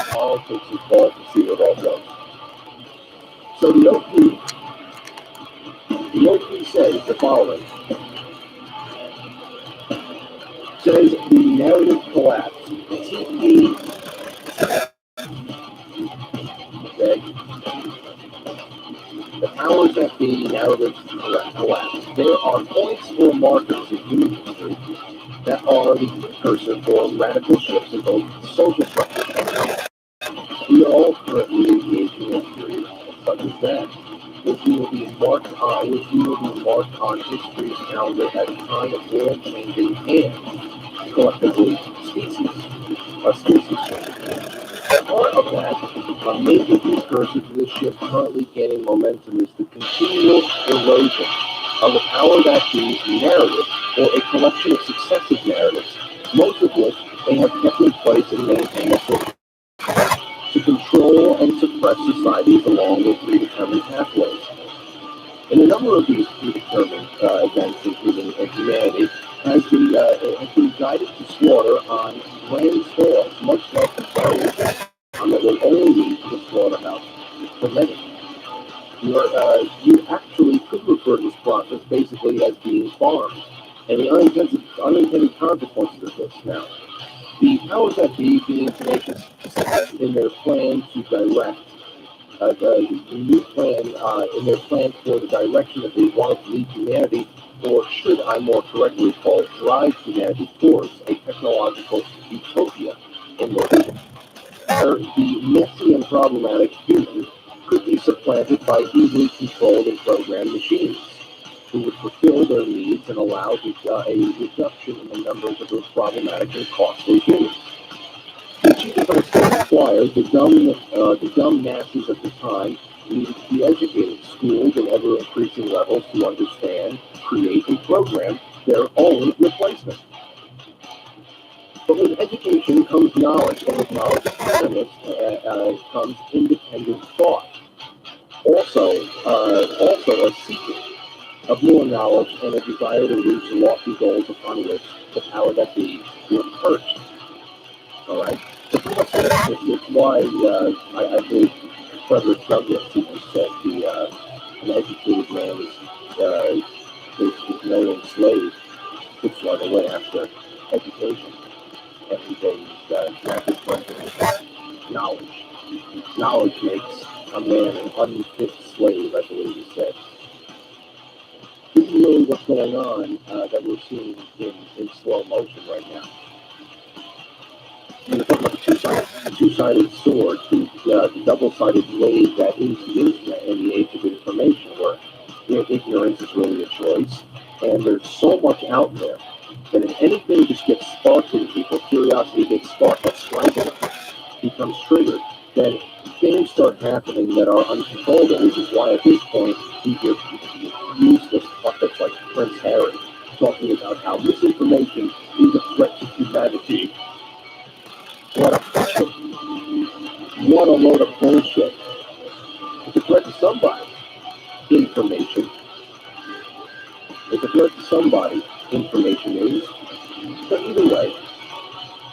politics involved to see where it all goes. So the OP says the following: says the narrative collapse. TP, okay, the powers that be narrative collapse. There are points or markers in human history that are the precursor for radical shifts in both social structures. We are all currently engaged in a period such as that, which we will be marked on history's calendar as a time of world changing and collectively species. Part of that, a major precursor to this shift currently gaining momentum is the continual erosion of the power that be narrative, or a collection of successive narratives, most of which they have kept in place and maintained to control and suppress societies along with predetermined pathways. In a number of these predetermined events, including humanity, has been guided to slaughter on grand scales, much like the fire that will only lead to the slaughterhouse for many. You actually could refer to this process basically as being farmed. And the unintended consequences of this now. The powers that be being tenacious in their plan to direct the new plan in their plan for the direction that they want to lead humanity, or should I more correctly call it drive humanity towards a technological utopia in their vision. The messy and problematic human could be supplanted by easily controlled and programmed machines who would fulfill their needs and allow a reduction in the numbers of those problematic and costly humans. The cheapest requires the dumb masses at the time needed to be educated, schooled in ever-increasing levels to understand, create, and program their own replacement. But with education comes knowledge, and with knowledge comes independent thought. Also a seeking of more knowledge and a desire to reach lofty goals upon which the power that be were perched. All right. So pretty much it's why I believe Frederick Douglass even said an educated man is no enslaved, which run away after education. Every day he's rapid question knowledge. Knowledge makes a man an unfit slave, I believe he said. This is really what's going on that we're seeing in slow motion right now. When we talk about the two-sided sword, the double-sided blade that is the internet in the age of information, where ignorance is really a choice, and there's so much out there that if anything just gets sparked in people, curiosity gets sparked, that strength becomes triggered, then things start happening that are uncontrollable, which is why at this point you hear useless puppets like Prince Harry talking about how misinformation is a threat to humanity. What a load of bullshit. It's a threat to somebody. Information. It's a threat to somebody. Information is. But either way,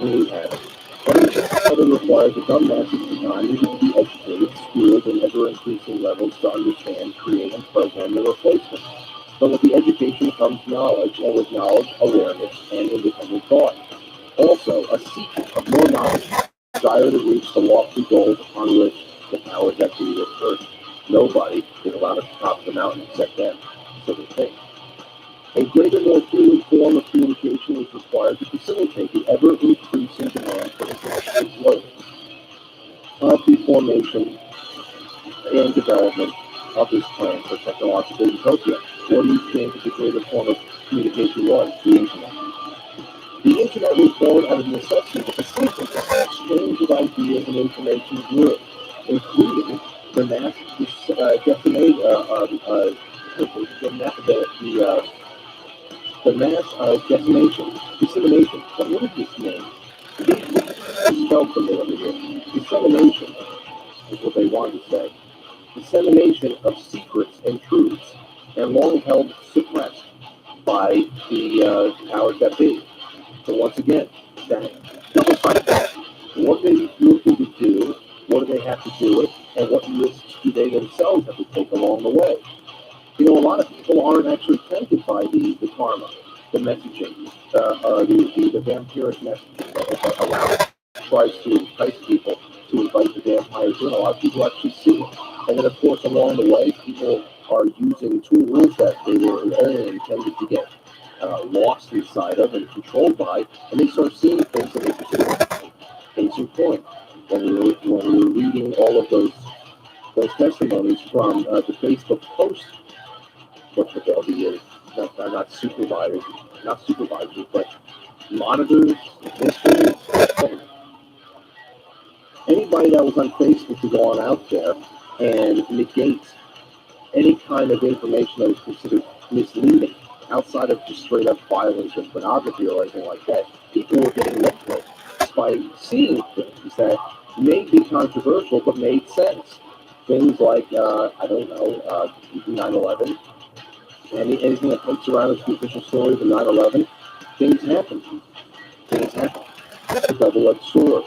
we have it. But it requires a dumb masses of time needed to be educated, schooled, in ever-increasing levels to understand, create, and program the replacement. But with the education comes knowledge, and with knowledge, awareness, and independent thought. Also, a seeking of more knowledge, desire to reach the lofty goals upon which the powers that be were first. Nobody is allowed to top the mountain except them, so they think. A greater, more fluid form of communication is required to facilitate the ever-increasing demand for international flow of the formation and development of this plan for technological utopia. What do you think the greater form of communication was? The internet. The internet was born out of necessity to facilitate the exchange of ideas and information grew, including the mass dissemination. But what does this mean? It's spelled for me over here. Dissemination is what they wanted to say. Dissemination of secrets and truths, and long held suppressed by the powers that be. So once again, that double-sided What are they looking to do? What do they have to do it? And what risks do they themselves have to take along the way? A lot of people aren't actually tempted by the karma, the messaging, the vampiric messaging that around tries to entice people to invite the vampires in. A lot of people actually see it. And then, of course, along the way, people are using tools that they were only intended to get lost inside of and controlled by, and they start seeing things that they consider. Case in point, when we were reading all of those testimonies from the Facebook post, what the hell the not supervisors, but monitors, administrators, anybody that was on Facebook to go on out there and negate any kind of information that was considered misleading outside of just straight up violence or pornography or anything like that. People were getting led by seeing things that may be controversial but made sense. Things like, I don't know, 9/11, anything that floats around as the official story of the 9/11, things happen. Things happen. It's a double-edged sword.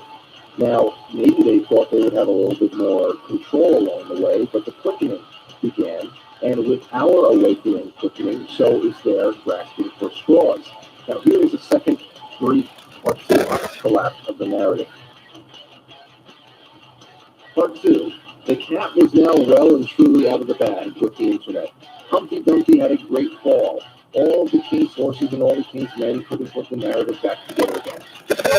Now, maybe they thought they would have a little bit more control along the way, but the quickening began, and with our awakening quickening, so is their grasping for straws. Now, here is a second brief part two collapse of the narrative. Part two. The cat was now well and truly out of the bag with the internet. Humpty Dumpty had a great fall. All the king's horses and all the king's men couldn't put the narrative back together again.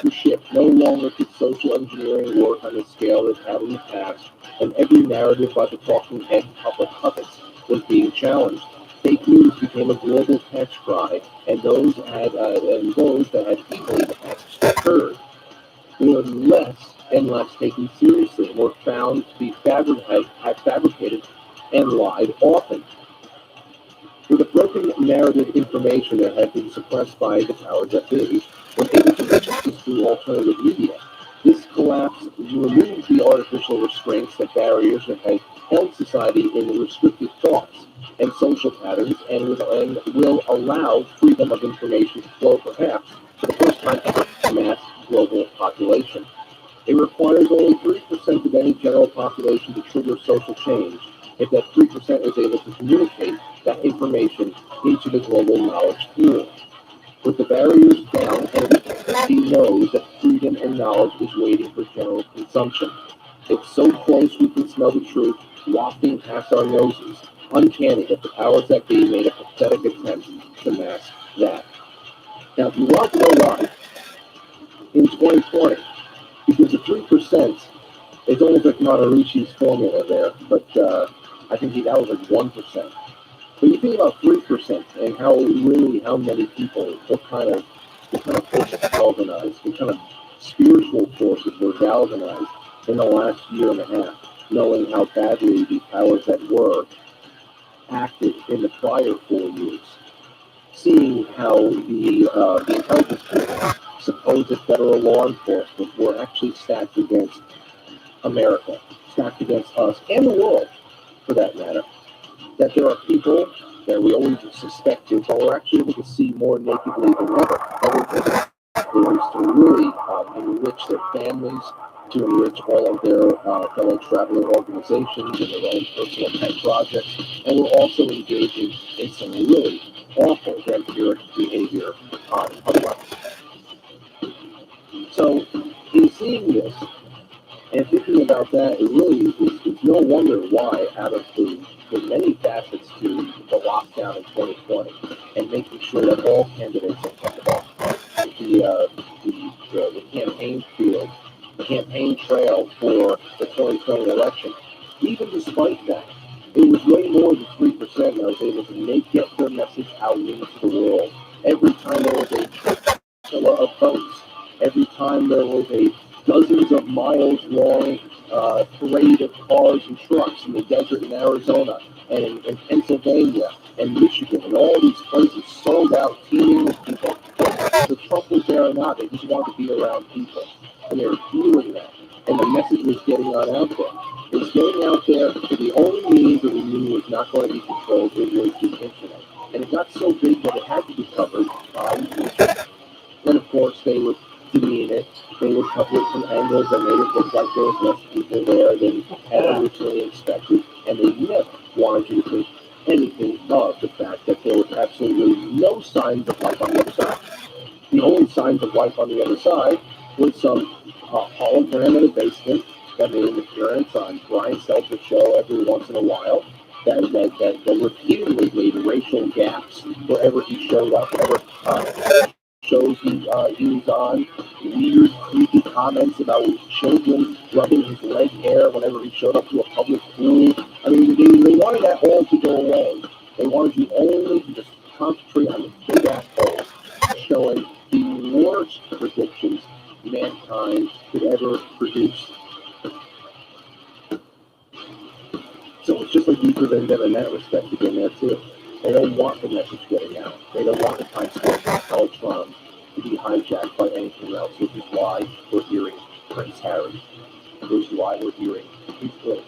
The ship no longer could social engineering work on the scale it had in the past, and every narrative by the talking head puppets was being challenged. Fake news became a global catch cry, and those that had easily heard were less and less taken seriously, were found to be fabricated and lied often. With a broken narrative, information that had been suppressed by the powers that be was able to reach access through alternative media. This collapse removed the artificial restraints that barriers that had held society in restricted thoughts and social patterns, and will allow freedom of information to flow, perhaps, for the first time ever to mass global population. It requires only 3% of any general population to trigger social change. If that 3% is able to communicate that information into the global knowledge pool. With the barriers down, everybody knows that freedom and knowledge is waiting for general consumption. It's so close we can smell the truth wafting past our noses. Uncanny that the powers that be made a pathetic attempt to mask that. Now, if you want to know why, in 2020, because the 3%, it's almost like Maharishi formula there, but I think that was like 1%. But you think about 3% and how many people, what kind of forces galvanized, what kind of spiritual forces were galvanized in the last year and a half, knowing how badly the powers that were acted in the prior 4 years, seeing how the intelligence group, supposed federal law enforcement, were actually stacked against America, stacked against us, and the world, for that matter. That there are people that we always suspected, but we're actually able to see more nakedly than ever. Other ways to really enrich their families, to enrich all of their fellow traveling organizations and their own personal pet projects. And we're also engaging in some really awful vampiric behavior on other levels. So, in seeing this, and thinking about that, it really is no wonder why, out of the many facets to the lockdown in 2020, and making sure that all candidates are kept off the campaign field, the campaign trail for the 2020 election. Even despite that, it was way more than 3% that was able to get their message out into the world. Every time there was a killer of votes, every time there was a dozens of miles long parade of cars and trucks in the desert in Arizona and in Pennsylvania and Michigan and all these places sold out, teeming with people. The Trump was there or not, they just wanted to be around people. And they were feeling that. And the message was getting on out there. It was getting out there, and the only means that we knew was not going to be controlled was the internet. And it got so big that it had to be covered by the internet. Then, of course, they would demean it. They would from angles that made it look like there was less people there than had originally expected, and they never wanted you to think anything of the fact that there was absolutely no signs of life on the other side. The only signs of life on the other side was some hologram in the basement that made an appearance on Brian Stelter's show every once in a while. That repeatedly made racial gaps wherever he showed up, wherever shows he was on, weird, creepy comments about children rubbing his leg hair whenever he showed up to a public pool. I mean, they wanted that all to go away. They wanted you only to just concentrate on the big ass holes, showing the worst predictions mankind could ever produce. So it's just like deeper than them in that respect again there too. They don't want the message getting out. They don't want the Times Square Electron to be hijacked by anything else, which is why we're hearing Prince Harry. Which is why we're hearing Prince William.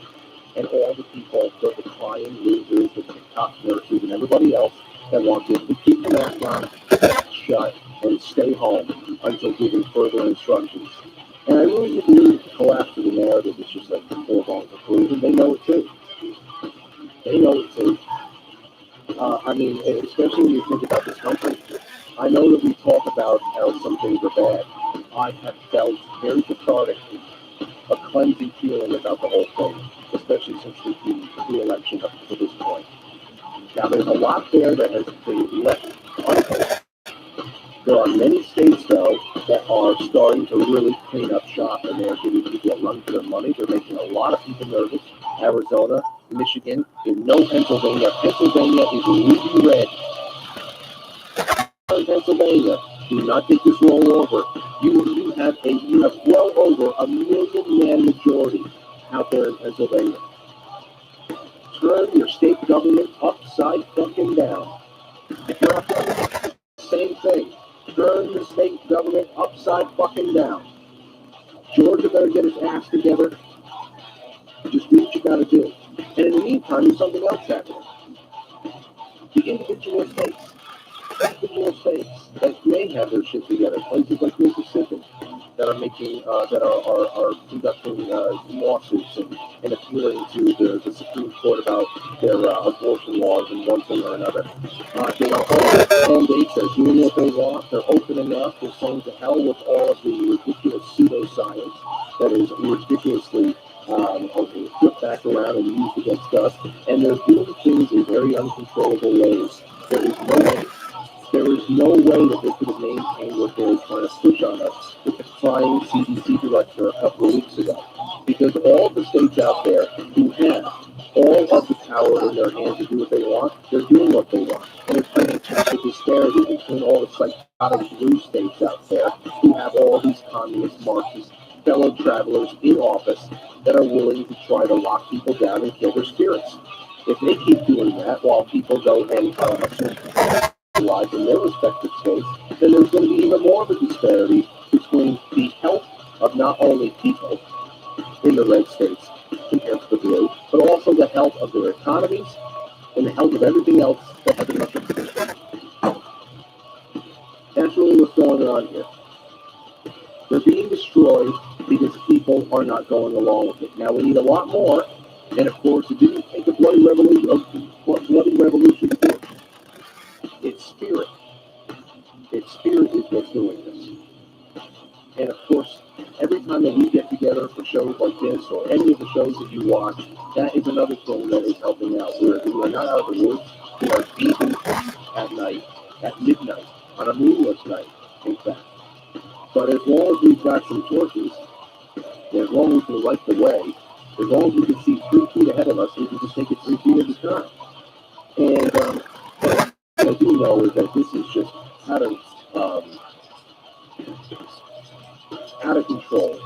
And all the people, the crying losers, the TikTok nurses, and everybody else that wants to keep the mask on, shut, and stay home until given further instructions. And I really believe the collapse of the narrative is just like the foregone conclusion. They know it too. They know it too. I mean, especially when you think about this country. I know that we talk about how some things are bad. I have felt very cathartic, a cleansing feeling about the whole thing, especially since the election up to this point. Now, there's a lot there that has been left untold. There are many states, though, that are starting to really clean up shop, and they're giving people a run for their money. They're making a lot of people nervous. Arizona, Michigan, no Pennsylvania. Pennsylvania is ruby red. Pennsylvania, do not take this roll over. You have well over 1 million man majority out there in Pennsylvania. Turn your state government upside fucking down. Same thing. Turn the state government upside fucking down. Georgia better get its ass together. Just do what you gotta do. And in the meantime, there's something else happening. The individual states that may have their shit together, places like Mississippi that are making that are conducting lawsuits and appealing to the Supreme Court about their abortion laws and one thing or another. They are all mandates. They're doing what they want. They're opening up. They're saying to hell with all of the ridiculous pseudoscience that is ridiculously flipped back around and used against us. And they're doing things in very uncontrollable ways. There is no way that they could have maintained what they were trying to push on us with the flying CDC director a couple of weeks ago. Because all the states out there who have all of the power in their hands to do what they want, they're doing what they want. And it's creating the disparity between all the psychotic blue states out there who have all these communist, Marxist, fellow travelers in office that are willing to try to lock people down and kill their spirits. If they keep doing that while people go and lives in their respective states, then there's going to be even more of a disparity between the health of not only people in the red states compared to the blue, but also the health of their economies and the health of everything else that has been up. That's really what's going on here. They're being destroyed because people are not going along with it. Now we need a lot more, and of course it didn't take a bloody revolution to do it. It's spirit. Its spirit is what's doing this. And of course, every time that we get together for shows like this or any of the shows that you watch, that is another thing that is helping out. We are not out of the woods. We are even at night, at midnight, on a moonless night, in fact. But as long as we've got some torches, and as long as we can light the way, as long as we can see 3 feet ahead of us, we can just take it 3 feet at a time. And what I do know is that this is just out of control.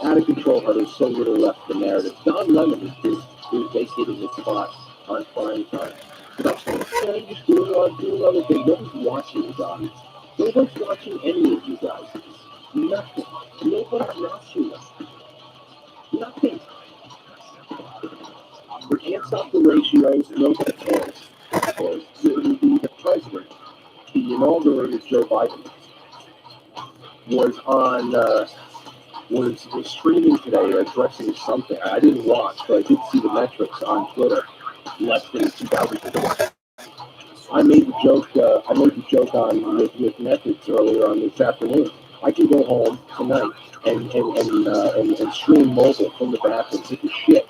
Out of control how there's so little left of the narrative. Don Lemon is vacating his spot on prime time. Just doing other things. Nobody's watching you guys. Nobody's watching any of you guys. Nothing. Nobody's watching us. Nothing. We can't stop the ratios. Nobody cares. The president, the inaugurated Joe Biden. was on was streaming today addressing something. I didn't watch, but I did see the metrics on Twitter. Less than 2,000 people. I made the joke. I made the joke on with methods earlier on this afternoon. I can go home tonight and stream mobile from the bathroom, take a shit,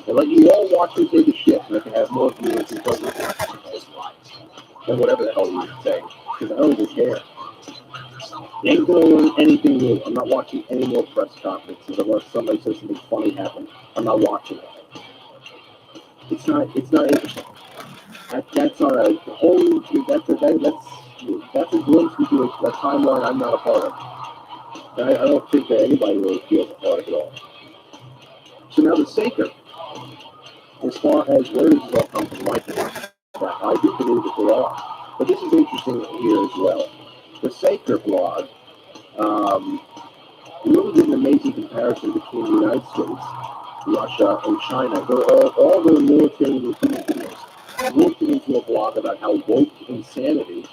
and let you all watch me take a shit, and I can have more viewers and whatever the hell you say, because I don't even care. They ain't going to learn anything new. I'm not watching any more press conferences unless somebody says something funny happened. I'm not watching it. It's not interesting. That's on a whole. That's a glimpse into a timeline I'm not a part of. I don't think that anybody really feels a part of it all. So now the Saker, as far as where does this all come from, I do believe that they are. But this is interesting here as well. The Saker blog really did an amazing comparison between the United States, Russia, and China. All their military recruiting videos looked into a blog about how woke insanity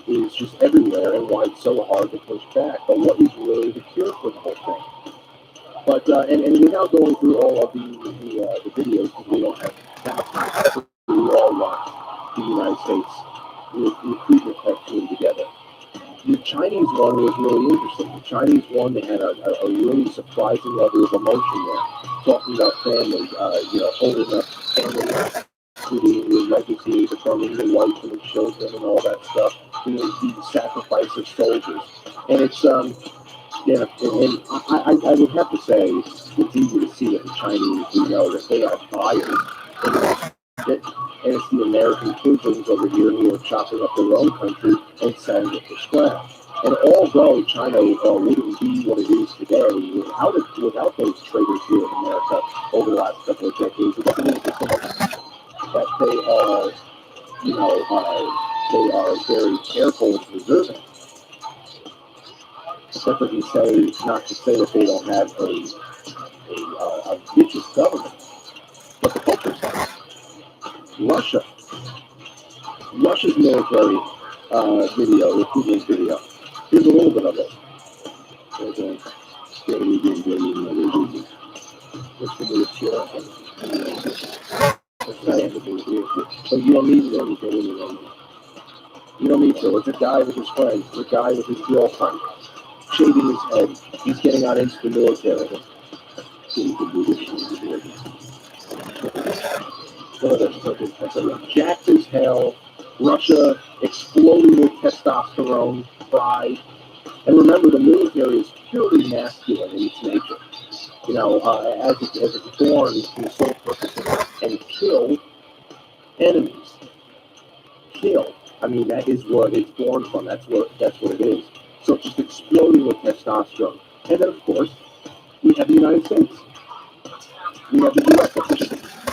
is just everywhere and why it's so hard to push back. But what is really the cure for the whole thing? But and without going through all of the videos, because we don't have time, we all watch the United States recruitment cartoon together. The Chinese one was really interesting. The Chinese one, they had a really surprising level of emotion there, talking about family, holding up family to the legacy, the family, the wife and the children and all that stuff, the sacrifice of soldiers. And it's, and I would have to say, it's easy to see that the Chinese, that they are buyers. And it's the American pigeons over here who are chopping up their own country and selling it for scrap. And although China wouldn't be what it is today without those traders here in America over the last couple of decades, it doesn't mean that they are, they are very careful and preserving. That doesn't say, not to say that they don't have a vicious government, but the culture does. Russia's military recruitment video. Here's a little bit of it. So you don't need anything. You don't need to. It's a guy with his friends. It's a guy with his girlfriend. Shaving his head. He's getting out into the military. Jacked as hell. Russia exploding with testosterone, pride. And remember, the military is purely masculine in its nature. As it's born to sole purpose and kill enemies. Kill. I mean, that is what it's born from. That's what it is. So it's just exploding with testosterone. And then, of course, we have the United States. We have the U.S.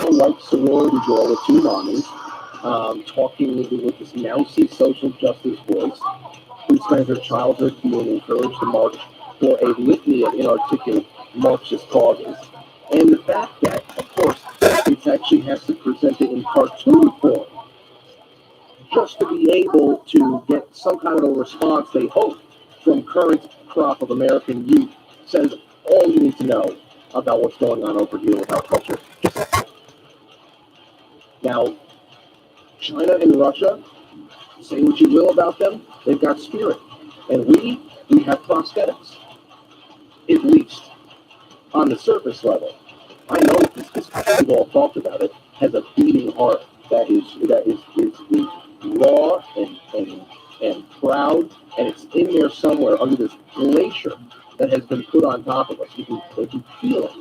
Like sorority girl with two mommies, talking with this mousy social justice voice, who spends her childhood being encouraged to march for a litany of inarticulate Marxist causes. And the fact that, of course, it actually has to present it in cartoon form, just to be able to get some kind of a response, they hope, from current crop of American youth, says all you need to know about what's going on over here with our culture. Now, China and Russia, say what you will about them, they've got spirit. And we have prosthetics, at least on the surface level. I know this we've all talked about it, has a beating heart that is raw and proud, and it's in there somewhere under this glacier that has been put on top of us. You can feel it.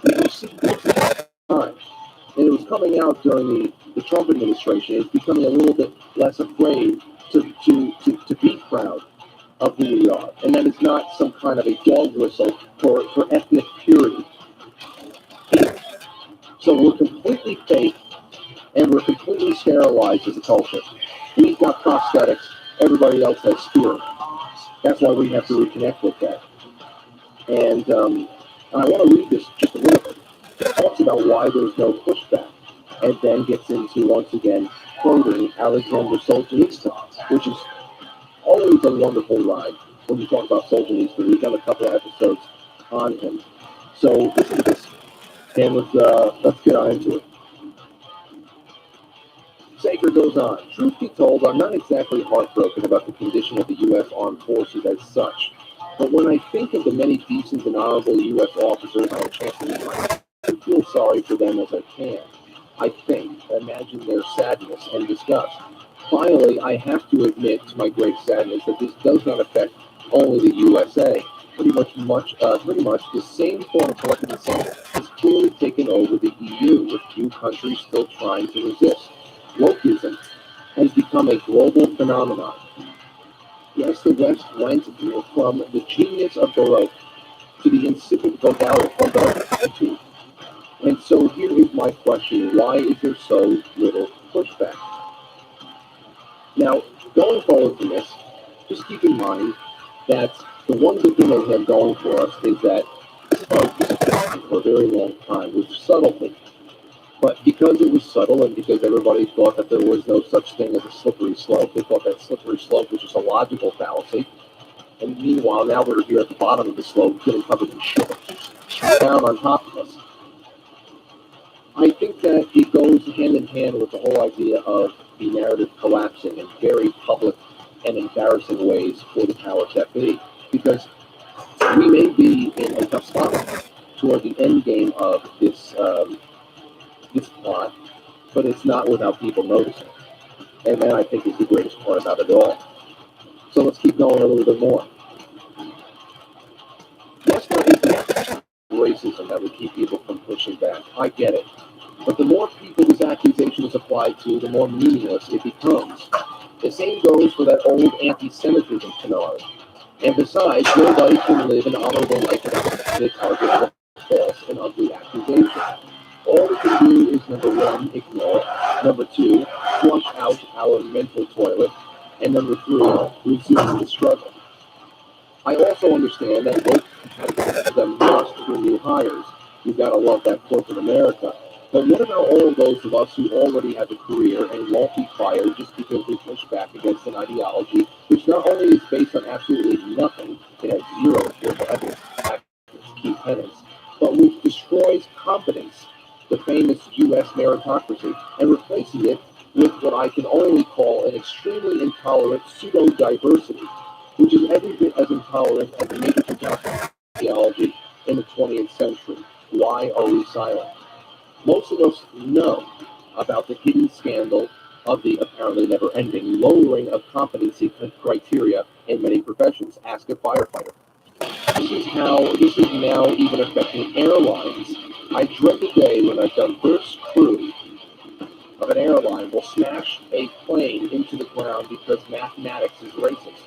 You can see it time. And it was coming out during the Trump administration. It's becoming a little bit less afraid to be proud of who we are. And that is not some kind of a dog whistle for ethnic purity. So we're completely fake and we're completely sterilized as a culture. We've got prosthetics. Everybody else has spirit. That's why we have to reconnect with that. And I want to read this just a little bit. It talks about why there's no pushback, and then gets into, once again, quoting Alexander Solzhenitsyn, which is always a wonderful ride. when you talk about Solzhenitsyn. We've done a couple of episodes on him. So listen to this, and let's get on into it. Saker goes on. Truth be told, I'm not exactly heartbroken about the condition of the U.S. Armed Forces as such. But when I think of the many decent and honorable U.S. officers I have a chance to meet, I feel sorry for them as I can. I imagine their sadness and disgust. Finally, I have to admit to my great sadness that this does not affect only the USA. Pretty much the same form of collective insanity has clearly taken over the EU, with few countries still trying to resist. Wokeism has become a global phenomenon. Yes, the West went from the genius of Baroque to the insipid vulgarity. And so here is my question: why is there so little pushback? Now, going forward from this, just keep in mind that the one good thing that we have going for us is that this has been for a very long time with subtlety. But because it was subtle and because everybody thought that there was no such thing as a slippery slope, they thought that slippery slope was just a logical fallacy. And meanwhile, now we're here at the bottom of the slope, getting covered in shit down on top of us. I think that it goes hand in hand with the whole idea of the narrative collapsing in very public and embarrassing ways for the powers that be. Because we may be in a tough spot toward the end game of this plot, but it's not without people noticing. And that, I think, is the greatest part about it all. So let's keep going a little bit more. Yes, there is racism that would keep people from pushing back. I get it. But the more people this accusation is applied to, the more meaningless it becomes. The same goes for that old anti-Semitism canard. And besides, nobody can live an honorable life without the target of a false and ugly accusation. All we can do is, number one, ignore it. Number two, flush out our mental toilet. And number three, resume the struggle. I also understand that woke them must for new hires. You've got to love that corporate America. But what about all of those of us who already have a career and won't be fired just because we push back against an ideology which not only is based on absolutely nothing, it has zero empirical evidence to its key tenets, but which destroys competence, the famous U.S. meritocracy, and replaces it with what I can only call an extremely intolerant pseudo-diversity, which is every bit as intolerant as the major ideology in the 20th century. Why are we silent? Most of us know about the hidden scandal of the apparently never-ending lowering of competency criteria in many professions. Ask a firefighter. This is now even affecting airlines. I dread the day when a diverse crew of an airline will smash a plane into the ground because mathematics is racist.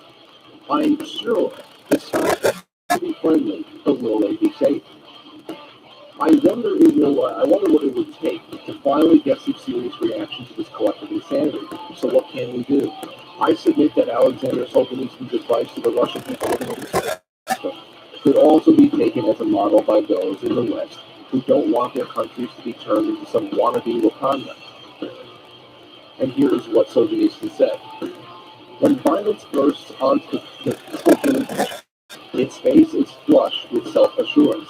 I'm sure the science will be friendly, but will they be safe? I wonder what it would take to finally get some serious reaction to this collective insanity. So what can we do? I submit that Alexander Solzhenitsyn's advice to the Russian people could also be taken as a model by those in the West who don't want their countries to be turned into some wannabe Wakanda. And here is what Solzhenitsyn said. When violence bursts onto the its face is flush with self-assurance.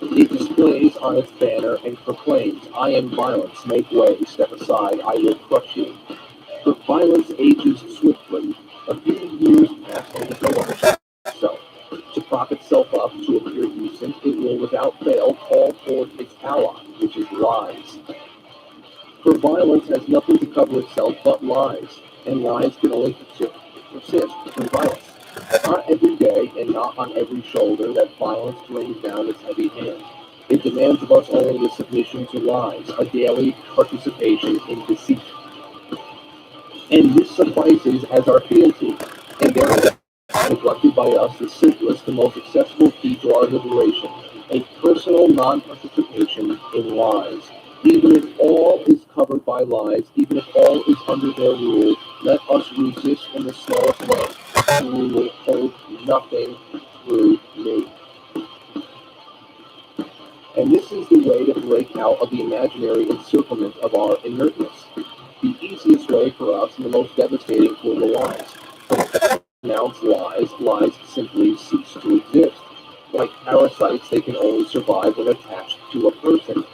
It displays on its banner and proclaims, I am violence, make way, step aside, I will crush you. But violence ages swiftly. A few years pass and it no longer itself. To prop itself up, to appear decent, it will without fail call forth its ally, which is lies. For violence has nothing to cover itself but lies, and lies can only persist through violence. Not every day and not on every shoulder that violence brings down its heavy hand. It demands of us only the submission to lies, a daily participation in deceit. And this suffices as our fealty, and therefore neglected by us the simplest, the most accessible key to our liberation, a personal non-participation in lies. Even if all is covered by lies, even if all is under their rule, let us resist in the smallest way. We will hold nothing through me. And this is the way to break out of the imaginary encirclement of our inertness. The easiest way for us and the most devastating for the lies. announce lies, lies simply cease to exist. Like parasites, they can only survive when attached to a person.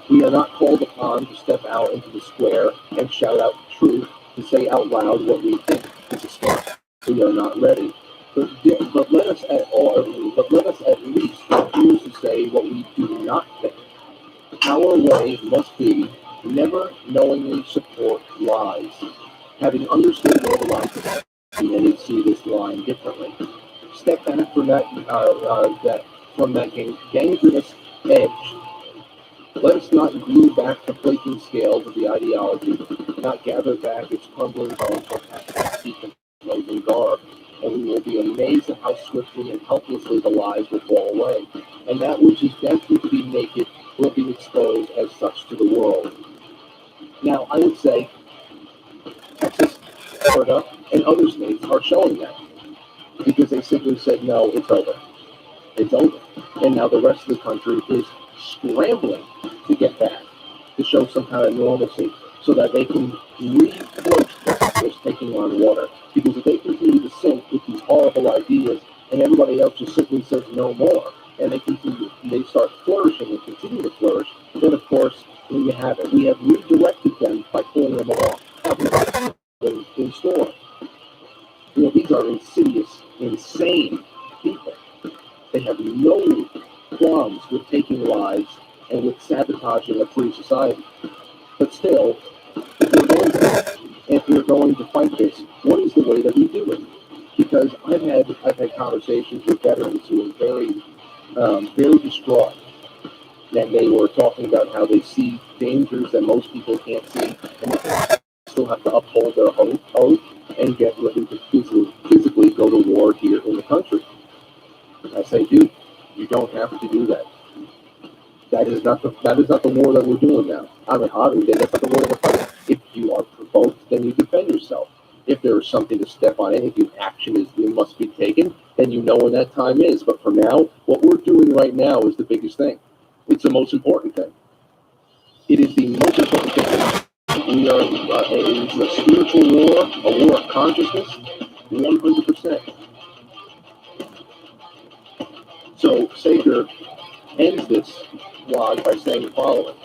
We are not called upon to step out into the square and shout out the truth, to say out loud what we think. This is smart. We are not ready. But let us at least refuse to say what we do not think. Our way must be never knowingly support lies. Having understood where the line many see this line differently. Step back from that dangerous edge. Let us not glue back the flaking scales of the ideology, not gather back its crumbling bones or keep in frozen garb, and we will be amazed at how swiftly and helplessly the lies will fall away, and that which is destined to be naked will be exposed as such to the world. Now, I would say Texas, Florida, and other states are showing that because they simply said, no, it's over. It's over. And now the rest of the country is scrambling to get back, to show some kind of normalcy, so that they can refloat this taking on water. Because if they continue to sink with these horrible ideas, and everybody else just simply says no more, and they start flourishing and continue to flourish, then of course, there you have it. We have redirected them by pulling them off in store. These are insidious, insane people. They have no qualms with taking lives and with sabotaging a free society. But still, if we're going to fight this, what is the way that we do it? Because I've had conversations with veterans who are very distraught, and they were talking about how they see dangers that most people can't see, and they still have to uphold their oath and get ready to physically go to war here in the country. I say, dude, you don't have to do that. That is not the war that we're doing now. I mean, obviously, that's not the war that we're fighting. If you are provoked, then you defend yourself. If there is something to step on it, if action must be taken, then you know when that time is. But for now, what we're doing right now is the biggest thing. It's the most important thing. It is the most important thing. We are it's a spiritual war, a war of consciousness, 100%. So Sager ends this blog by saying the following.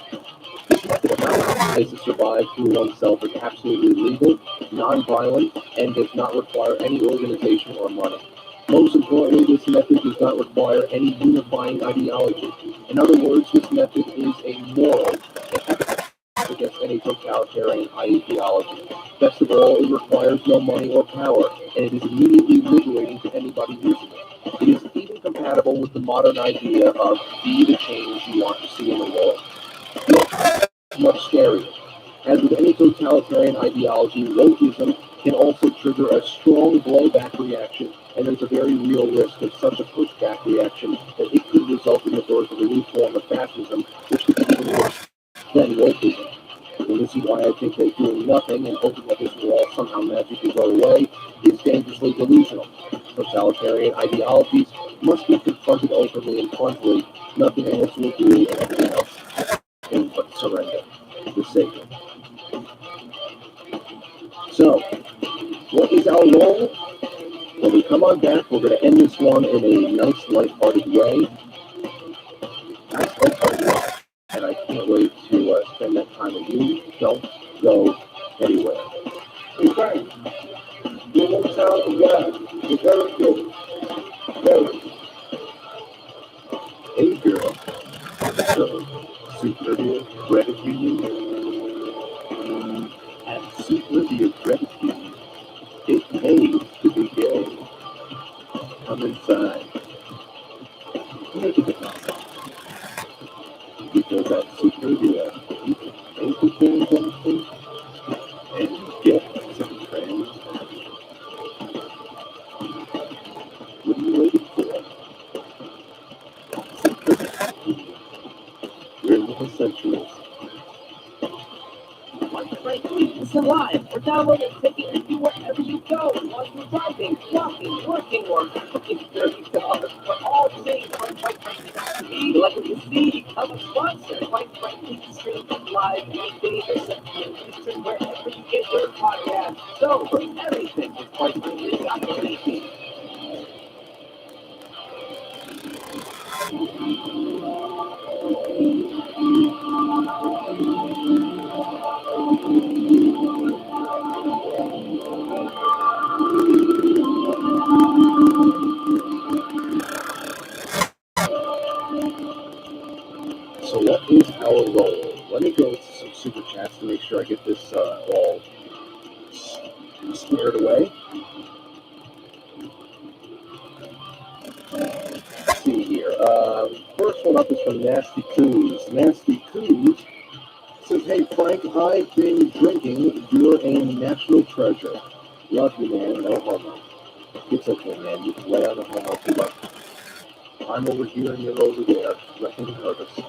This method of how to survive through oneself is absolutely legal, non-violent, and does not require any organization or money. Most importantly, this method does not require any unifying ideology. In other words, this method is a moral against any totalitarian ideology. Best of all, it requires no money or power, and it is immediately liberating to anybody using it. It is even compatible with the modern idea of be the change you want to see in the world. It's much scarier. As with any totalitarian ideology, wokeism can also trigger a strong blowback reaction, and there's a very real risk of such a pushback reaction that it could result in the birth of a new form of fascism, which could be even worse than wokeism. And this is why I think that doing nothing and hoping that this will all somehow magically go away is dangerously delusional. Totalitarian ideologies must be confronted openly and frontally. Nothing else will do, and everything else can but surrender the Satan. So, what is our role? When we come on back, we're going to end this one in a nice, light-hearted way. And I can't wait to spend that time with you. Don't go anywhere. Okay. You will tell the God. You're very good. Very. Hey, girl. So, Super Credit Union. At Super Credit Union, it pays to be gay. Come inside. Make a deposit. Because at Super you can pay for things and get some friends. What are you waiting for? We're in the essentials. It's alive. Or download it, take it with you wherever you go. While you're driving, walking, working, or cooking $30 for all things on Quite Frankly TV. Like what you see, become a sponsor. Quite Frankly streams live weekdays or Central Eastern wherever you get your podcast. So, for everything, Quite Frankly.tv. So what is our role? Let me go to some super chats to make sure I get this all squared away. Let's see here. First one up is from Nasty Coos. Nasty Coos says, "Hey Frank, I've been drinking. You're a national treasure. Love you, man. No homo. It's okay, man. You can lay on the homo if you like. I'm over here and you're over there. Nothing nervous.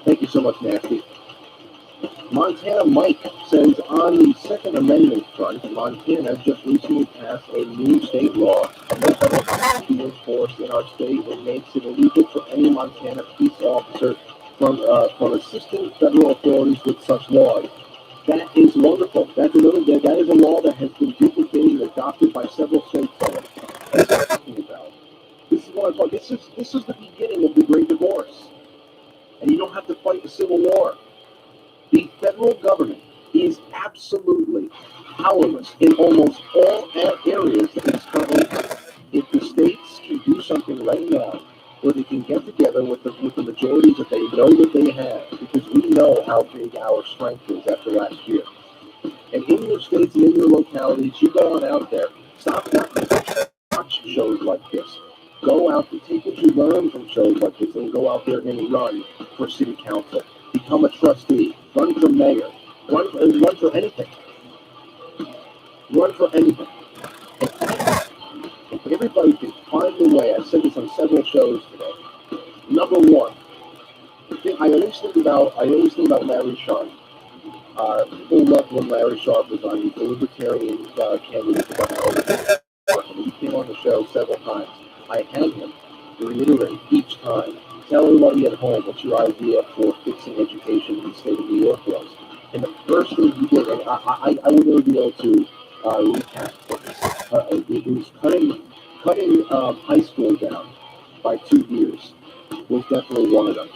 Thank you so much, Nasty." Montana Mike says, "On the Second Amendment front, Montana just recently passed a new state law that be enforced in our state and makes it illegal for any Montana peace officer from assisting federal authorities with such laws." That is wonderful. That is a law that has been duplicated and adopted by several states already. That's what I'm talking about. This is what I'm talking. This is the beginning of the Great Divorce, and you don't have to fight the Civil War. The federal government is absolutely powerless in almost all areas that it's currently. If the states can do something right now, where they can get together with the majorities that they know that they have, because we know how big our strength is after last year. And in your states and in your localities, you go on out there. Stop watch shows like this. Go out and take what you learn from shows like this, and go out there and run for city council. Become a trustee. Run for mayor. Run for anything. Run for anything. If everybody can find a way, I said this on several shows today. Number one, I always think about Larry Sharpe. People loved when Larry Sharpe was on the Libertarian candidate for Governor. He came on the show several times. I had him reiterate each time. Tell everybody at home what your idea for fixing education in the state of New York was. And the first thing he did, and I would never be able to recap this. It was cutting high school down by 2 years was definitely one of them.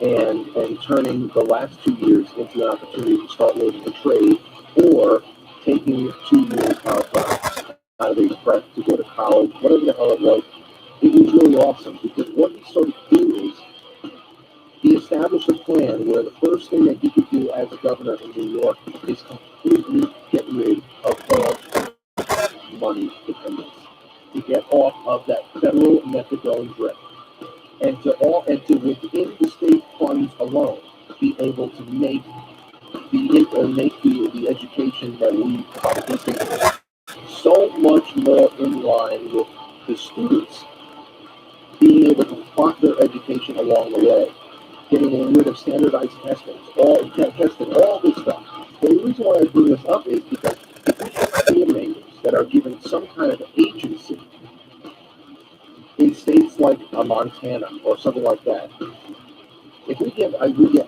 And turning the last 2 years into an opportunity to start learning a trade, or taking 2 years out of a prep to go to college, whatever the hell it was. It was really awesome, because what he started to do is he established a plan where the first thing that he could do as a governor in New York is completely get rid of all money dependence, to get off of that federal methadone drip, and to within the state funds alone be able to make the education that we probably think so much more in line with the students being able to fund their education along the way, getting rid of standardized testing, all this stuff. But the reason why I bring this up is because makers that are given some kind of agency in states like Montana or something like that. If we give idea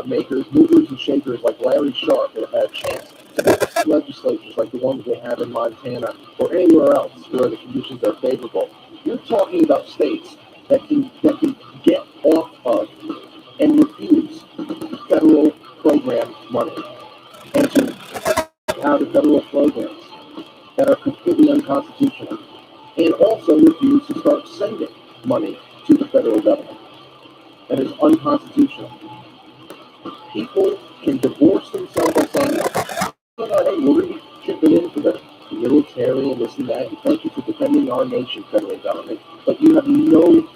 makers, movers and shakers like Larry Sharpe a chance to pass legislatures like the ones they have in Montana or anywhere else where the conditions are favorable, you're talking about states that can get off of and refuse federal program money, and to out of federal programs that are completely unconstitutional, and also refuse to start sending money to the federal government that is unconstitutional. People can divorce themselves by saying, hey, we're going to be chipping in for the military and this and that, and thank you for defending our nation, federal government, but you have no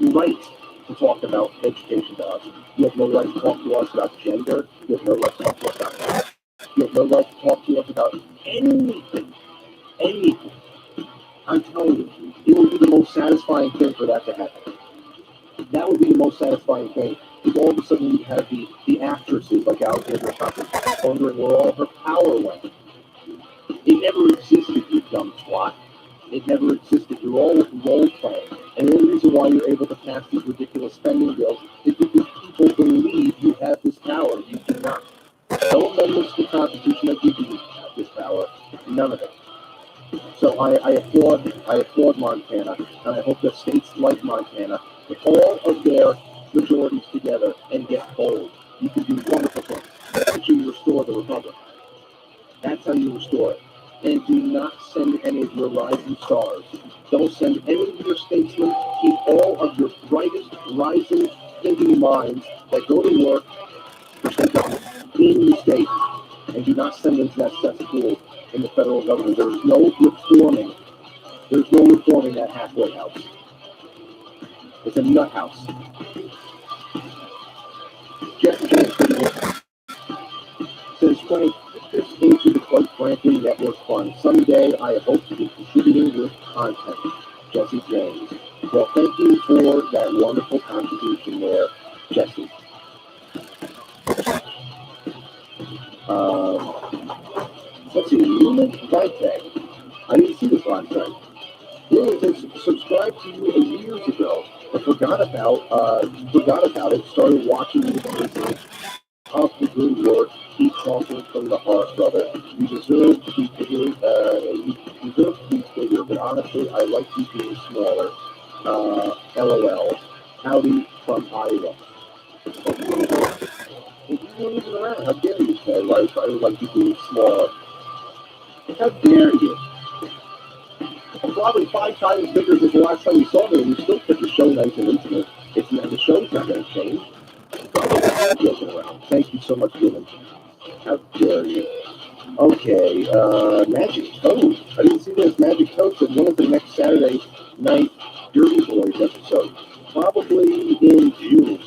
right to talk about education to us. You have no right to talk to us about gender. You have no right to talk to us about health. You have no right to talk to us about anything. Anything. I'm telling you, it would be the most satisfying thing for that to happen. That would be the most satisfying thing. If all of a sudden you have the actresses like Alexandra Ocasio wondering where all her power went. It never existed, you dumb twat. It never existed. You're all role playing. And the only reason why you're able to pass these ridiculous spending bills is because people believe you have this power. You do not. No amendments to the Constitution that give you this power. None of it. So I applaud Montana, and I hope that states like Montana put all of their majorities together and get bold. You can do wonderful things. That's how you restore the republic. That's how you restore it. And do not send any of your rising stars. Don't send any of your statesmen. Keep all of your brightest, rising, thinking minds that go to work for state government in the state. And do not send them to that cesspool in the federal government. There's no reforming. There's no reforming that halfway house. It's a nut house. Jeff James says, Frank, this into the quite frankly network fund. Someday I hope to be contributing with content. Jesse James. Well, thank you for that wonderful contribution there, Jesse. Let's see, Newman Vitae. I didn't see this last time. Newman says, subscribed to you years ago, but forgot about it. Started watching you recently. Off the good work. Keep talking from the heart, brother. You deserve to be bigger. You deserve to be bigger, but honestly, I like you being smaller. LOL. Howdy from Iowa. You weren't even around. How dare you say like I would like you being smaller? How dare you? I'm probably 5 times bigger than the last time you saw me, and you still kept the show nice and intimate. The show's not going to change. Joking around. Thank you so much, Dylan. How dare you? Okay, Magic Toad. I didn't see this. Magic Toad said one of the next Saturday night Dirty Boys episode. Probably in June.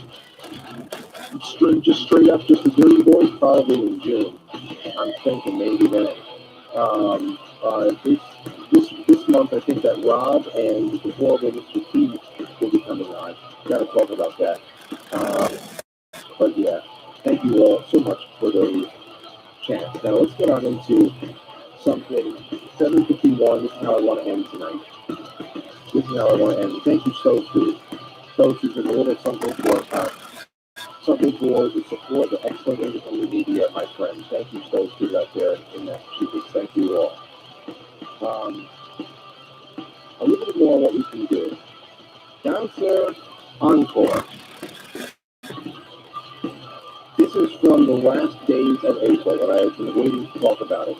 Straight up, just the Dirty Boys, probably in June. I'm thinking maybe then. This month, I think that Rob and the horrible Mr. T will be coming on. Got to talk about that. But yeah, thank you all so much for those chats. Now let's get on into something. 7:51. This is how I want to end tonight. This is how I want to end. Thank you, Sophie. Sophie for a little something for the support, the excellent independent media, my friends. Thank you, Sophie, out there in Massachusetts. Thank you all. A little bit more on what we can do. Dancer Encore. This is from the last days of April, and I have been waiting to talk about it.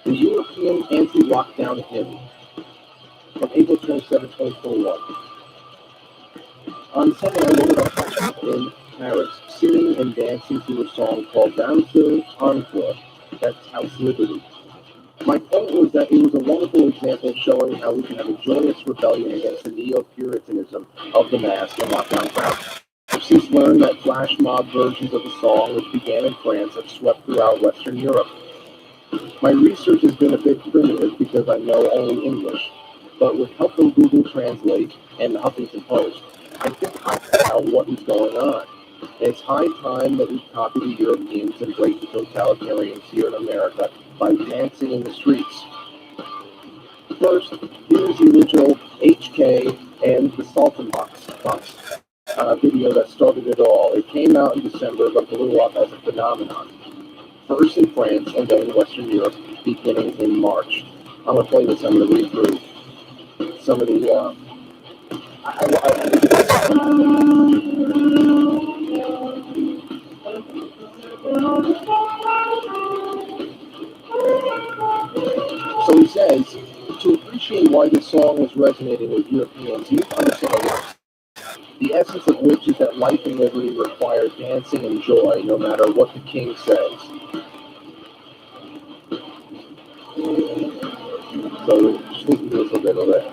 The European anti-lockdown hymn from April 27, 2021. On Sunday, I woke up in Paris, singing and dancing to a song called Dancer Encore. That's House Liberty. My point was that it was a wonderful example showing how we can have a joyous rebellion against the neo-Puritanism of the mass and lockdown crowd. I've since learned that flash mob versions of the song, which began in France, have swept throughout Western Europe. My research has been a bit primitive because I know only English, but with help from Google Translate and the Huffington Post, I think I found out what is going on. It's high time that we copy the Europeans and break the totalitarians here in America by dancing in the streets. First, here's the original HK and the Saltimbanque video that started it all. It came out in December but blew up as a phenomenon. First in France and then in Western Europe, beginning in March. I'm going to play this. I'm going to read through some of the... So he says, to appreciate why this song is resonating with Europeans, you need to understand the lyrics. The essence of which is that life and liberty require dancing and joy, no matter what the king says. So just listen to this a little bit.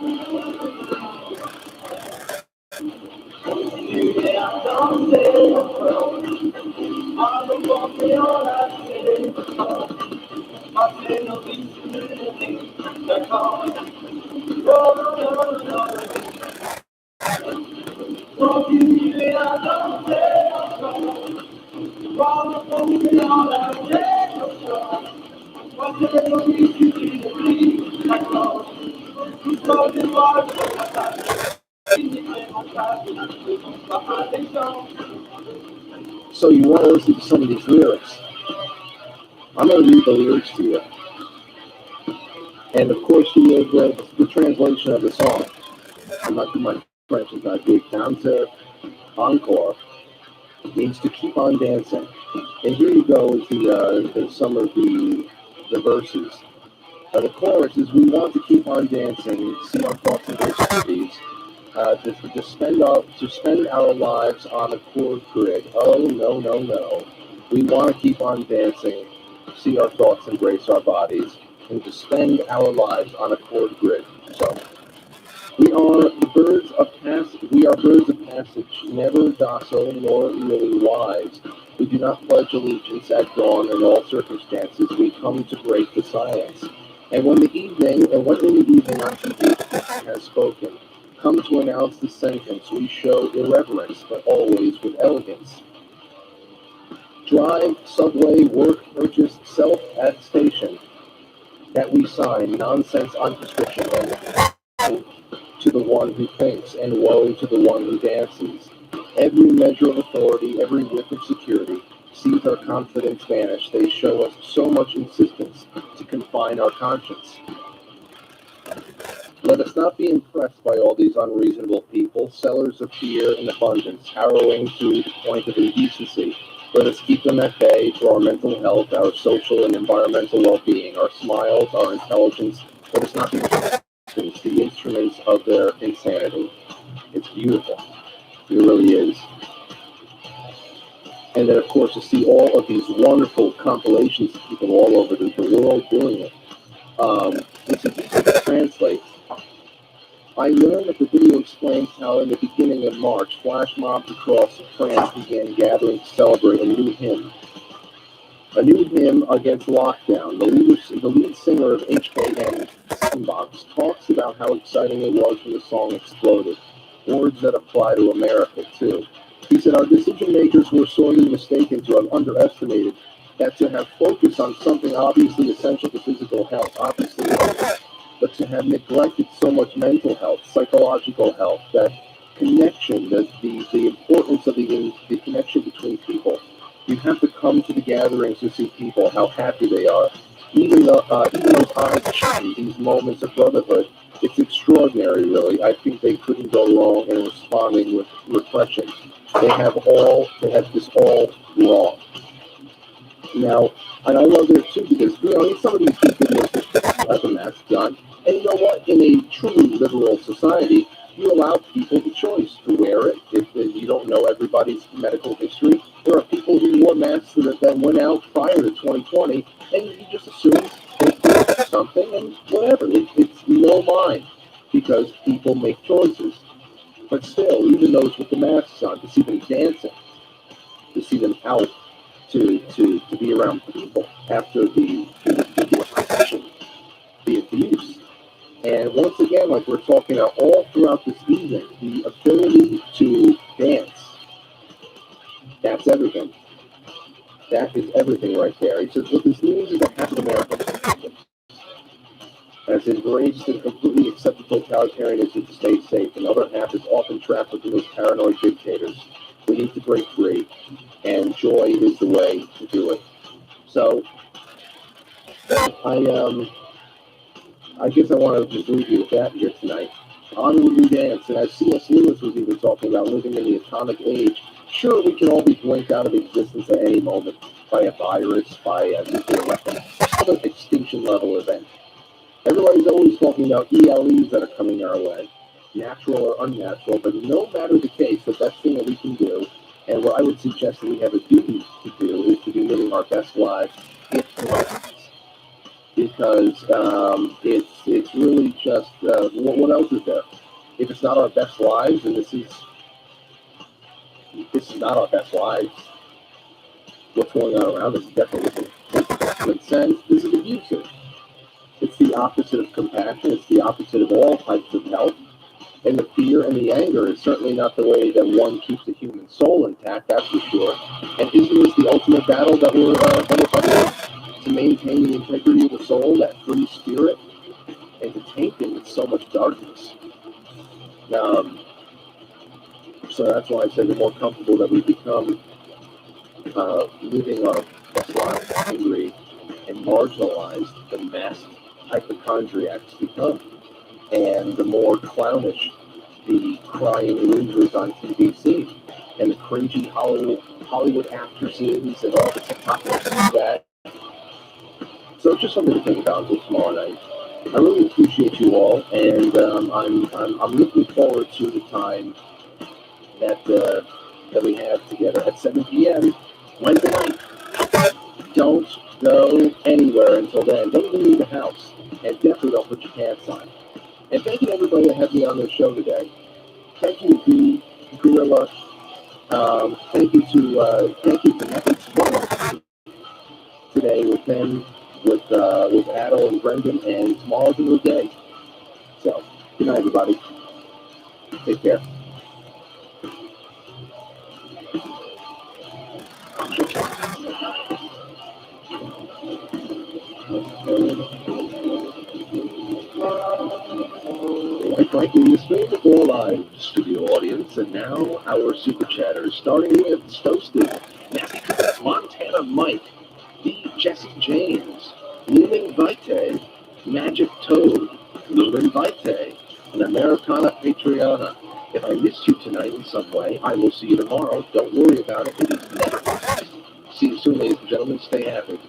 So you want to listen to some of these lyrics. I'm going to read the lyrics to you. And of course, the translation of the song, I'm not my French is not good. Danser encore means to keep on dancing. And here you go is some of the verses. The chorus is, we want to keep on dancing, see our thoughts and activities, to spend our lives on a chord grid. Oh, no, no, no. We want to keep on dancing, see our thoughts embrace our bodies, and to spend our lives on a chord grid. So, we are birds of passage, never docile nor really wise. We do not pledge allegiance at dawn in all circumstances. We come to break the silence. And when in the evening our teacher has spoken, come to announce the sentence, we show irreverence, but always with elegance. Drive, subway, work, purchase, self-attestation, that we sign nonsense on prescription, and to the one who thinks, and woe to the one who dances. Every measure of authority, every whiff of security, sees our confidence vanish. They show us so much insistence to confine our conscience. Let us not be impressed by all these unreasonable people, sellers of fear in abundance, harrowing to the point of indecency. Let us keep them at bay for our mental health, our social and environmental well-being, our smiles, our intelligence. Let us not be the instruments of their insanity. It's beautiful. It really is. And then, of course, to see all of these wonderful compilations of people all over the world doing it. This is translate. I learned that the video explains how in the beginning of March, flash mobs across France began gathering to celebrate a new hymn against lockdown. The lead singer of HKN, Sandbox, talks about how exciting it was when the song exploded. Words that apply to America, too. He said, our decision makers were sorely mistaken to have underestimated that to have focused on something obviously essential to physical health, but to have neglected so much mental health, psychological health, that connection, the importance of the connection between people. You have to come to the gatherings to see people, how happy they are. Even those eyes, these moments of brotherhood, it's extraordinary, really. I think they couldn't go wrong in responding with repression. They have this all wrong. Now, and I love it too, because, some of these people have a mask done. And you know what? In a truly liberal society, you allow people the choice to wear it. If you don't know everybody's medical history, there are people who wore masks that went out prior to 2020, and you just assume they something and whatever. It's no mind, because people make choices. But still, even those with the masks on, to see them dancing, to see them out, to be around people after the abuse. And once again, like we're talking about all throughout this evening, the ability to dance, that's everything. That is everything right there. He says, what this means is that half of America has embraced and completely accepted totalitarianism to stay safe. Another half is often trapped with those paranoid dictators. We need to break free, and joy is the way to do it. So, I guess I want to just leave you with that here tonight. Onward we dance, and as C.S. Lewis was even talking about living in the atomic age, sure, we can all be blinked out of existence at any moment by a virus, by a nuclear weapon, some extinction level event. Everybody's always talking about ELEs that are coming our way, natural or unnatural, but no matter the case, the best thing that we can do, and what I would suggest that we have a duty to do, is to be living our best lives because it's really just what else is there? If it's not our best lives, and this is not our best lives, what's going on around us definitely doesn't make sense. This is abusive. It's the opposite of compassion. It's the opposite of all types of health. And the fear and the anger is certainly not the way that one keeps the human soul intact, that's for sure. And isn't this the ultimate battle that we're fighting? To maintain the integrity of the soul, that free spirit, and to taint it with so much darkness. So that's why I said the more comfortable that we become living our best lives, angry and marginalized, the masked hypochondriacs become, and the more clownish the crying losers on TVC and the cringy Hollywood actor scenes and all the TikTok that. So it's just something to think about this tomorrow night. I really appreciate you all, and I'm looking forward to the time that we have together at 7 p.m. Wednesday night. Don't go anywhere until then. Don't even leave the house, and definitely don't put your pants on. And thank you to everybody that had me on their show today. Thank you to Gorilla. Thank you to Methods today with them, with Adel and Brendan, and tomorrow's a new day. So, good night, everybody. Take care. Quite frankly, we stream the four live studio audience, and now our super chatters, starting with Stosted, Montana Mike, D. Jesse James, Lumen Vitae, Magic Toad, Lumen Vitae, and Americana Patriana. If I missed you tonight in some way, I will see you tomorrow. Don't worry about it. It is never past. See you soon, ladies and gentlemen. Stay happy.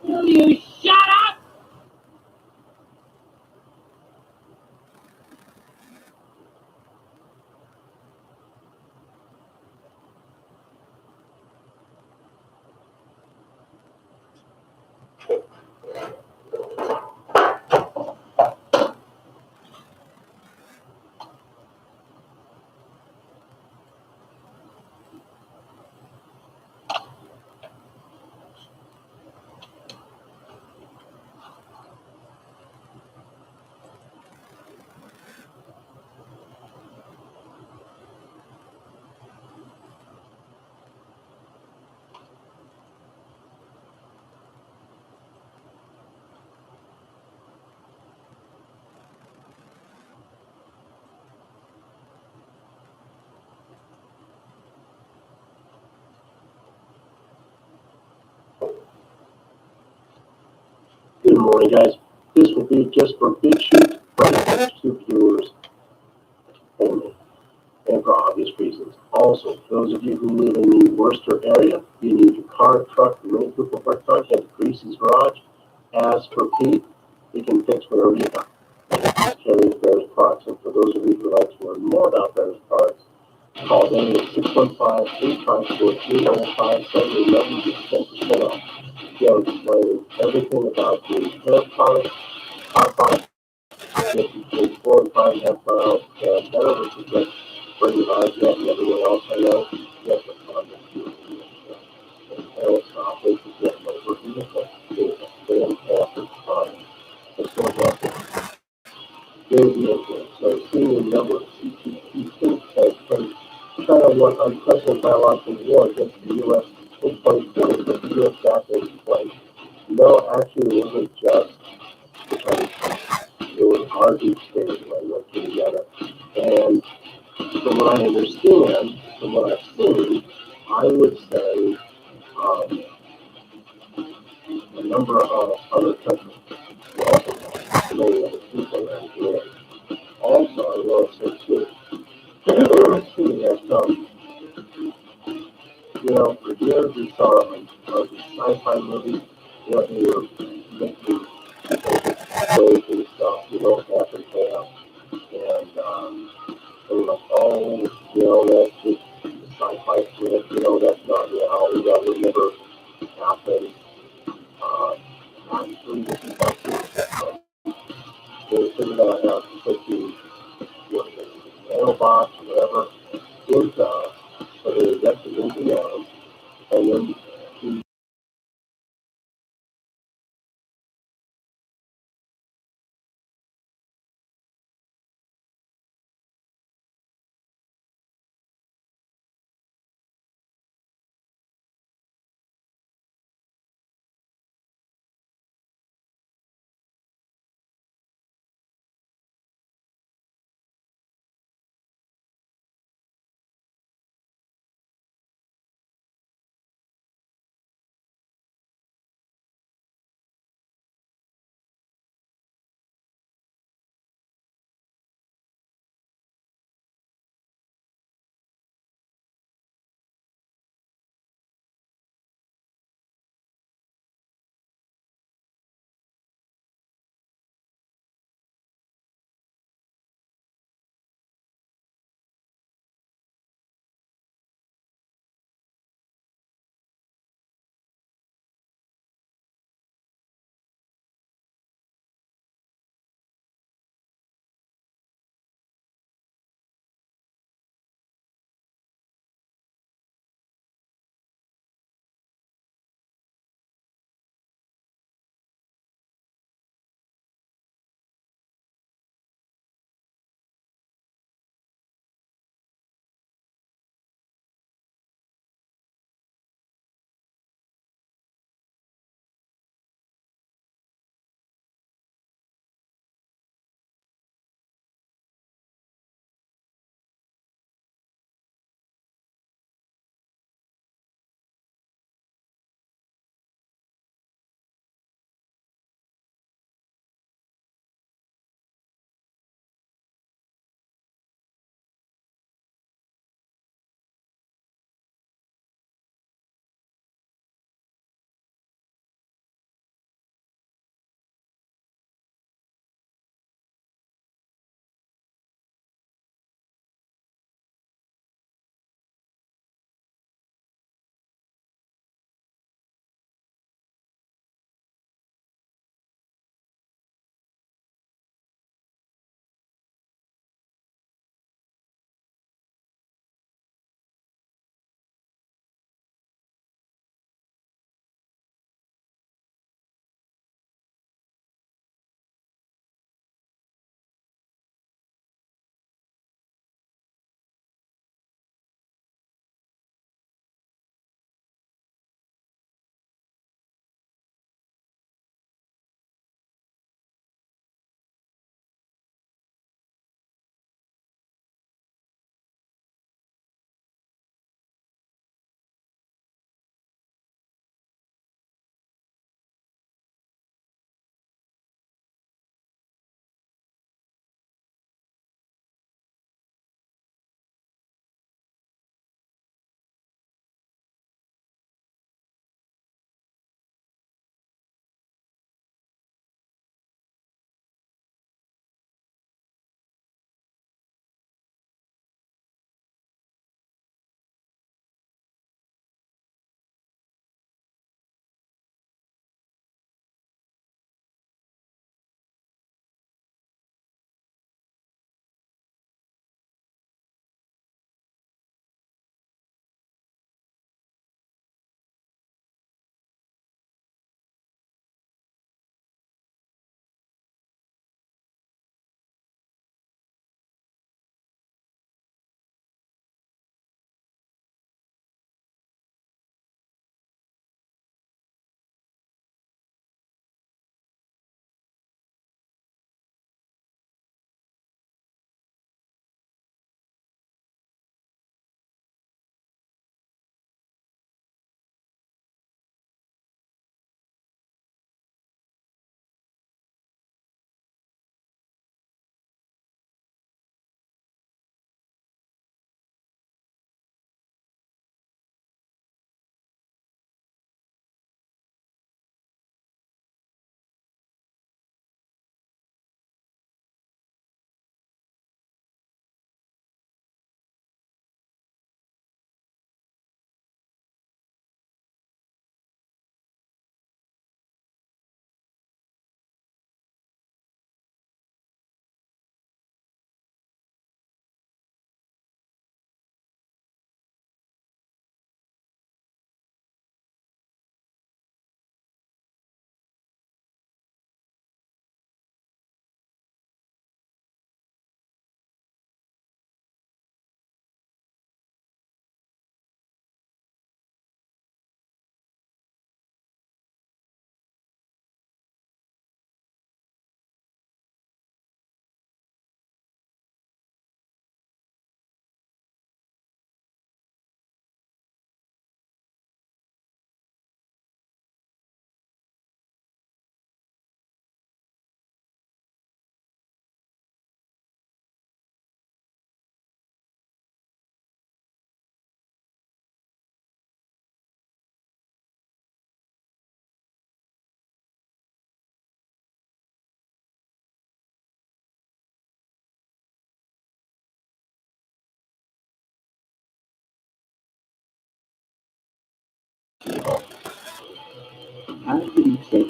Will you shut up? Good morning, guys. This will be just for Big Shoot Friday to viewers only, and for obvious reasons. Also, those of you who live in the Worcester area, you need your car, truck, mini Cooper for truck, head to Greasy's Garage. As for Pete, he can fix whatever you got. Carries Bears Parts. And for those of you who would like to learn more about Bears Parts, call them at 615-854-3057 to get 10% off. They'll explain everything about the hair products, car products, between 4 and 5.5 miles better, which is like Bernie Hosnet and everyone else I know. Yes, the content and hair stop, which is what most people do. Fantastic product. It's so helpful. Very beautiful. So seeing the number of CCP states has been China won unprecedented biological war against the U.S. in 2020, but the U.S. got this place. No, actually, it wasn't just because it was our deep state that working together. And from what I understand, from what I've seen, I would say a number of other countries will also many other people around here. Also, I will say too, speaking of some, for years we saw these sci-fi movies where they were making ways and stuff, after chaos. And they were like, oh, that's just sci-fi shit, that's not reality, that would never happen. Actually, this is actually, they figured out how to put the, nanobots, whatever, into us, so they inject it into them, and then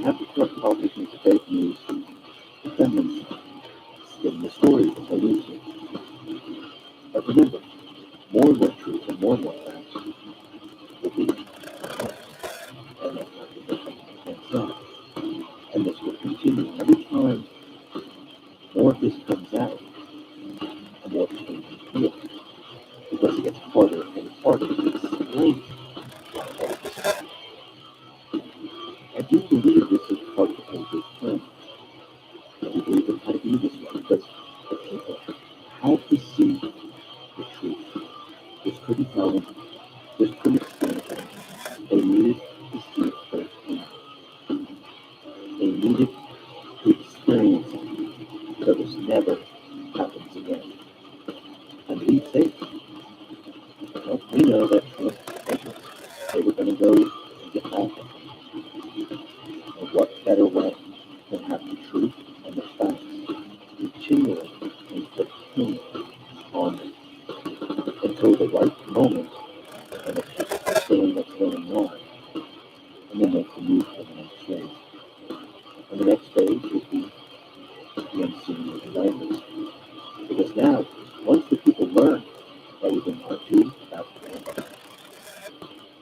Have the corrupt politicians fake news defendants spin the story if they lose it. But remember, more and more truth and more facts will be, and that's not the against that. And this will continue. Every time more of this comes out, the more change is real. Because it gets harder and harder to explain why all of this happens. I do believe this is part of the big plan. I do believe it had to be this way because the people had to see the truth. This couldn't tell them, this couldn't explain it. They needed to see it firsthand. They needed to experience it so this never happens again. And we think, well, we know that they were going to go and get back. And what better way than have the truth and the facts continually and put him on them until the right moment and understand what's going on, and then they can move to the next phase. And the next phase would be the unseen environment. Because now, once the people learn that we've been lied to about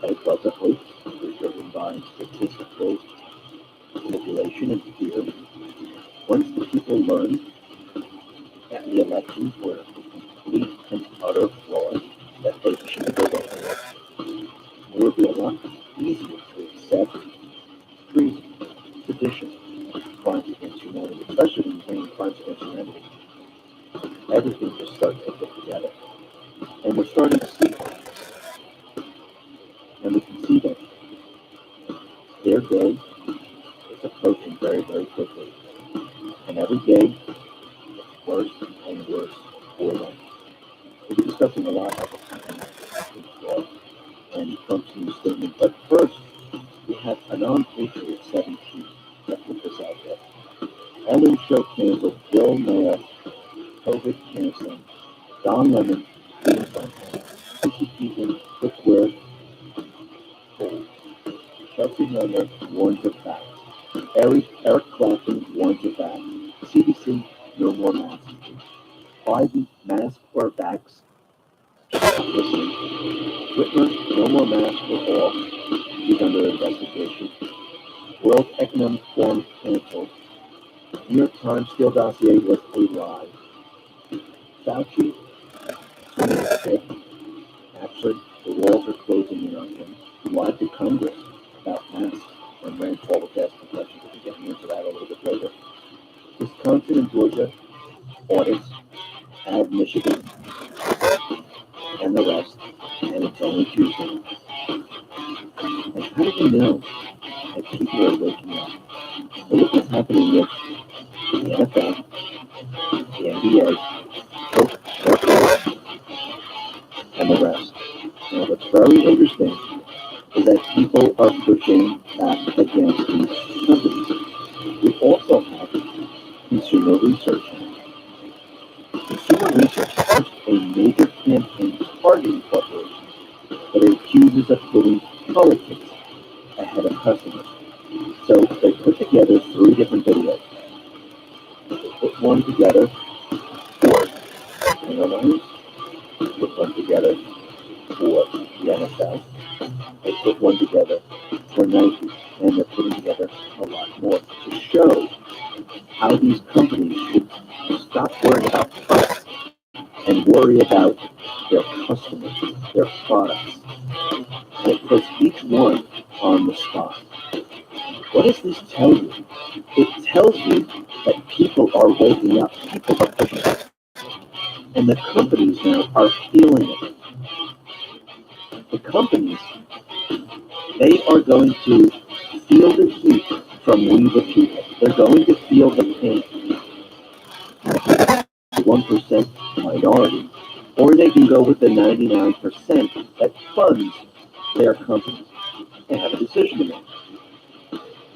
that it was a hoax, it was driven by statistical manipulation and fear, once the people learn that the elections were complete and utter fraud, that they should have been it would be a lot easier to accept treason, sedition, crimes against humanity, especially when you bring crimes against humanity. Everything just starts to fit together. And we're starting to see that. And we can see that their day is approaching very quickly. And every day gets worse and worse for them. We'll be discussing a lot about what's happening fraud and Trump's new statement. But first, we have a non-patriot 17 that put this out there. Ellen Show canceled, Bill Mayer, COVID canceling, Don Lemon, Chrissy Teigen, cookware, cold. Chelsea Miller warns of facts. Eric Clapton warns of facts. CDC, no more masks. Biden, mask or vax. Listening. Whitmer, no more masks for all. He's under investigation. World Economic Forum canceled. New York Times Steele dossier was a lie. Fauci, actually, the walls are closing in on him. He lied to Congress about masks and Rand Paul was asking questions. We'll be getting into that a little bit later. Wisconsin and Georgia audits, add Michigan and the rest, and it's only Tuesday. And how do we know that people are waking up? So look what's happening with the NFL, the NBA, and the rest. Now, what's very interesting is that people are pushing back against these companies. We also have consumer research. Consumer research launched a major campaign targeting corporations that it accuses of putting politics ahead of customers. So they put together 3 different videos. They put one together for airlines, they put one together for the NFL, they put one together for Nike, and they're putting together a lot more to show how these companies should stop worrying about price and worry about their customers, their products. And it puts each one on the spot. What does this tell you? It tells you that people are waking up, people are pushing back, and the companies now are feeling it. The companies, they are going to feel the heat from we the people. They're going to feel the pain. 1% minority, or they can go with the 99% that funds their companies. They have a decision to make.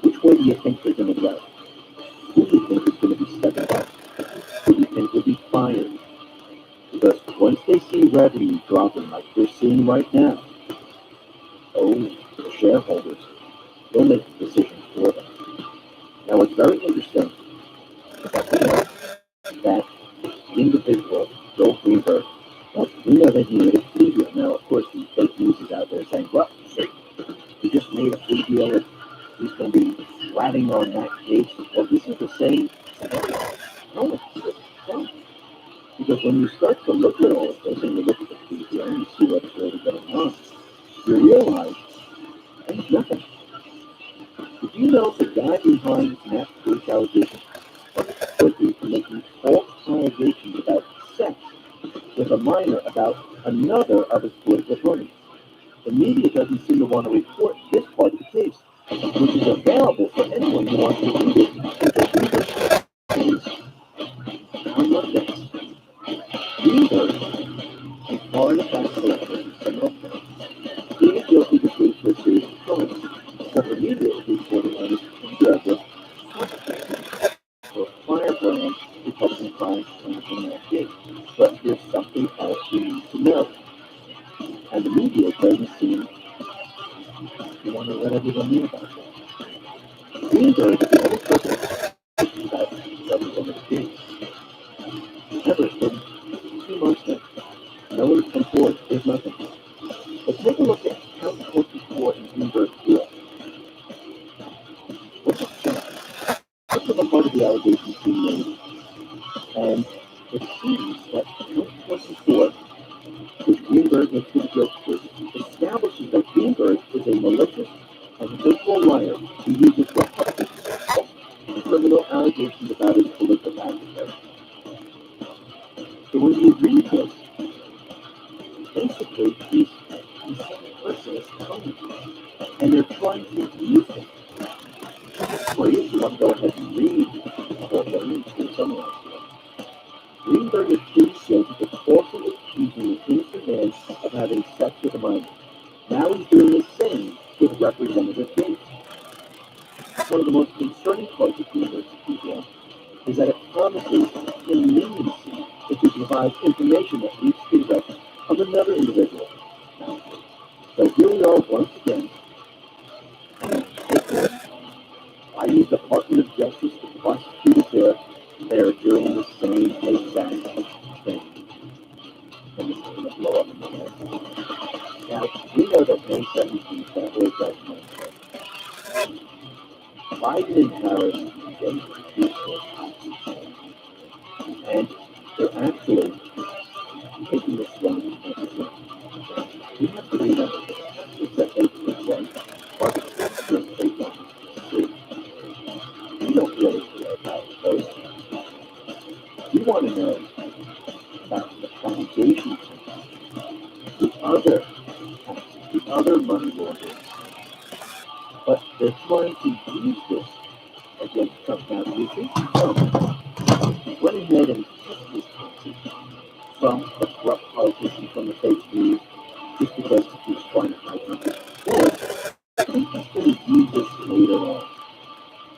Which way do you think they're going to go? Who do you think is going to be stepping up? Who do you think will be fired? Because once they see revenue dropping like we're seeing right now, oh, the shareholders will make the decisions for them. Now, it's very interesting that individual, Joel Greenberg, we know that he made a plea deal. Now, of course, the fake news is out there saying, well, he just made a plea deal and he's going to be flatting on that case. Well, this is the same. No, no. Because when you start to look at all of this and you look at the plea deal and you see what's really going on, you realize there's nothing. Did you know the guy behind Matt Bruce allegations could be making false allegations about sex with a minor about another of his political opponents? The media doesn't seem to want to report this part of the case, which is available for anyone who wants to read it. Now look at this. Greenberg, a Florida tax collector in Seminole County, pleaded guilty to case for a series of crimes, but the media is reporting on his plea record for a firebrand Republican crime in that case. But there's something else we need to know. And the media doesn't seem to want to let everyone know about that. Greenberg is the only person that represented the case. However, it's been 2 months now. No one has come forward. There's nothing. But take a look at how the court before in Greenberg's deal. What's the part of the allegations being made? And it seems that 2024, which Greenberg has pleaded guilty to, establishes that Greenberg is a malicious and habitual liar who uses Republican criminal allegations about his political adversary. So when you read this, basically he's saying a person is coming and they're trying to use him. Well, if you want to go ahead and read the whole thing, you can summarize it. Greenberg is pleaded guilty to falsely accusing an innocent man of having sex with a minor. Now he's doing the same with Representative Gates. One of the most concerning parts of Greenberg's plea is that it promises leniency if he provides information that leads to the arrest of another individual. So here we are once again. I use the Department of Justice to prosecute there. They're doing the same exact thing. And it's going to blow up in my head. Now, we know that May 17th, that was Judgment Day. Biden and Harris getting and they're actually taking this one as a thing. We have to remember it's that 8% are based on history. We don't really care about those things. We want to know about the foundation, the other taxes, the other money laundering. But they're trying to use this against Trump. Now, do you think Trump went ahead and took his taxes from the corrupt politician from the fake news just because he's trying to hide something? Or I think he's going to use this later on.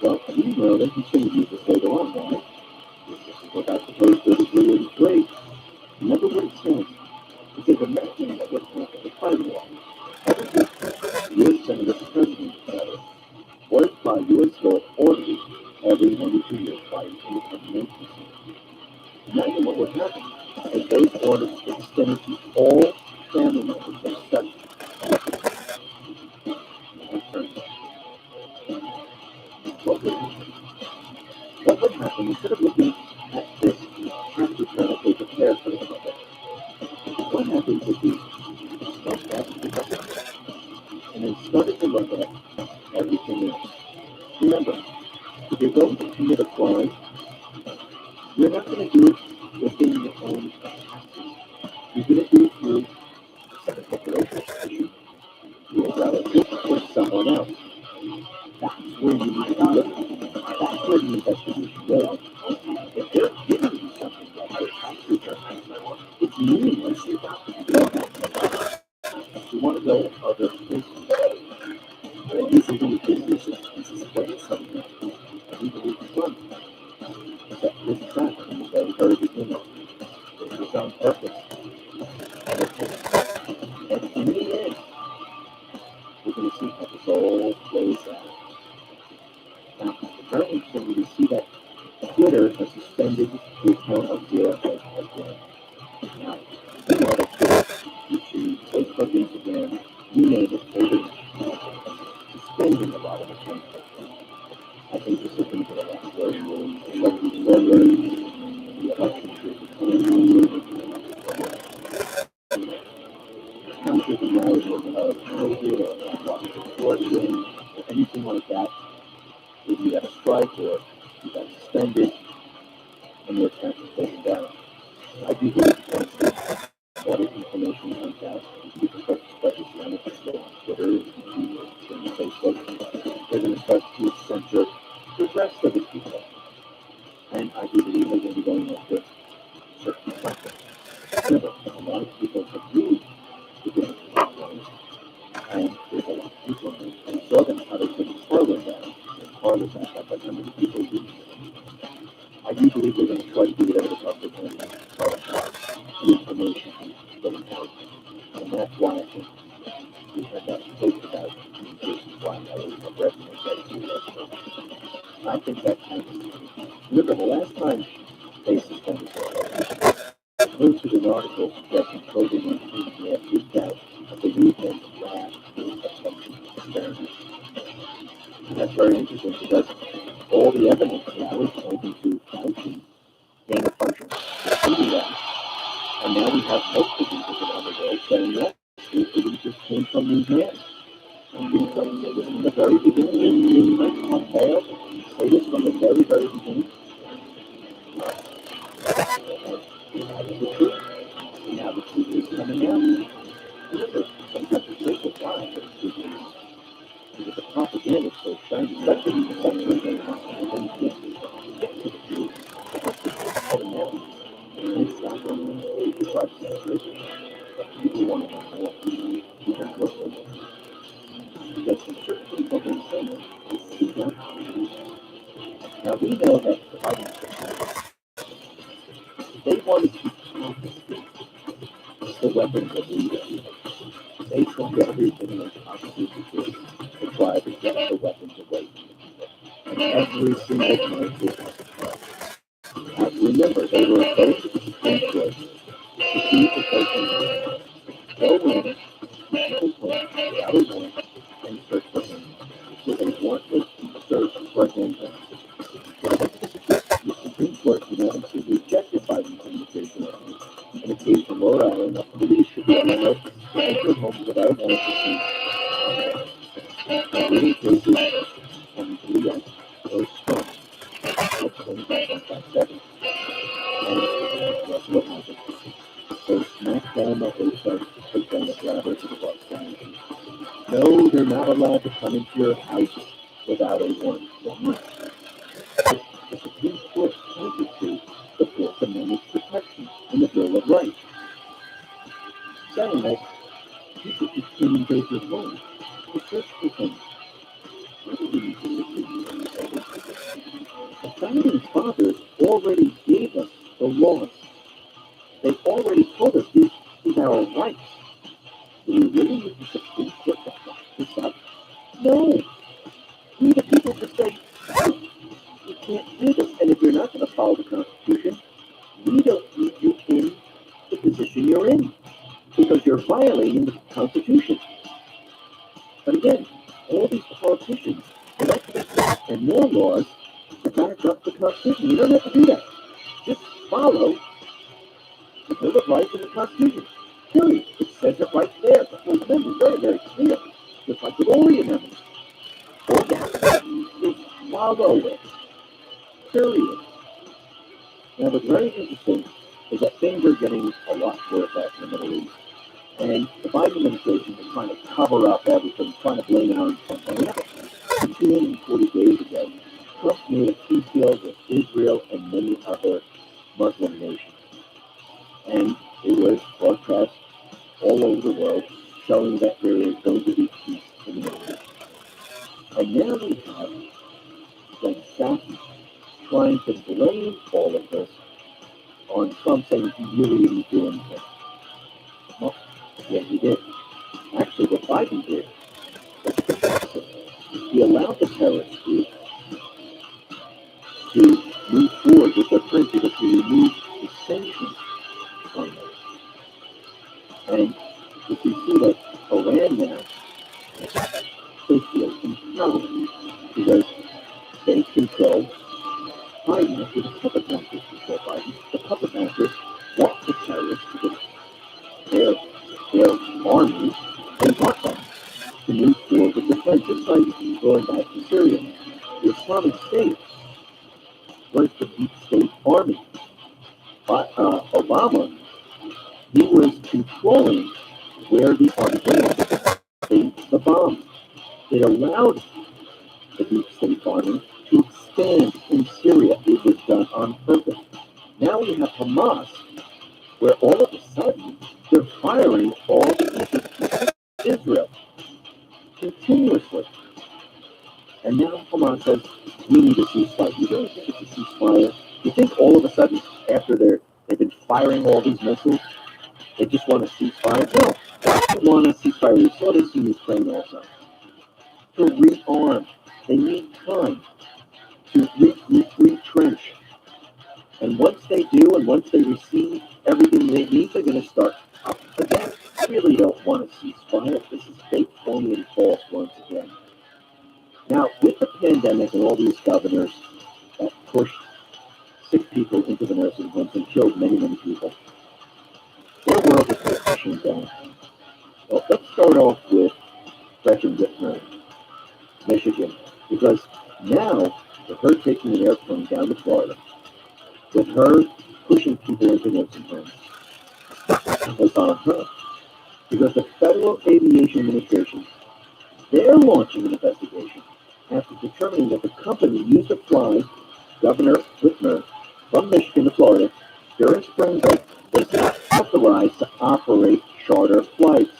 Well, we know that he's going to use this later on, right? This is what I suppose this is really great. Remember what it says. It says, imagine that what's happened to Biden law. U.S. Senator President Letter, was by U.S. law audited every 92 years by an independent agency. Imagine what would happen if those audits extended to all family members of such what would happen instead of looking at this tax return that they prepared for the public? What happens if we start that and then started to look at everything else? Remember, if you're going to commit a crime, you're not going to do it within your own capacity. You're going to do it through a corporation, your relative, or someone else. That's where you need to be looking. That's where the investigation goes. If they're giving you something like a tax return, it's meaningless. You want to go other places. And these are the businesses. This is what it's something. We believe it's fun. Set this trap from the very, very beginning. It was on purpose. And in the end, we're going to see how this all plays out. Now, it's very interesting to see that Twitter has suspended the account of Zero again. Now, you know that Twitter, YouTube, Facebook, Instagram, you name it, they've been suspending a lot of accounts. I think this is going to get a lot worse. Especially further the election comes with the narrative of COVID or abortion or anything like that. If you have a strike or you got suspended and your account is taken down. I do believe all the information comes out. You can start to spread this around if you go on Twitter, YouTube, Facebook. They're going to start to censor the rest of the people. And I do believe they're going to be going after certain platforms. Remember, a lot of people agree with the platforms, and there's a lot of people who saw them how they took Parler down. Parler backed up by some of the people who I do believe they're going to try to do whatever the fuck they can to the information getting out. And that's why I think we had that post about communications why I was a resident that I think that kind of remember the last time they suspended I posted an article suggesting COVID-19 may have leaked out of the movement lab experiment. And that's very interesting because all the evidence now is pointing to Fauci gain of function, proving that. And now we have multiple people around the world saying that it just came from these men. And we say this from the very beginning. This Pompeo say this from the very, very beginning. That is the truth. And now the truth is coming out. Remember, sometimes it's just a lie, but the truth is because the propaganda is so shiny, especially the sexual thing, and this is get to the truth. All the men, and it's not going to try to censor it. But people want to know more. You have to listen. Because some certain people can say it. Now we know that the Biden they wanted to confiscate the weapons of leadership. They tried everything in the Constitution to try to get the weapons away from people. And every single time it happened. Now remember, they were opposed to the Supreme Court to see if they can go in, people without a warrant, and search for him. So they warrantless search for him. The Supreme Court unanimously rejected Biden's invitation in a case from Rhode Island that police should be allowed to enter homes without a warrant to see. In many cases, and the U.S. was strong. That's 25.57. And guess what happened? They smacked down the whole site to take down the driver to the bus stand. No, they're not allowed to come into your house without a warrant. Why? The Supreme Court pointed to the Fourth Amendment protection in the Bill of Rights, saying that people could come into your home to search for things. Why do we need to The founding fathers already gave us the laws. They already told us these are our rights. Do we really need the Supreme Court to back this up? No. We the people just say, you can't do this. And if you're not going to follow the Constitution, we don't need you in the position you're in because you're violating the Constitution. But again, all these politicians elected and more laws to back up the Constitution. You don't have to do that. Just follow the Bill of Rights and the Constitution. Period. It says it right there. The Fourth Amendment is very, very clear. Just like with all the amendments. All you have to do is follow it. Period. Now, what's very interesting is that things are getting a lot worse out in the Middle East. And the Biden administration is trying to cover up everything, trying to blame it on Trump. 240 days ago, Trump made a peace deal with Israel and many other Muslim nations. And it was broadcast all over the world, showing that there is going to be peace in the Middle East. And now we have the South trying to blame all of this on Trump saying he really didn't do anything. Well, yeah, he did. Actually, what Biden did was listen, if we allow the terrorist group to move forward with their principles to remove the sanctions on them, and if we see that Iran now, they feel empowered because they control Biden, after the puppet masters control Biden. The puppet masters want the terrorists because their armies they want them to move forward with defense, just like going back to Syria. The Islamic State was the deep state army. But Obama, he was controlling where the army went, the bombs. It allowed the deep state army to expand in Syria. It was done on purpose. Now we have Hamas, where all of a sudden they're firing all into Israel continuously. And now Hamas says, we need a ceasefire. You really think it's a ceasefire? You think all of a sudden, after they've been firing all these missiles, they just want a ceasefire? No, they want a ceasefire. We saw this in Ukraine also. To rearm. They need time to retrench. And once they do, and once they receive everything they need, they're going to start up again. I really don't want a ceasefire. This is fake, phony, and false once again. Now, with the pandemic and all these governors that pushed sick people into the nursing homes and killed many, many people, their world is crashing down. Well, let's start off with Gretchen Whitmer, Michigan, because now, with her taking an airplane down to Florida, with her pushing people into nursing homes, was on her. Because the Federal Aviation Administration, they're launching an investigation after determining that the company used to fly Governor Whitmer from Michigan to Florida during spring break was not authorized to operate charter flights.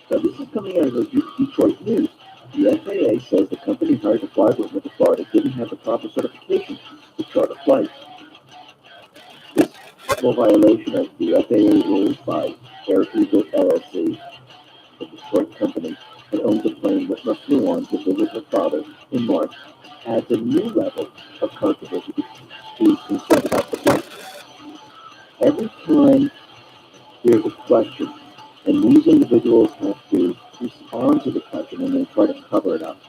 So this is coming out of the Detroit News. The FAA says the company hired to fly Whitmer to Florida didn't have the proper certification to charter flights. This is a violation of the FAA rules by Air Eagle LLC, the Detroit company that owns the plane Whitmer flew on to visit her father in March, adds a new level of controversy to concern about the flight. Every time there's a question, and these individuals have to respond to the question and they try to cover it up,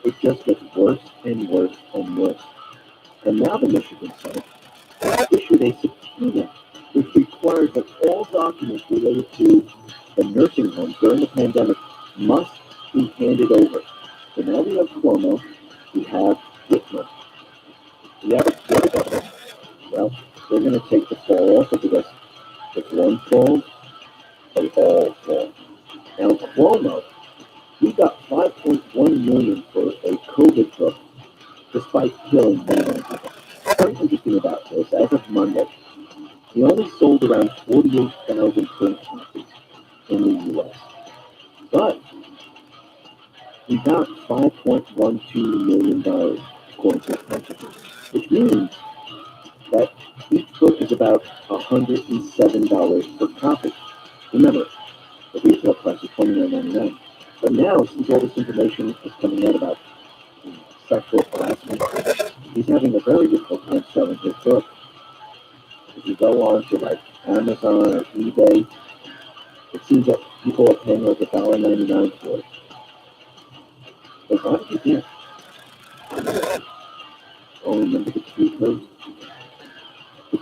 it just gets worse and worse and worse. And now the Michigan Senate issued a subpoena which requires that all documents related to the nursing homes during the pandemic must be handed over. So now we have Cuomo, we have Whitmer, we have the other governor. Well, they're going to take the fall also because if one falls, they all fall. Now Cuomo, he got $5.1 million for a COVID book, despite killing many people. What's interesting about this, as of Monday, he only sold around 48,000 print copies in the U.S. But he got $5.12 million according to his principles, which means that each book is about $107 per copy. Remember, the retail price is $29.99. But now, since all this information is coming out about sexual harassment, he's having a very difficult time selling his book. If you go on to like Amazon or eBay, it seems that people are paying like $1.99 for it. But why did you get? Oh, remember the tree code? This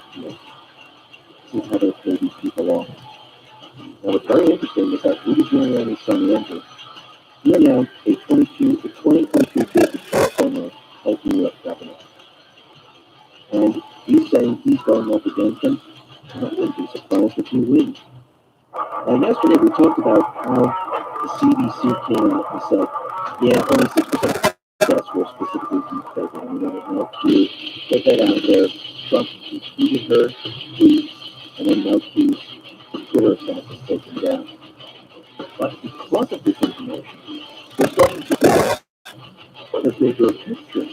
is how they pay these people off. Now, what's very interesting is that Rudy Giuliani's son, Andrew, he announced a 2022 bid to California as New York governor. And he's saying he's going up against him. I wouldn't be surprised if he wins. And yesterday we talked about how the CDC came out and said, yeah, only 6% deaths were specifically from COVID. You know, Q, get that out there. Trump tweeted her tweets, and then now Q's Twitter account is taken down. But because of this information, we're starting to get the bigger picture.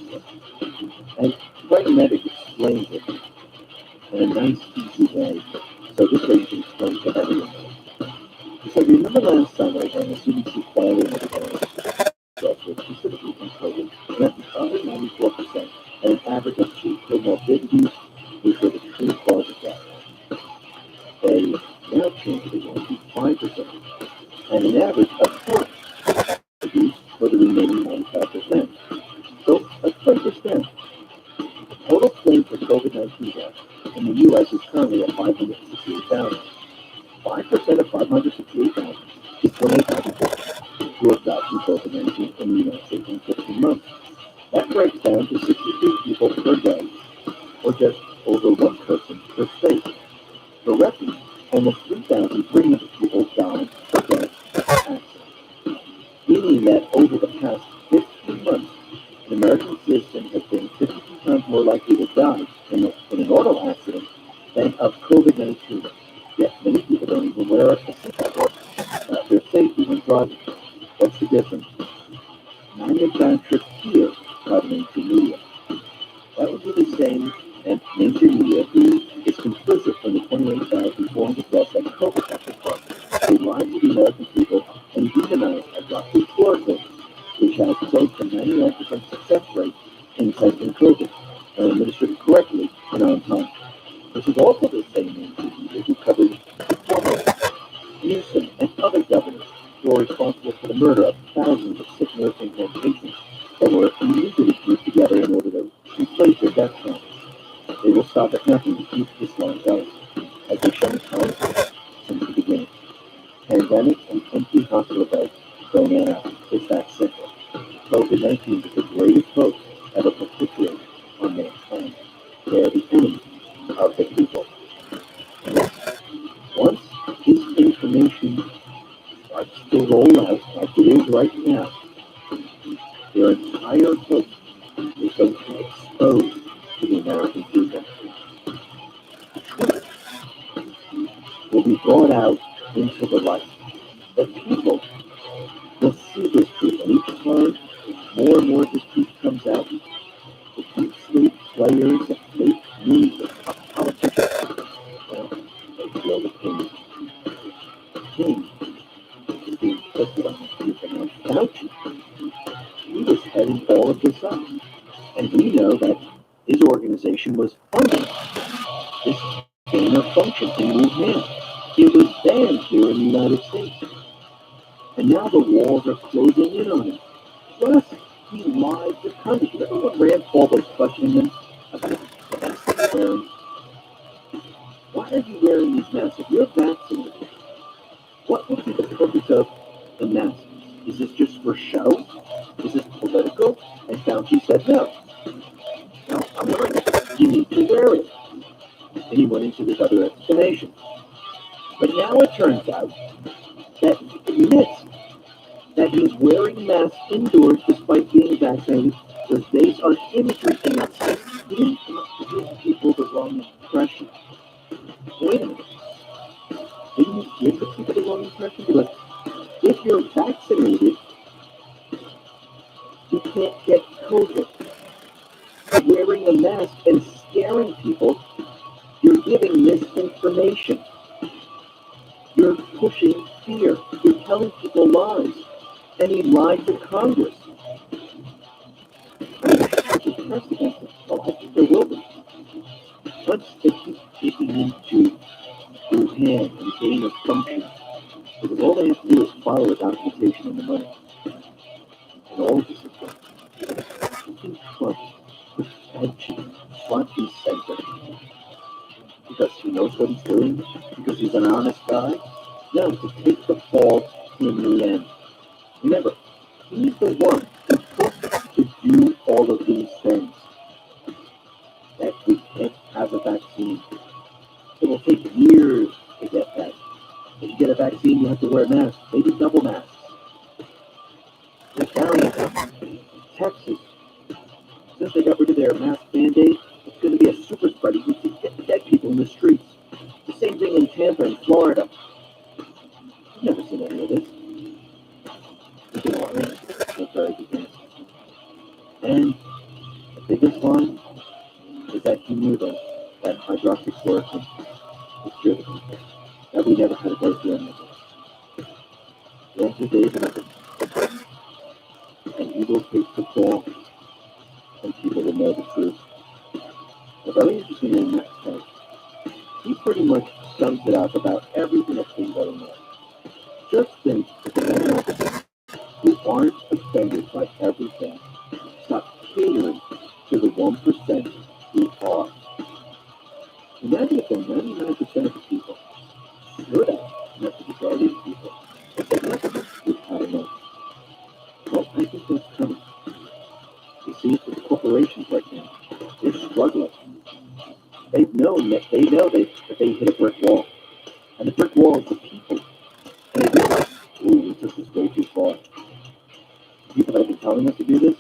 And Vitametric explains it in a nice, easy way. So this way you can explain to everyone. So remember last summer when the CDC finally help reduce for the remaining 95%. So let's break this down. The total claim for COVID-19 deaths in the U.S. is currently at 568,000. 5% of 568,000 is 28,000 people who have died from COVID-19 in the United States in 15 months. That breaks down to 63 people per day, or just over one person per state. For reference, almost 3,300 people died per day of accidents, meaning that over the past 15 months, an American citizen has been 52 times more likely to die in an auto accident than of COVID-19. Yet many people don't even wear a seatbelt for their safety when driving. What's the difference? Manufactured fear by the mainstream media. That would be the same as mainstream media who is complicit in the 28,400 deaths that COVID has caused. They lied to the American people and demonized hydroxychloroquine, which has close to 99% success rate in fighting COVID, and administered correctly and on time. This is also the same mainstream media who covered Cuomo, Newsom, and other governors who are responsible for the murder of thousands of sick nursing home patients that were illegally grouped together in order to inflate their death count. They will stop at nothing to keep this line going, as they've shown time since the beginning. Pandemic and empty hospital beds don't add up. It's that simple. COVID-19 is the greatest hoax ever perpetuated on mankind. They are the enemy of the people. Once this information starts to roll out like it is right now, their entire hope is going to expose to the American people. The truth will be brought out into the light. The people will see this truth, and each time more and more of this truth comes out, the deep state players, the fake news, the politicians, well, they feel the pain. The pain is being inflicted on the people. Now, Fauci, he was heading all of this up. And we know that his organization was funding this gain of function to move man. It was banned here in the United States. And now the walls are closing in on him. Plus, he lied to Congress. Remember when Rand Paul was questioning him about the masks he was wearing? Why are you wearing these masks? If you're vaccinated, what would be the purpose of the mask? Is this just for show? Is this political? And Fauci said no. No, I'm wearing it. You need to wear it. And he went into this other explanation. But now it turns out that he admits that he's wearing masks indoors despite being vaccinated because they are imagery things. He didn't want to give people the wrong impression. Wait a minute. Didn't he give the people the wrong impression? Because if you're vaccinated, you can't get COVID. Wearing a mask and scaring people, you're giving misinformation. You're pushing fear. You're telling people lies. And he lied to Congress. I mean, there's a precedent. Well, I think there will be. Once they keep taking into Wuhan and gain of function, because all they have to do is follow the documentation and the money. And all of this is done. Putin Trump puts Fauci front and center because he knows what he's doing, because he's an honest guy. No, to take the fall in the end. Remember, he's the one who pushed to do all of these things. That we can't have a vaccine. It will take years to get that. If you get a vaccine, you have to wear a mask, maybe double masks. They're carrying them. Texas, since they got rid of their mask mandate, it's going to be a super spreader. You can get dead people in the streets. The same thing in Tampa and Florida. I've never seen any of this. It's been all right. It's very good. And the biggest one is that he knew that hydroxychloroquine was good. That we never had to go through anything. The answer is nothing. And he will take the fall, and people will know the truth. But very interesting in that case, he pretty much sums it up about everything that's been going on. Just think if the aren't offended by everything. Stop catering to the 1% who are. Imagine if the 99% of the people heard that, not the majority of people, and said, I don't know. Well, I think that's coming. You see, it's the corporations right now. They're struggling. That they hit a brick wall. And the brick wall is the people. And they realize, ooh, we took this way too far. The people that have been telling us to do this,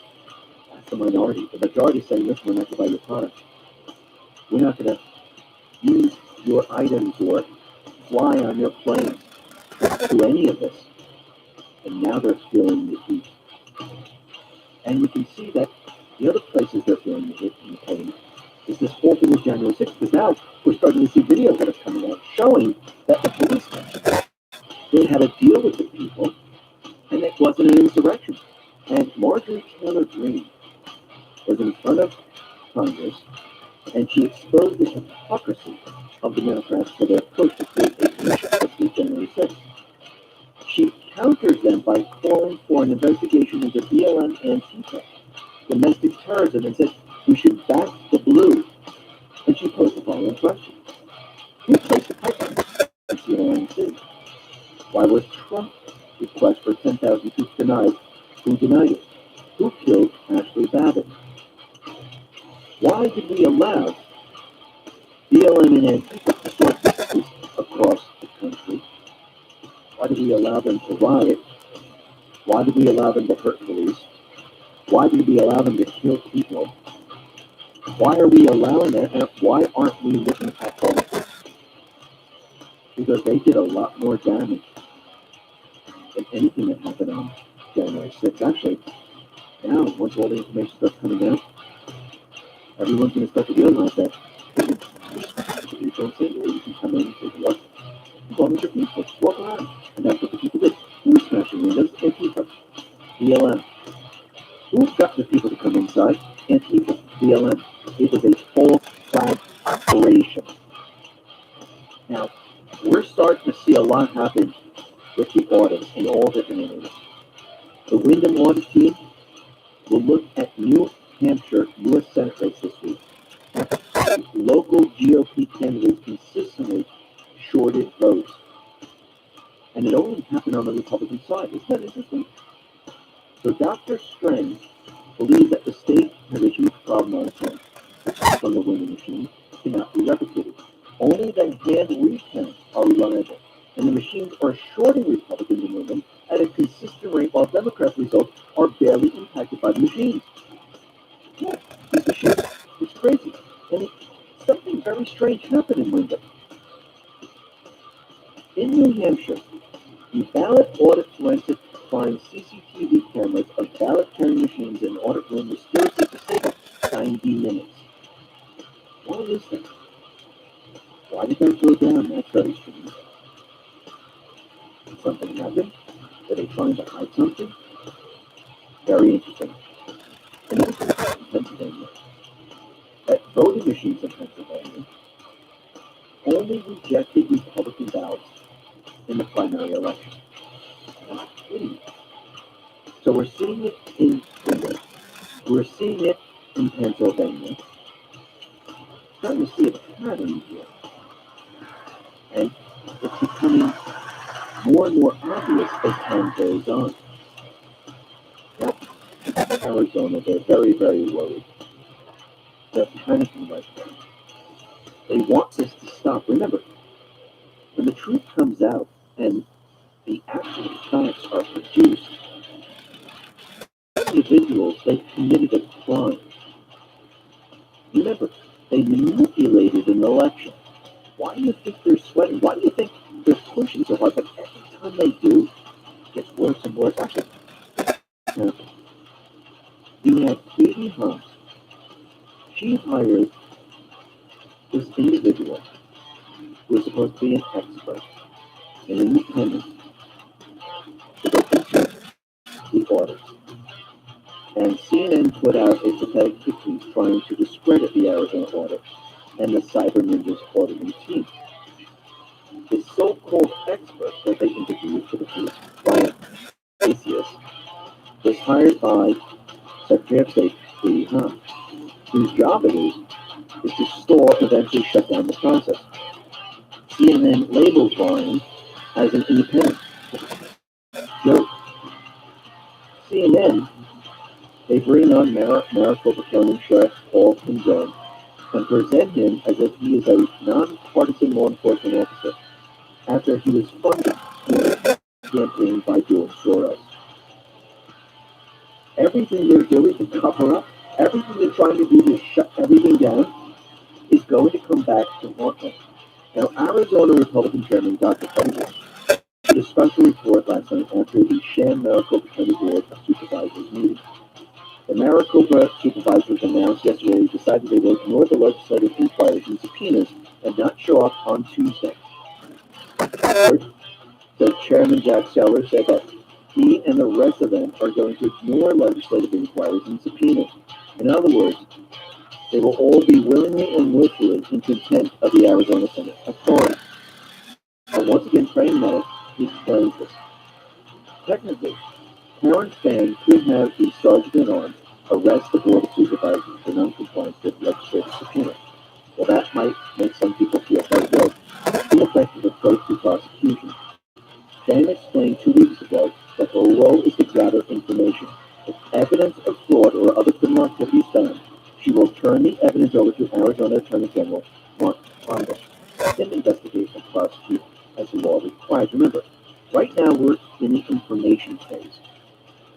that's the minority. The majority is saying, listen, we're not going to buy your product. We're not going to use your items or fly on your planes, do any of this. And now they're feeling the heat. And you can see that the other places they're feeling the heat and the pain is this whole thing with January 6th, because now we're starting to see videos that are coming out showing that the policemen, they had a deal with the people, and it wasn't an insurrection. And Marjorie Taylor Greene was in front of Congress, and she exposed the hypocrisy of the Democrats for their push to create a commission for January 6th. She counters them by calling for an investigation into BLM Antifa, domestic terrorism, and said we should back the blue. And she posed the following question: who placed the pipeline in Seattle City? Why was Trump's request for 10,000 troops denied? Who denied it? Who killed Ashley Babbitt? Why did we allow BLM and Antifa to start businesses across the country? Why did we allow them to riot? Why did we allow them to hurt police? Why did we allow them to kill people? Why are we allowing that? And why aren't we looking at them? Because they did a lot more damage than anything that happened on January 6th. Actually, now, once all the information starts coming out, everyone's going to start to realize that you don't say, you can come in and say, what? As long as you're peaceful, just walk around. And that's what the people did. Who was smashing windows? Antifa, BLM. Who got the people to come inside? Antifa, BLM. It was a full flag operation. Now, we're starting to see a lot happen with the audits in all different areas. The Wyndham audit team will look at New Hampshire U.S. Senate race this week. Local GOP candidates consistently shorted votes. And it only happened on the Republican side. Isn't that interesting? So Dr. Strang believes that the state has a huge problem on its hands from the winning machine cannot be replicated. Only the hand recounts are reliable, and the machines are shorting Republicans in Wyndham at a consistent rate, while Democrats' results are barely impacted by the machines. Yeah, these machines, it's crazy. And something very strange happened in Wyndham. In New Hampshire, the ballot audit forensic finds CCTV cameras of ballot carrying machines in an audit room mysteriously disabled 90 minutes. Why is that? Why did that go down? That's very strange. Did something happen? Were they trying to hide something? Very interesting. And this is in Pennsylvania. That voting machines in Pennsylvania only rejected Republican ballots in the primary election. I'm not kidding. So we're seeing it in Wyndham. We're seeing it in Pennsylvania. Starting to see a pattern here. And it's becoming more and more obvious as time goes on. Now, Arizona, they're very, very worried. They're panicking right now. They want this to stop. Remember, when the truth comes out and the actual facts are produced, individuals, they committed a crime. Remember, they manipulated an election. Why do you think they're sweating? Why do you think they're pushing so hard? But every time they do, it gets worse and worse. Actually, you have Katie Hunt. She hired this individual who is supposed to be an expert, an independent, to go into the audit. And CNN put out a pathetic critique trying to discredit the Arizona audit and the Cyber Ninjas auditing team. The so-called expert that they interviewed for the piece, Brian Acius, was hired by Secretary of State Katie Hobbs, whose job it is to stall, eventually shut down the process. CNN labels Ryan as an independent. Now, CNN, they bring on Maricopa County Sheriff Paul Pinzon and present him as if he is a nonpartisan law enforcement officer after he was funded in campaign by George Soros. Everything they're doing to cover up, everything they're trying to do to shut everything down is going to come back to haunt them. Now, Arizona Republican Chairman Dr. Tony Bush did a special report last night after the sham Maricopa County Board of Supervisors meeting. The Maricopa supervisors announced yesterday they decided they will ignore the legislative inquiries and subpoenas and not show up on Tuesday. So Chairman Jack Seller said that he and the rest of them are going to ignore legislative inquiries and subpoenas. In other words, they will all be willingly and willfully in contempt of the Arizona Senate authority. And once again, praying medic, he explains this. Technically, Karen Span could have the sergeant at arms arrest the Board of Supervisors for noncompliance with legislative subpoena. Well, that might make some people feel very good. The effective approach to prosecution. Span explained 2 weeks ago that her role is to gather information. If evidence of fraud or other criminal activity is found, she will turn the evidence over to Arizona Attorney General Mark Congo. Then investigate and prosecute as the law requires. Remember, right now we're in the information phase.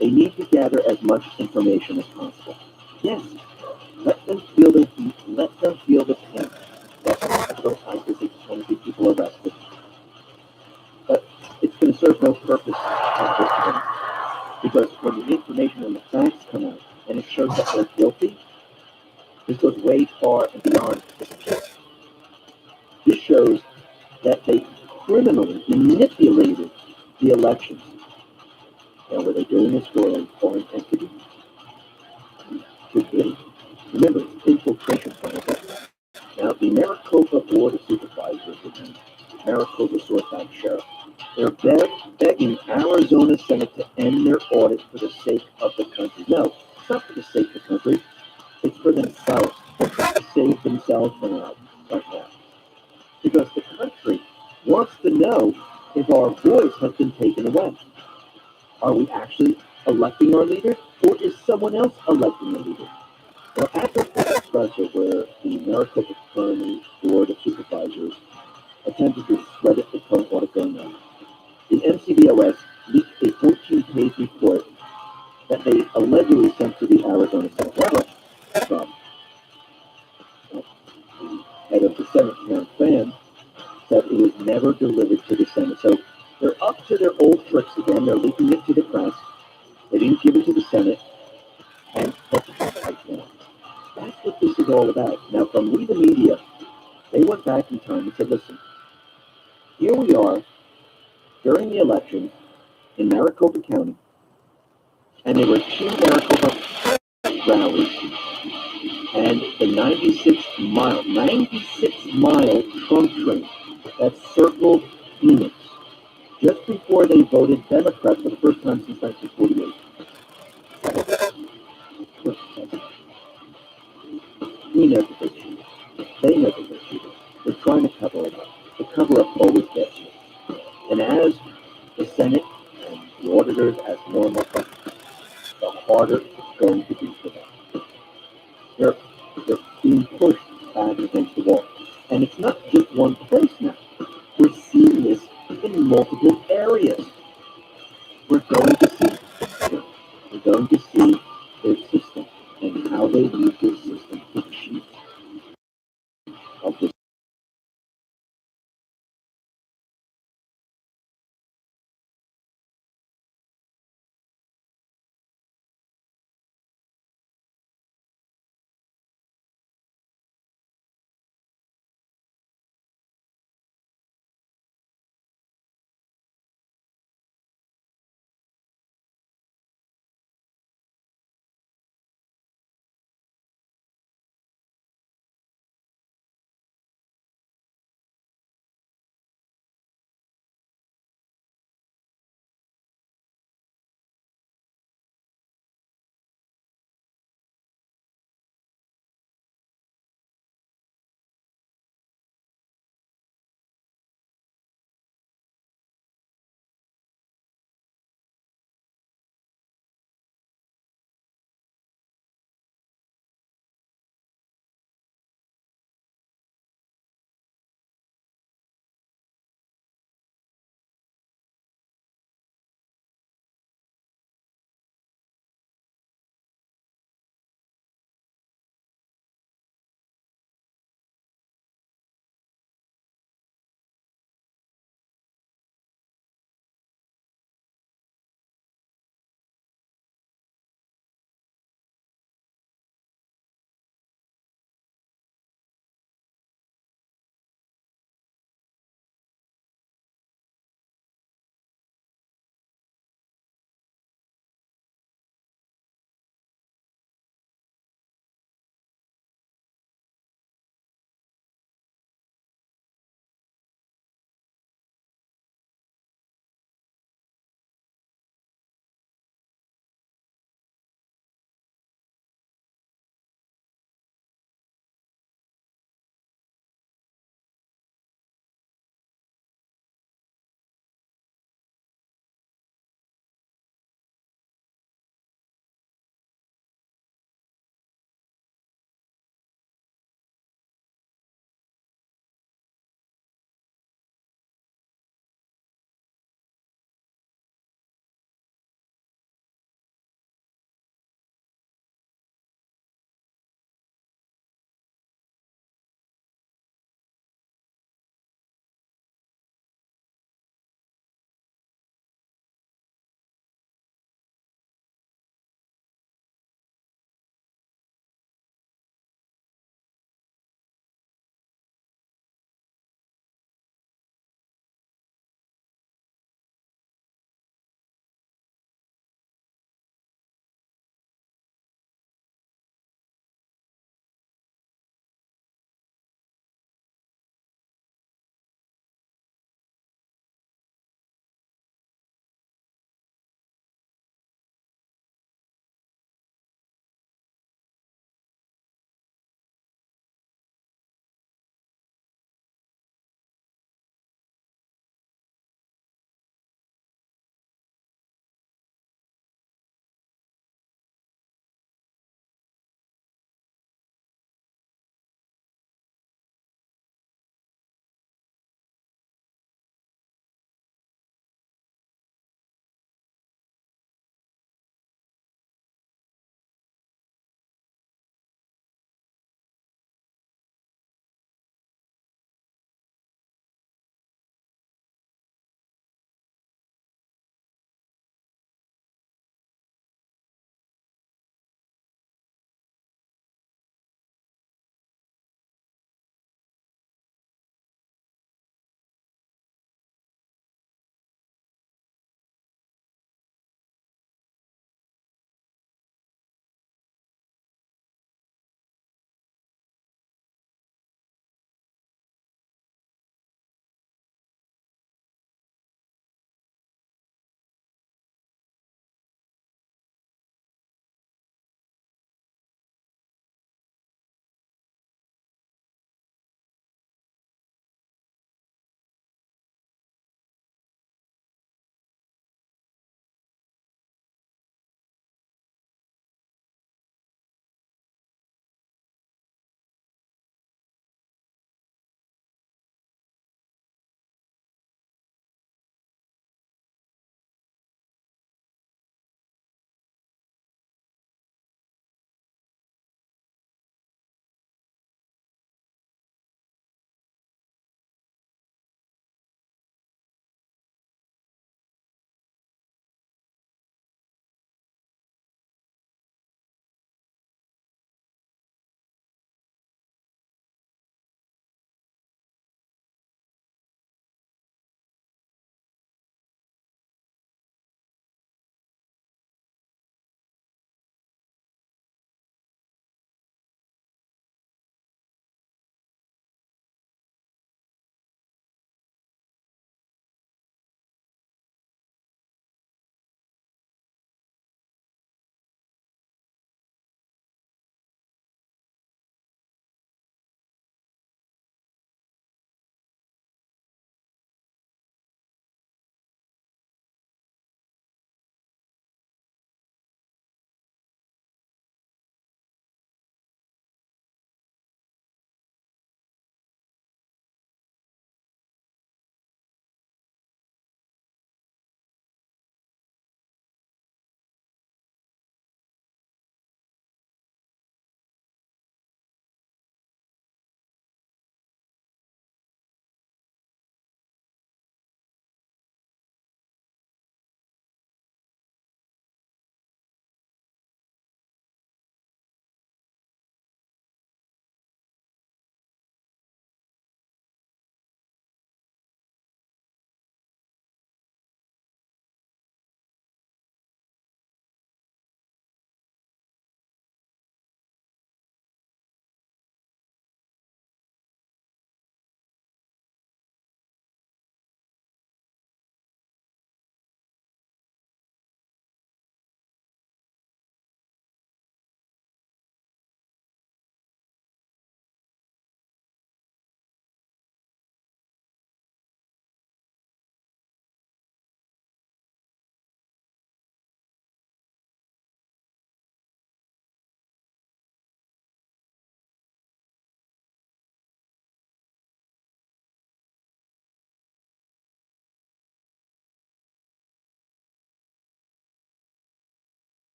They need to gather as much information as possible. Yes, let them feel the heat, let them feel the pain. That's so ISIS want to get people arrested. But it's going to serve no purpose at this point. Because when the information and the facts come out and it shows that they're guilty, this goes way far and beyond this case. This shows that they criminally manipulated the elections. Now, were they doing this for a foreign entity? Could be. Remember, it's infiltration plan. Now, the Maricopa Board of Supervisors and Maricopa Sourceback Sheriff, they're begging Arizona Senate to end their audit for the sake of the country. No, it's not for the sake of the country. It's for themselves. They're trying to save themselves from that right now. Because the country wants to know if our voice has been taken away. Are we actually electing our leader, or is someone else electing the leader? Well, after the espresso, where the Maricopa County Board of Supervisors attempted to discredit the current audit going on, the MCBOS leaked a 14-page report that they allegedly sent to the Arizona Senate. However, from the head of the Senate, Karen Fann, said it was never delivered to the Senate. So they're up to their old tricks again. They're leaking it to the press. They didn't give it to the Senate, and that's right now. That's what this is all about. Now, from We the Media, they went back in time and said, listen, here we are during the election in Maricopa County, and there were 2 Maricopa rallies, and the 96-mile Trump train that circled Phoenix just before they voted Democrat for the first time since 1948. We know that they cheated. They know that they cheated. They're trying to cover it up. The cover-up always gets you. And as the Senate and the auditors as more and more comfortable, the harder it's going to be for them. They're, they're being pushed back against the wall. And it's not just one place now. We're seeing this in multiple areas. We're going to see. We're going to see their system and how they use their system to cheat of this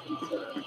concerns.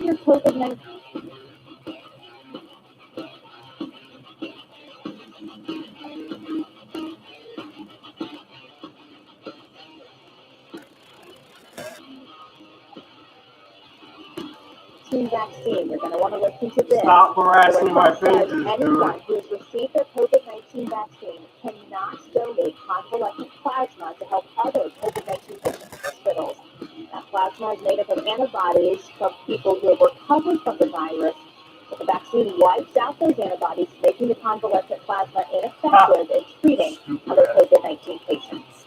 Your COVID-19. Vaccine. You're going to want to listen to this. Stop harassing my pages, anyone dude. who has received a COVID-19 vaccine cannot donate convalescent plasma to help other COVID-19 hospitals. That plasma is made up of antibodies from people who have recovered from the virus, but the vaccine wipes out those antibodies, making the convalescent plasma ineffective in treating other COVID-19 patients.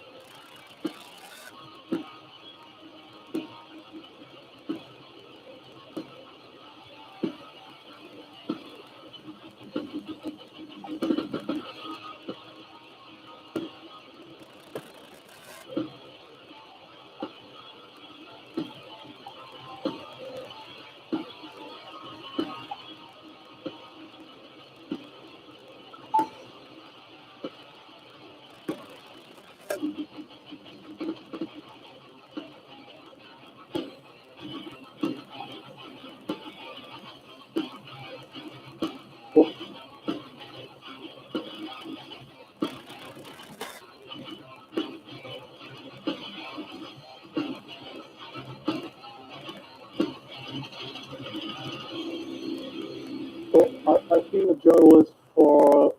So I've been a journalist for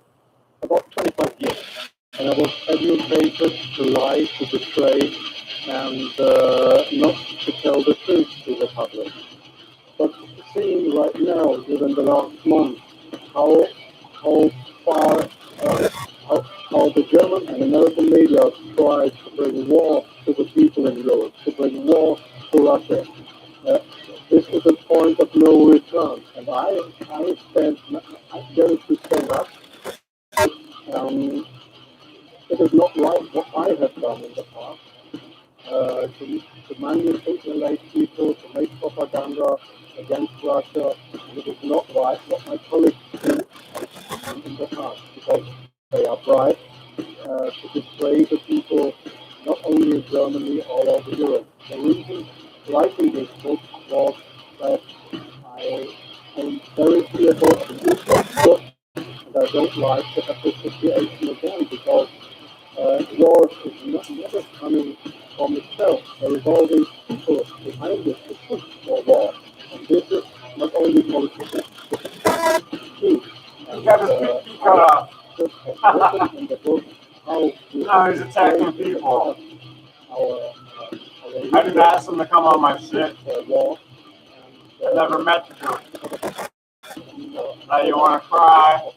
about 25 years, and I was educated to lie, to betray, and not to tell the truth to the public. But seeing right now, within the last month, how far, how the German and American media try to bring war to the people in Europe, to bring war to Russia. This is a point of no return, and I'm going to stand up. It is not right what I have done in the past, to manipulate people, to make propaganda against Russia. And it is not right what my colleagues do in the past, because they are bright to betray the people, not only in Germany, all over Europe. The reason writing this book was that I'm very fearful of the future, and I don't like to have this situation again, because war is never coming from itself. There is always people behind it to push for war. And this is not only politicians, too. And, You gotta speak up. just have written in the book how No, he's attacking people. I didn't ask him to come on my shit. War. I never met you. Now you want to cry?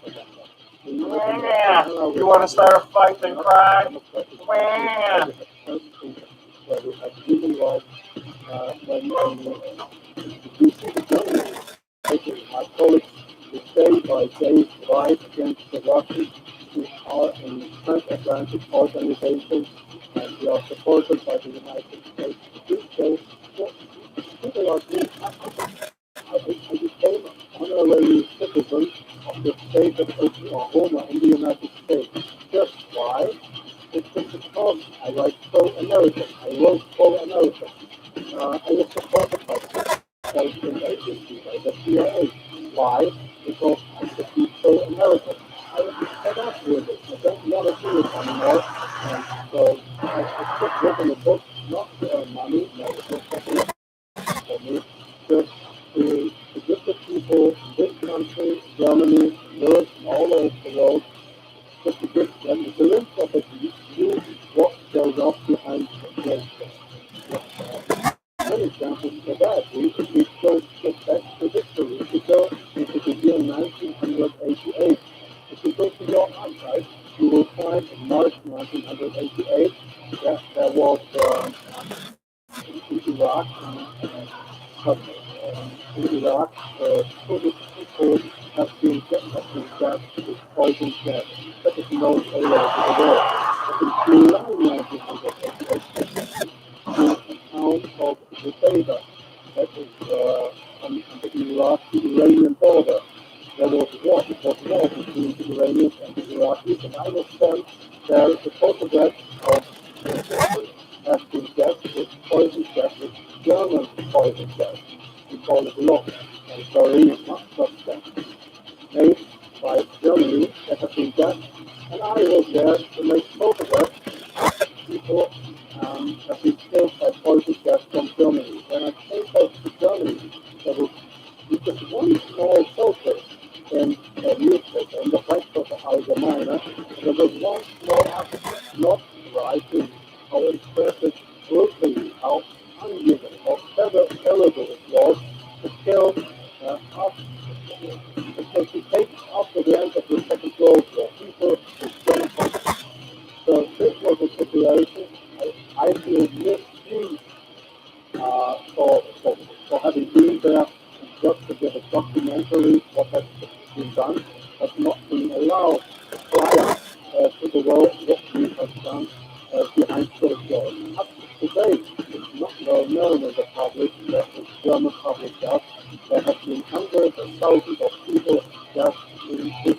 Yeah. You want to start a fight and cry? Yeah. My colleagues the day-by-day fight against the Russians, who are a transatlantic organization, and we are supported by the United States to do so. So, people like me, I became an honorary citizen of the state of Oklahoma in the United States. Just why? It's just because I write pro-American. I wrote pro-American. I was supported by intelligence agencies, by the CIA. Why? Because I should be pro-American. I was fed up with it. I don't want to do it anymore. And so I just written a book, not to earn money, no, it was popular for me, just to give the people in this country, Germany, Europe, all over the world, just to give them a glimpse of a view what goes on behind the curtain. Many examples for that. We go get back to history. If you go into the year 1988, if you go to your archives, you will find in March 1988 that there was in Iraq, in Iraq, Kurdish people have been gassed with poison gas. That is known all over the world. But in July 1988, in a town called Zubaydah, that is on the Iraqi-Iranian border, there was war. It was war between the Iranians and the Iraqis, and I was sent there to photograph of has been gassed with poison gas, with German poison gas. We call it LOX, and sorry, it's not substance, made by Germany that have been gassed. And I was there to make photographs of people have been killed by poison gas from Germany. When I came back to Germany, there was just one small photo in a newspaper, in the Frankfurter Allgemeine, there was one small article, not writing how impressive, brutally, how unusual, how terrible it was to kill half, to take after the end of the Second World War people with German. So this was a situation I feel misused for having been there just to give a documentary what has been done, but not being allowed prior to the world what we have done behind closed doors. Up to date, it's not well known in the public, that the German public, that there have been hundreds of thousands of people just in this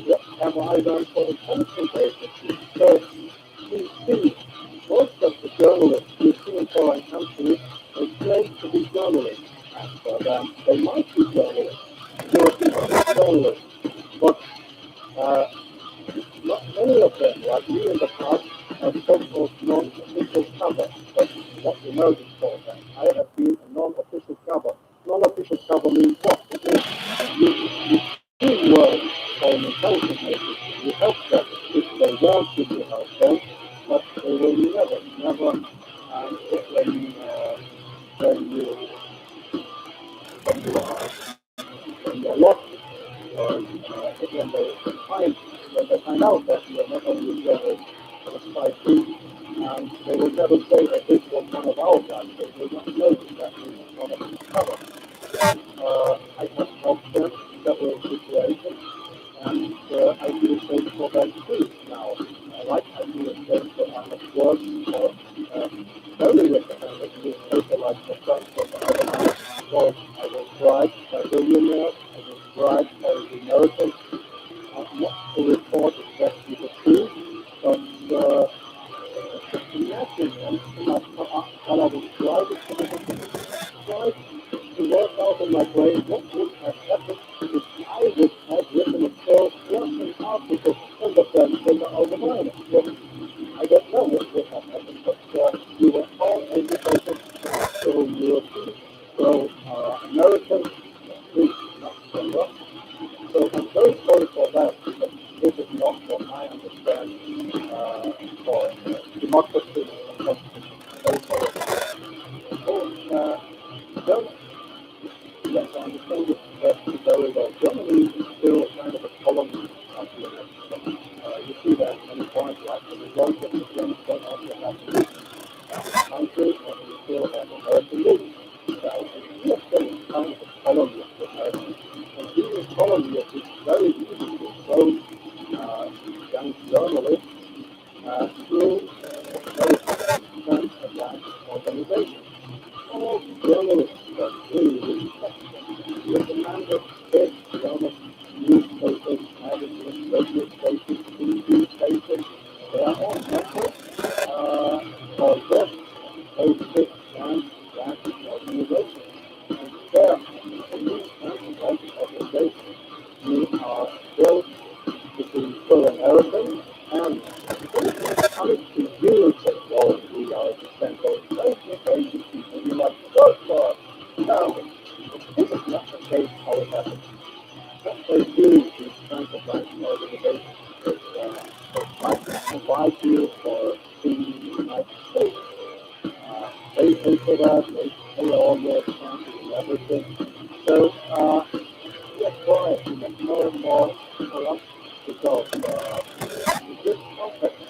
what have I done for intelligence agencies? So we see most of the journalists you see in foreign countries, they claim to be journalists. And they might be journalists, European journalists, but uh, not many of them, like me in the past, have so-called non-official cover. That's what the Americans call that. I have been a non-official cover. Non-official cover means what? It means you do work for an intelligence agency. You help them if they want you to help them, but they will never, when you when you're lost, or when they find out that you're not only there for the spy team, they will never say that this was one of our guys. They will not notice that this was one of the cover. I have helped them in several situations, and I feel safe for them too now. I feel safe that I have worked for very recommended newspaper like the Frankfurter Allgemeine, because I was bribed by billionaires, I was bribed by the Americans, not to report exactly the truth, but just imagine them, while I was driving tried to work out in my brain what would have happened if I would have written a pro-Russian article in the Frankfurter Allgemeine. Well, I don't know what would have happened, but we were all educated pro-European, pro-American, not pro-Russian. So I'm very sorry for that, but this is not what I And being a columnist, it's very easy to approach young journalists through very transatlantic organizations. All journalists are really with the number of big German newspapers, magazines, radio stations, TV stations, they are all members of this very big transatlantic organization. And there, in these transatlantic organizations, we are built between full Americans and coming to use technology as a central placement agency, and you're like, so far, no, this is not the case, however. What they do is transatlantic organizations is provide you for the United States. They pay for that, they pay all your expenses and everything. So that's why you get more and more corrupt because good contacts.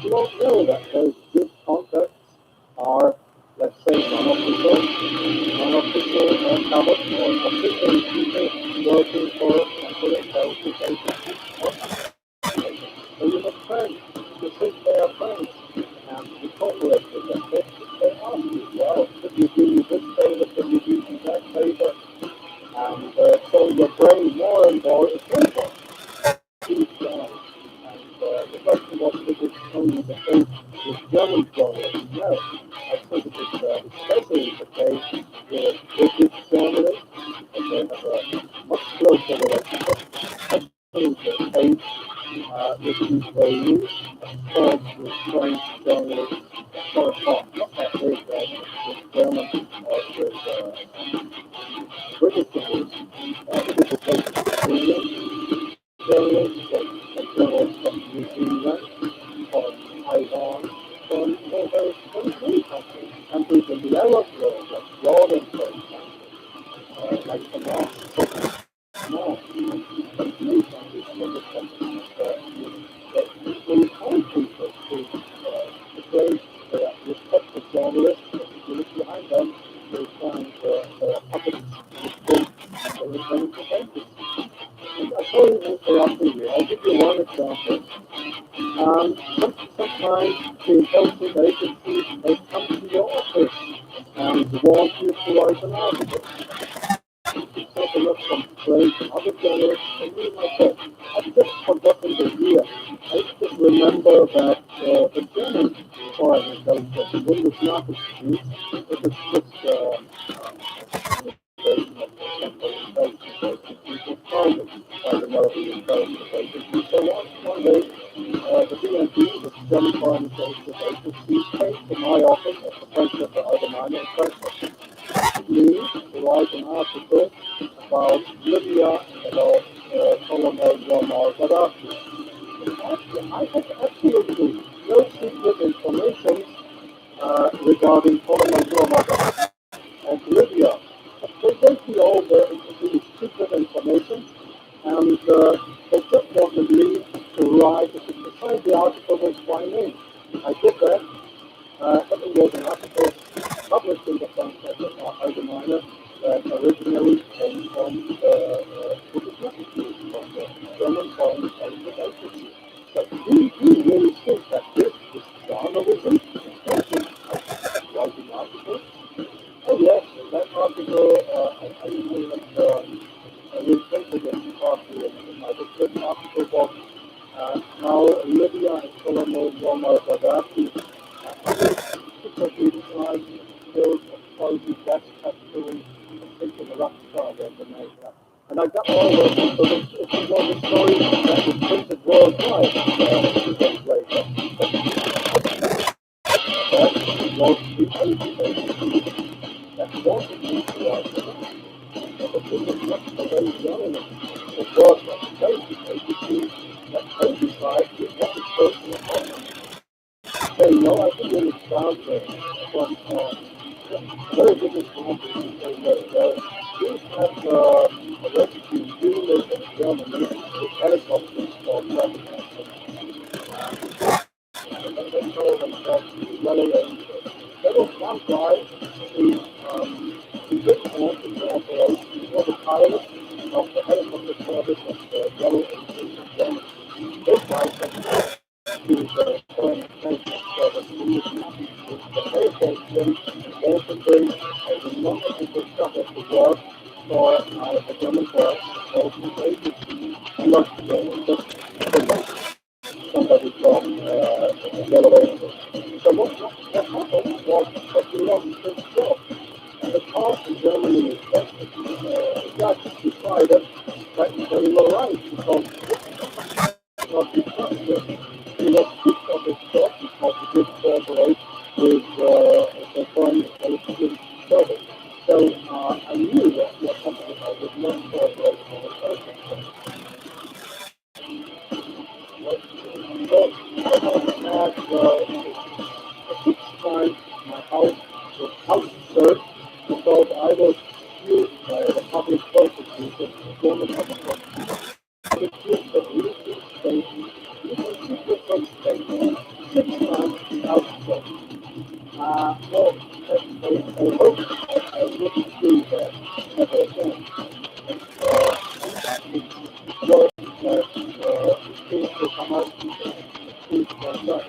You don't know that those good contacts are, let's say, non-official covered or official people working for intelligence agencies. So you have friends, you think they are friends, and you cooperate with them. They ask you, well, could you do me this favor, could you do me that favor? And so your brain more and more is simple. The question was, is it only the case with German journalists? No, I think it is especially the case with British journalists, and they have a much closer relationship, especially the case with the Israelis, of course, with French journalists, correspond not that with German or with British journalists. It is the case with English journalists, journalists from New Zealand, from Taiwan, from very many countries, countries in the Arab world, like Jordan, for example, like Oman, many countries in this country. When you find people who place respect for journalists, you look behind them, they find public discourse, they return to cases. I'm sorry to interrupt you. I'll give you one example. Sometimes the intelligence agencies may come to your office and want you to write an article. Take a look from Craig and other journalists, and me myself. I've just forgotten the year. I just remember that the German foreign intelligence, Bundesnachrichtendienst, it was just founded by the American intelligence agency. So one day, the BND, the German foreign intelligence agency, came to my office at the Frankfurter Allgemeine in Frankfurt. Me to write an article about Libya and about Colonel Muammar Gaddafi. I had absolutely no secret information regarding Colonel Muammar Gaddafi and Libya. They gave me all the secret information, and they just wanted me to write, to sign the article with my name. I did that. But it was an article published in the Frankfurter Allgemeine that originally came from the German Foreign Intelligence Agency. So do you really think that this is journalism? Writing articles? Oh yes, that article, I reprinted it partly in my book. Article was how Libya and Colonel Muammar Gaddafi secretly tried to build a quality gas factory in Raqqa, Jamaica. And I got all of it, so it was a story that was printed worldwide years later. That was the agency that wanted me to write it. But this is not the way journalism. It was a basic agency that codified what is personal content. So, no, I think it is down there. But very good example. We have a rescue unit in Germany with helicopters for traffic and they call themselves yellow angels. There was one guy who didn't want to cooperate. He was a pilot of of the helicopter service of the yellow Germany. This license to the foreign transport service the airport bridge Walter Bridge as a non-essential travel to work for the German force, also agency, not just somebody from yellow agency. So what happened was that he lost his job. And the cost in Germany is that the judge decided that they were right because not because he was kicked off his job because he did cooperate with the foreign police service. So I knew that what happened if I did not cooperate with the first place. So I had 6 times my house was house searched because I was accused by the public prosecutor for the public accused of illegal state, illegal state, 6 times house search. Well, I hope I wouldn't do that ever again. Well, things will come out, things like that.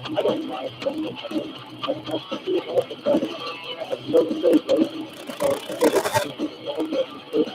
I don't mind something. I have to do it all the time. I have no say, right? So, it's all necessary.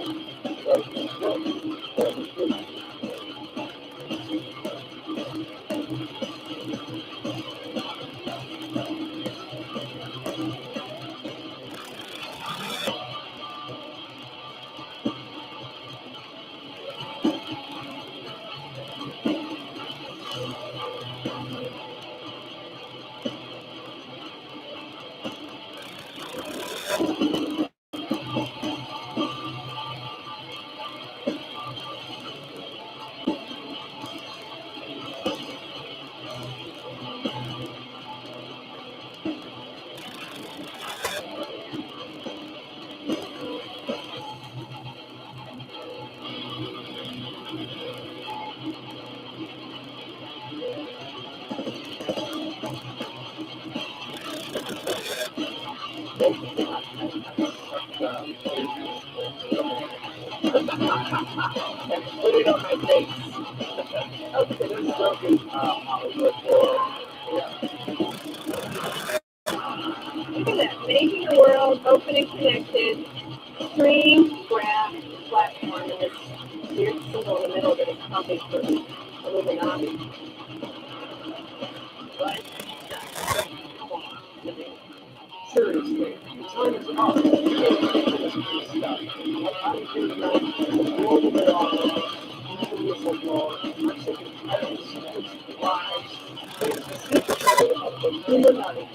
Put it on my face. Okay, this is working Hollywood for Look at that. Making the world open and connected. Stream, graph, platform, and this weird symbol in the middle that is probably for Illuminati. But, come on. I mean, seriously. The time is up. Stuff. I think that global layoff, whistleblower, I'm sick and tired of this lies. It's the secret of the Illuminati.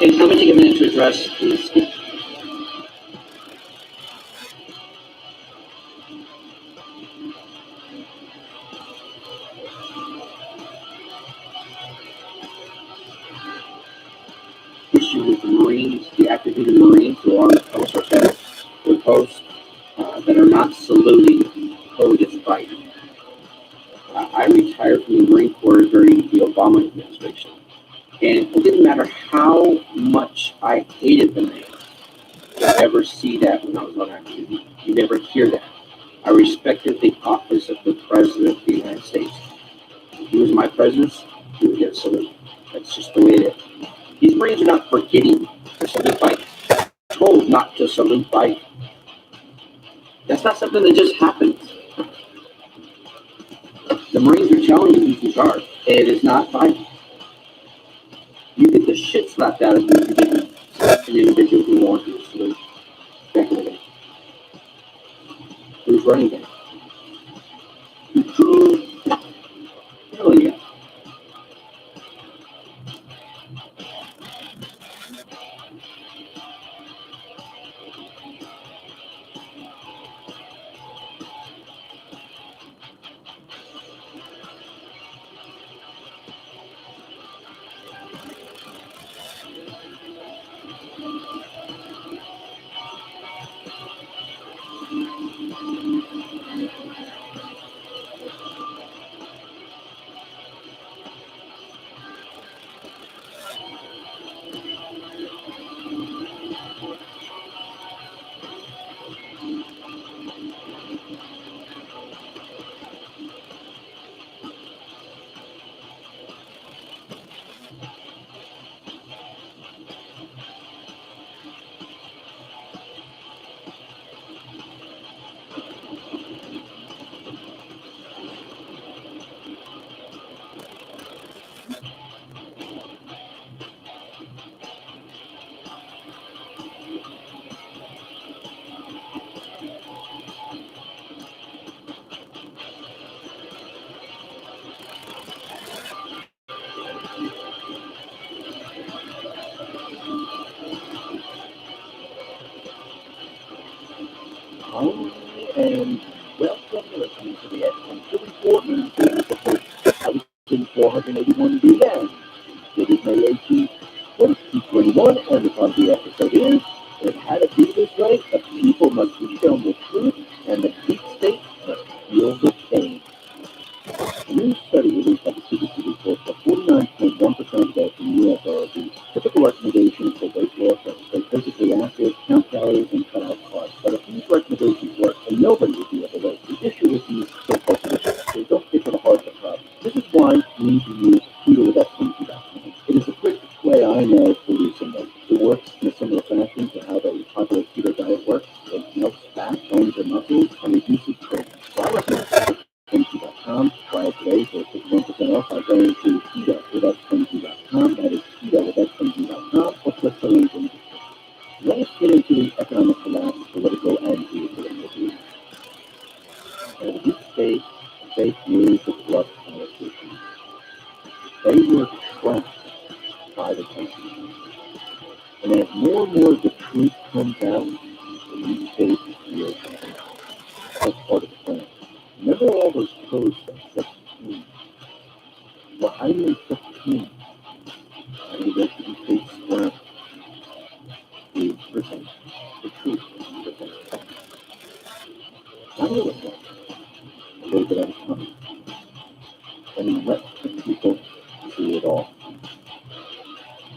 And let me take a minute to address this. Issue with the Marines, the active duty Marines who are on the post or posts that are not saluting POTUS fight. I retired from the Marine Corps during the Obama administration, and it didn't matter how much I hated the man. You ever see that when I was on active duty? You never hear that. I respected the office of the President of the United States. If he was my president, he would get a salute. That's just the way it is. These Marines are not forgetting to salute fight. Told not to salute fight. That's not something that just happens. The Marines are telling you who's in charge. It is not fighting. You get the shit slapped out of you if you didn't an individual who wants you to salute back in the day. Who's running that? Hell yeah. And welcome to listening to the XM34 News Report. I was in 481 DM. It is May 18th, 2021, and the title of the episode is It Had to Be This Way. The people must be shown the truth, and the deep state must feel the pain. A new study released by the CDC reports that 49.1% of adults in the U.S. are obese. Typical recommendations for weight loss are to stay physically active, count calories, and cut out carbs. But if these recommendations work, then nobody would be overweight. The issue with these so-called solutions is they don't get to the heart of the problem. This is why we need to use keto with XM2.com. It is the quickest way I know to lose some weight. It works in a similar fashion to how the popular keto diet works. It melts fat, bones, and muscles, and reduces protein. So I recommend XM2.com. Try it today for 61% off by going to keto with XM2.com. That is keto with XM2.com, or click the link in the description. Let's get into the economic collapse, political, and geopolitical news. And the deep state, fake news, the corrupt politicians, they were trapped by the country. And as more and more of the truth comes out, the deep state feels as part of the plan. Remember all those codes that set the team? Well, how do you set the team? How do you get the deep state scrapped? You present the truth, you present the facts. Not all of them, a little bit at a time. And let the people see it all.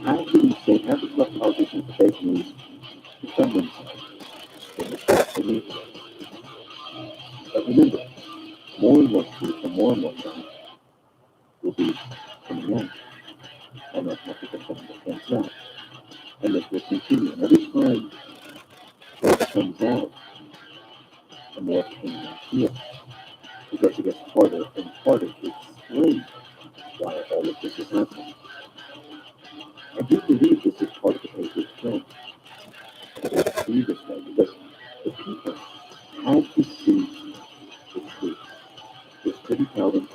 How can you say, how does left politicians the fake news defend themselves? They mistake the news. But remember, more and more truth and more facts will be coming out. And that's what the defend themselves. And this will continue. And every time it comes out, the more pain I feel. Because it gets harder and harder to explain why all of this is happening. I do believe this is part of the paper's plan. I believe this way because the people had to see the truth. Just couldn't tell them,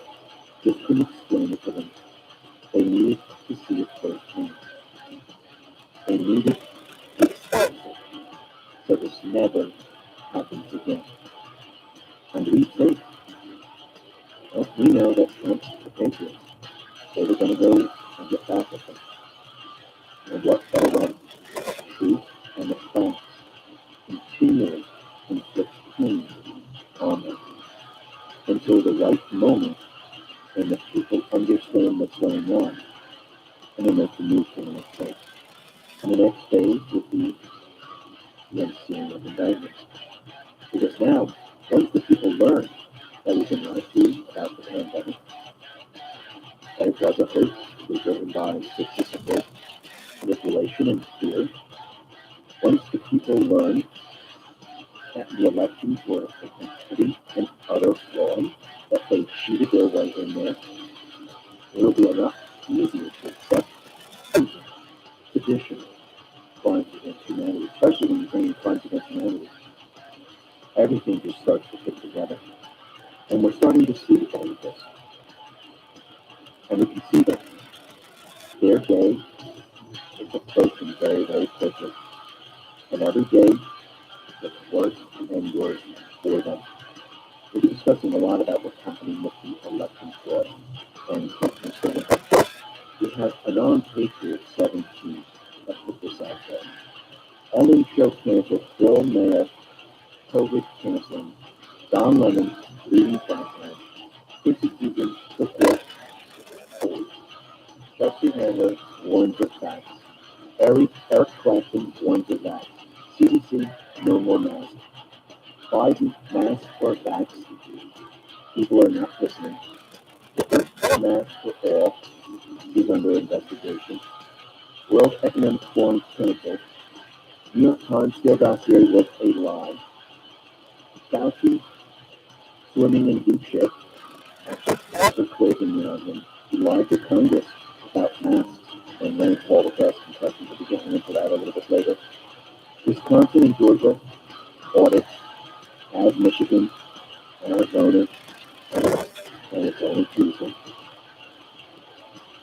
just couldn't explain it to them. They needed to see it firsthand. happens again. And to be safe, well, we know that Trump, the Patriots, they were going to go and get back at them. And what fell right? Truth and the facts continually inflict pain on them until the right moment when the people understand what's going on and they make the move to the next phase. And the next phase would be the unseeing of indictments. Because now, once the people learn that we can lie to about the pandemic, that it was a hoax, it was driven by statistical manipulation and fear, once the people learn that the elections were a complete and utter fraud, that they cheated their way in there, it will be a lot easier to accept traditional crimes against humanity, especially when you bring in crimes against humanity. Everything just starts to fit together. And we're starting to see all of this. And we can see that their day is approaching very, very quickly. And every day gets worse and worse for them. We're discussing a lot about what's happening with the election fraud and companies going. We have a non-patriot 17. Let's put this out there. Ellen show canceled, Bill Mayer, COVID canceling, Don Lemon leading background, Chrissy Teigen support forward, Chelsea Handler warns of facts, Eric Clapton warns of that, CDC no more masks, Biden masks or facts, people are not listening, masks for all is under investigation, World Economic Forum canceled, New York Times still dossier was a lie, Fauci swimming in deep shit after closing in on him. He lied to Congress about masks and ran all the gas concessions. We'll be getting into that a little bit later. Wisconsin and Georgia audits, as Michigan, Arizona, and it's only Tuesday.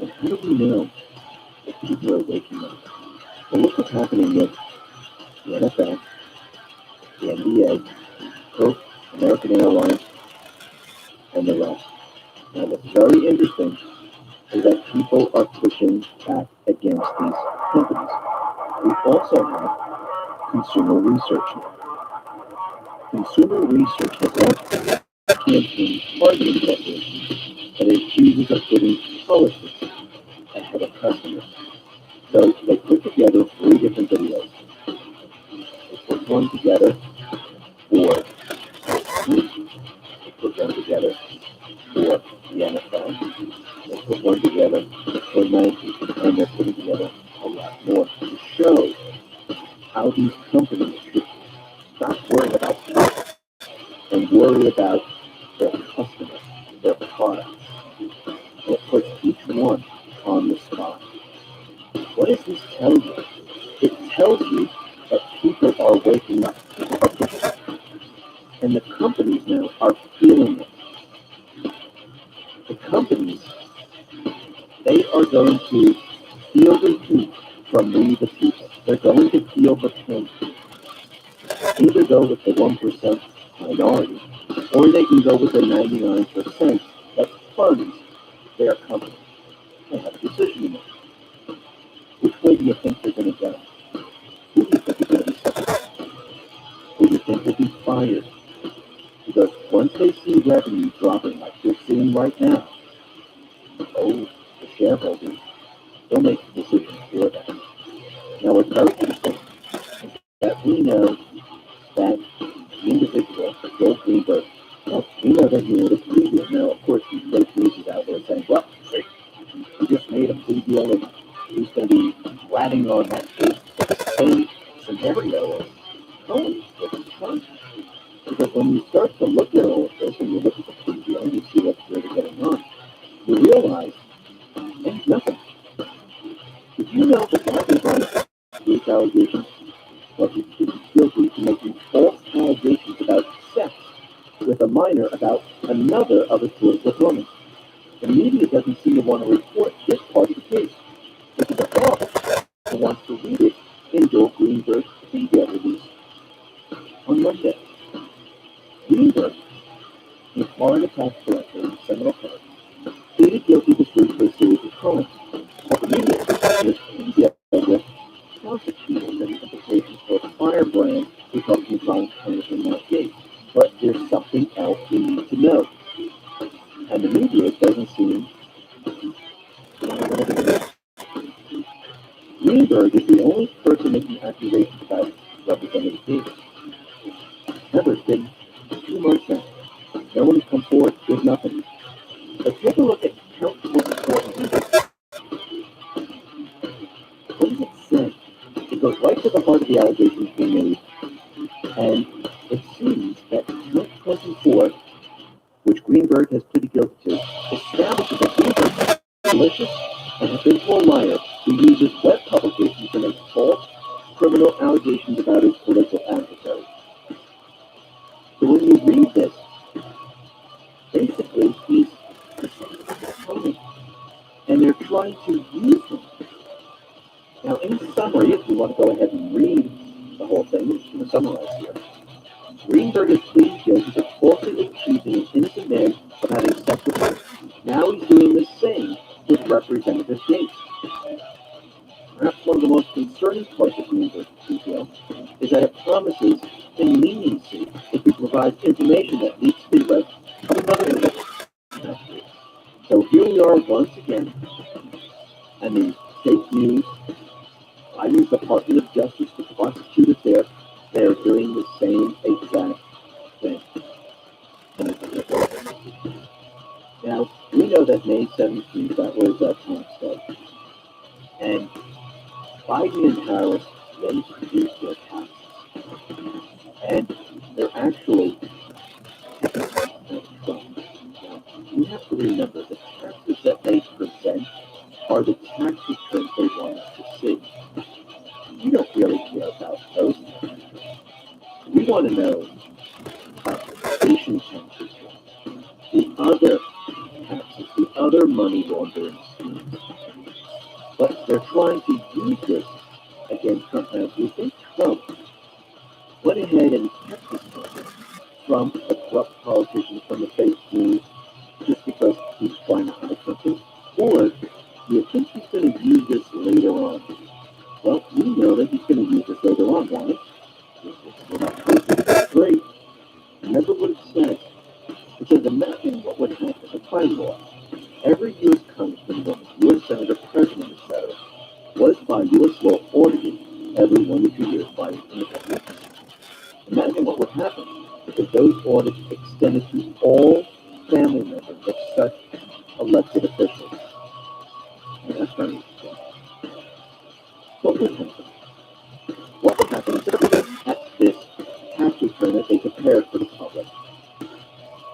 And how do we know that people are waking up? Well, look what's happening with the NFL, the NBA, Coke, American Airlines, and the rest. Now, what's very interesting is that people are pushing back against these companies. We also have consumer research now. Consumer research has launched a campaign targeting corporations that accuses of putting politics ahead of customers. So they put together 3 different videos. They put one together for they put one together for the NFL. They put one together for Nike, and they're putting together a lot more to show how these companies should stop worrying about profit and worry about their customers, their products. And it puts each one on the spot. What does this tell you? It tells you that people are waking up. And the companies now are feeling it. The companies, they are going to feel the heat from we the people. They're going to feel the pain. Either go with the 1% minority, or they can go with the 99% that funds their company. They have a decision to make. Which way do you think they're going to go? Who do you think is going to be successful? Who do you think will be fired? Because once they see revenue dropping like we're seeing right now, the shareholders, they'll make the decision for them. Now, what's very interesting is that we know that the individual, Joel Greenberg, we know that he made a plea deal. Now, of course, these fake news is out there saying, well, he just made a plea deal and he's going to be ratting on that same scenario of Cohen with his contract. Because when you start to look at all of this and you look at the plea deal and you see what's really going on, you realize it's nothing. Did you know that that was on these allegations? Well, he pleaded guilty to making false allegations about sex with a minor about another of his political opponents. The media doesn't seem to want to report this part of the case, which is a problem, and wants to read it in Joel Greenberg's plea deal release on Monday. Greenberg, a Florida tax collector in Seminole Park, pleaded guilty this week for a series of crimes. Corporate media was with prosecuting the implications for a firebrand Republican Congressman Mark Gates. But there's something else we need to know. And the media doesn't seem. Greenberg is the only person making accusations about Representative Davis. Remember, it's been 2 months now. No one has come forward with nothing. But take a look at Count 24. What does it say? It goes right to the heart of the allegations being made, and it seems that Count 24, which Greenberg has pleaded guilty to, establishes that Greenberg is a malicious and habitual liar who uses web publications to make false criminal allegations about his political adversaries. So when you read this, basically he's coming, and they're trying to use him. Now, in summary, if you want to go ahead and read the whole thing, I'm just going to summarize here. Greenberg is pleading guilty to falsely accusing an innocent man of having sex with her. Now he's doing the same with Representative Gates. Perhaps one of the most concerning parts of Greenberg's detail is that it promises leniency if he provides information that leads to the arrest of another investigation. So here we are once again. I mean, fake news. I use the Department of Justice, the prosecutors there. They're doing the same exact thing. Now, we know that May 17th, that was tax day. And Biden and Harris, they produced their taxes. And they're actually Trump. Now, you have to remember the taxes that they present are the tax returns they want us to see. We don't really care about those taxes. We want to know station taxes, the other taxes, the other money laundering schemes. But they're trying to use this against Trump. Now, do you think Trump went ahead and kept this money from a corrupt politician from the fake news just because he's trying to hide something? Or do you think he's going to use this later on? Well, we know that he's going to use this later on, right? That's great. Remember what it says. It says, imagine what would happen if by law, every U.S. congressman, U.S. senator, president, etc., was by U.S. law audited every 1 to 2 years by an independent. Imagine what would happen if those audits extended to all family members of such elected officials. And that's very interesting. What would happen? What would happen instead of looking at this tax return that they prepared for the public?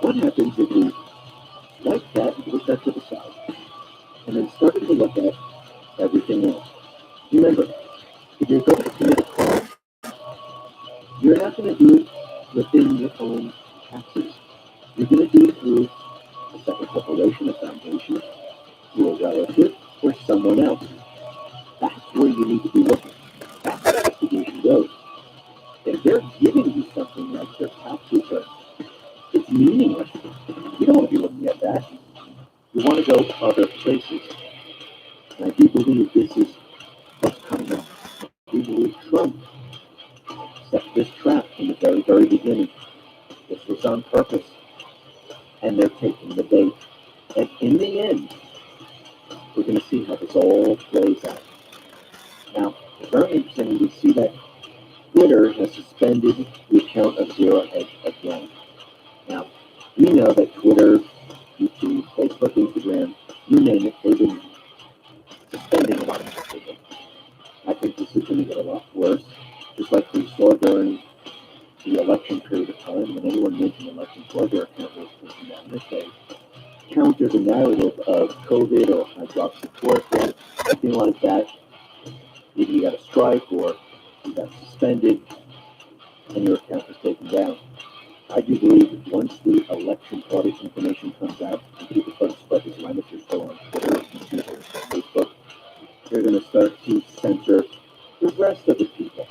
What happens if we, like that, and push that to the side, and then started to look at everything else? Remember, if you're going to commit a crime, you're not going to do it within your own taxes. You're going to do it through a second corporation, a foundation, through a relative, or someone else. That's where you need to be looking. That's how the investigation goes. If they're giving you something like their tax return, it's meaningless. You don't want to be looking at that. You want to go other places. And I do believe this is what's coming up. I do believe Trump set this trap from the very, very beginning. This was on purpose. And they're taking the bait. And in the end, we're going to see how this all plays out. Now, it's very interesting. We see that Twitter has suspended the account of Zero Hedge again. Now, we know that Twitter, YouTube, Facebook, Instagram, you name it, they've been suspending a lot of people. I think this is going to get a lot worse, just like we saw during the election period of time when anyone mentioned election fraud, their account was taken down. They counter the narrative of COVID or hydroxychloroquine, something like that. Either you got a strike or you got suspended and your account was taken down. I do believe that once the election audit information comes out and people start to spread this around, if you're still on Twitter, Facebook, they're going to start to censor the rest of the people.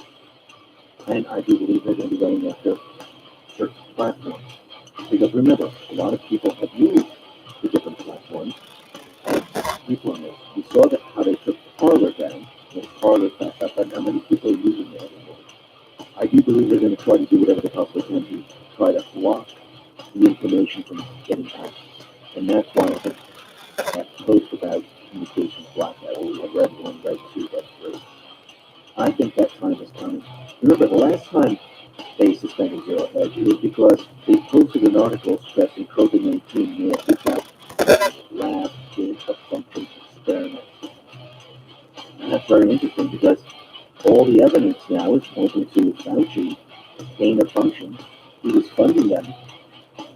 And I do believe they're going to be going after certain platforms. Because remember, a lot of people have used the different platforms. People on this. We saw that how they took Parler down, and Parler back up, and how many people are using it anymore. I do believe they're going to try to do whatever they possibly can to try to block the information from getting out. And that's why I think that post about communications blackout, we have read one, read two, read three. I think that time is coming. Remember, the last time they suspended Zero Hedge, it was because they posted an article stressing COVID-19 may have become lab did a function experiment. And that's very interesting because all the evidence now is pointing to Fauci, gain of function. He was funding them.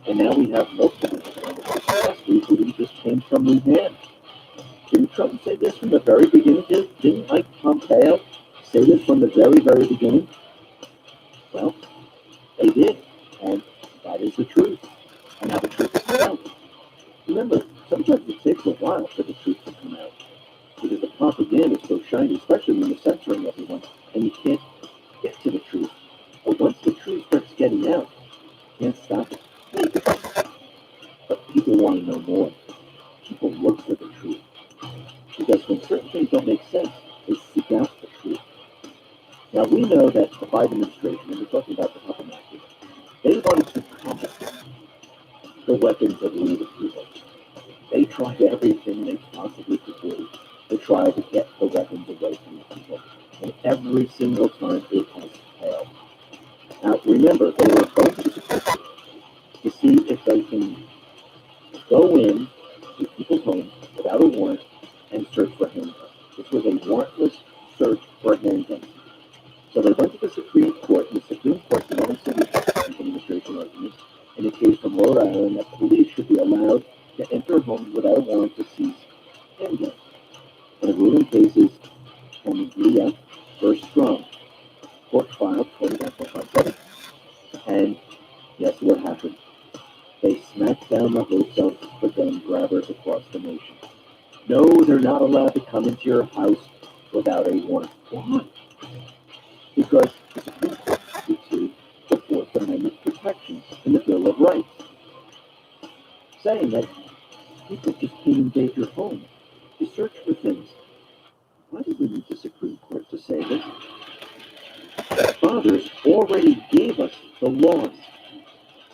And now we have multiple last week who just came from Wuhan. Didn't Trump say this from the very beginning? Didn't Mike Pompeo say this from the very, very beginning? Well, they did. And that is the truth. And now the truth is out. Remember, sometimes it takes a while for the truth to come out. Because the propaganda is so shiny, especially when you're censoring everyone, and you can't get to the truth. But once the truth starts getting out, you can't stop it. But people want to know more. People look for the truth. Because when certain things don't make sense, they seek out the truth. Now we know that the Biden administration, and we're talking about the puppet masters, they wanted to combat the weapons of we the people. They tried everything they possibly could do to try to get the weapons away from the people. And every single time it has failed. Now remember, they were going to see if they can go in to people's homes without a warrant and search for handguns. This was a warrantless search for handguns. So they went to the Supreme Court, and the Supreme Court did not accept the administration arguments in a case from Rhode Island that police should be allowed to enter homes without a warrant to seize handguns. And the ruling cases from Leah versus Strong, court filed 20.57. And guess what happened? They smacked down the hopes of the gun grabbers across the nation. No, they're not allowed to come into your house without a warrant. Why? Because the Supreme Court to the Fourth Amendment protections in the Bill of Rights, saying that people just can't invade your home to search for things. Why do we need the Supreme Court to say this? The fathers already gave us the laws.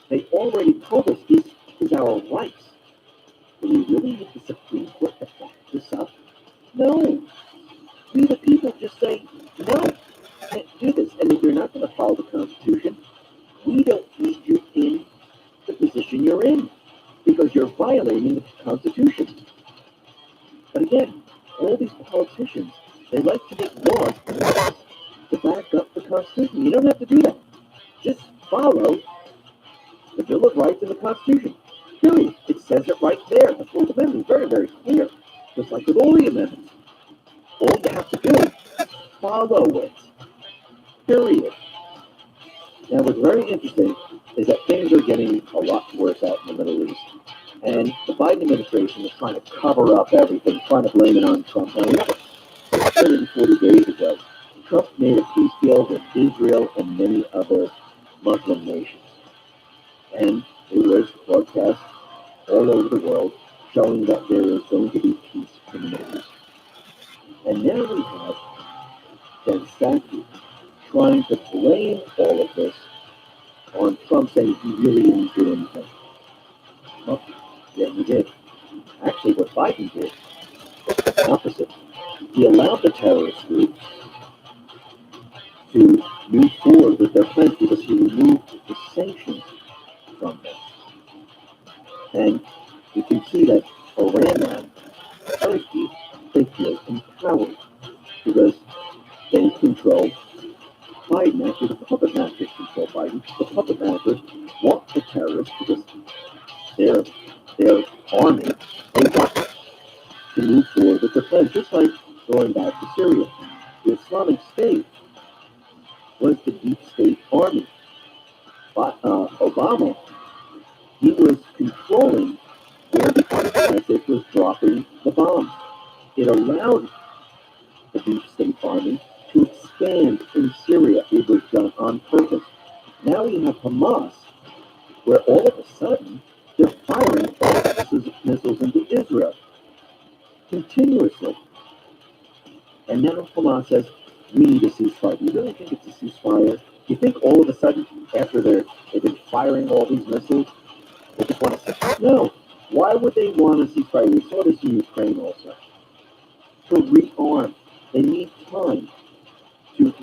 They already told us this is our rights. Do we really need the Supreme Court to back this up? No. We the people just say, no, you can't do this. And if you're not going to follow the Constitution, we don't need you in the position you're in because you're violating the Constitution. But again, all these politicians, they like to make laws to back up the Constitution. You don't have to do that. Just follow the Bill of Rights and the Constitution. Period. It says it right there. The Fourth Amendment is very, very clear. Just like with all the amendments. All you have to do is follow it. Period. Now, what's very interesting is that things are getting a lot worse out in the Middle East. And the Biden administration is trying to cover up everything, trying to blame it on Trump. Now, remember, 140 days ago, Trump made a peace deal with Israel and many other Muslim nations. And it was broadcast all over the world, showing that there is going to be peace in the Middle East. And now we have Jen Psaki trying to blame all of this on Trump, saying he really didn't do anything. Well, yeah, he did. Actually, what Biden did was the opposite. He allowed the terrorist groups to move forward with their plans because he removed the sanctions from them. And you can see that Iran now, Turkey, they feel empowered because they control Biden. Actually, the puppet masters control Biden. The puppet masters want the terrorists because their army, they want to move forward with their plans, just like going back to Syria. The Islamic State was the deep state army. But Obama, he was controlling where the ISIS was dropping the bombs. It allowed the deep state army to expand in Syria. It was done on purpose. Now we have Hamas where all of a sudden they're firing missiles into Israel continuously. And now Hamas says, we need a ceasefire. Do you really think it's a ceasefire? Do you think all of a sudden, after they've been firing all these missiles, they just want to say, no. Why would they want a ceasefire? We saw this in Ukraine also. To rearm. They need time to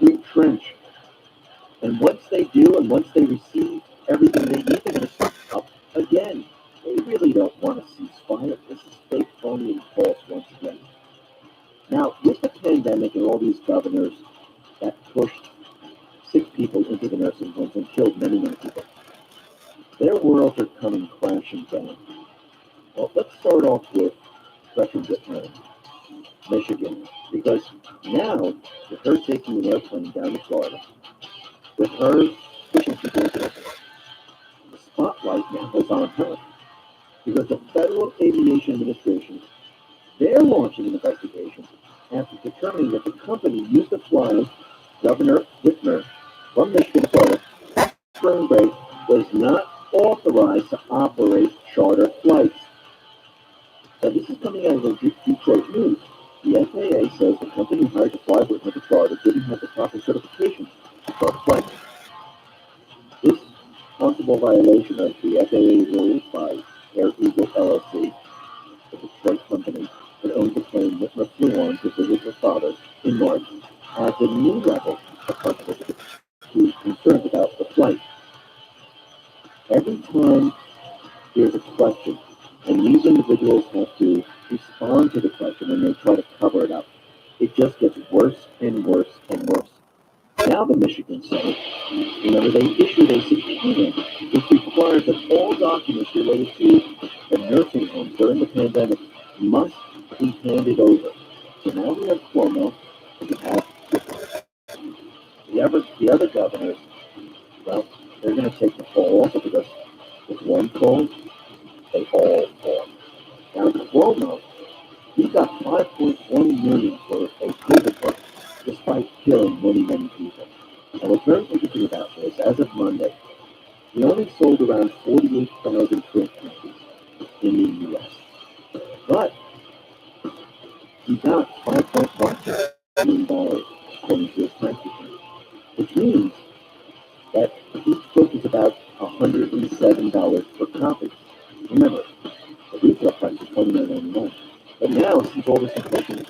retrench. And once they do, and once they receive everything they need, they're going to start up again. They really don't want a ceasefire. This is fake, phony, and false once again. Now, with the pandemic and all these governors that pushed sick people into the nursing homes and killed many, many people, their worlds are coming crashing down. Well, let's start off with Gretchen Whitmer, Michigan, because now, with her taking an airplane down to Florida, with her pushing people into the spotlight now is on her, because the Federal Aviation Administration, they're launching an investigation after determining that the company used to fly Governor Whitmer from Michigan to Florida, spring break, was not authorized to operate charter flights. Now, this is coming out of the Detroit News. The FAA says the company hired to fly Whitmer to Florida didn't have the proper certification to charter flights. This possible violation of the FAA rules by Air Eagle LLC, the Detroit company that owns the plane Whitmer flew on to visit her father in March, adds a new level of controversy to concerns about the flight. Every time there's a question, and these individuals have to respond to the question and they try to cover it up, it just gets worse and worse and worse. Now the Michigan Senate, remember, they issued a subpoena which requires that all documents related to the nursing homes during the pandemic must be handed over. So now we have Cuomo, we have the other governors. Well, they're going to take the fall also because if one falls, they all fall. Now Cuomo, he got $5.1 million for a COVID book, despite killing many, many people. And what's very interesting about this, as of Monday, he only sold around 48,000 print copies in the U.S. But he got $5.1 million according to his tax return, which means that each book is about $107 per copy. Remember, the retail price is $29.99. But now, since all this information,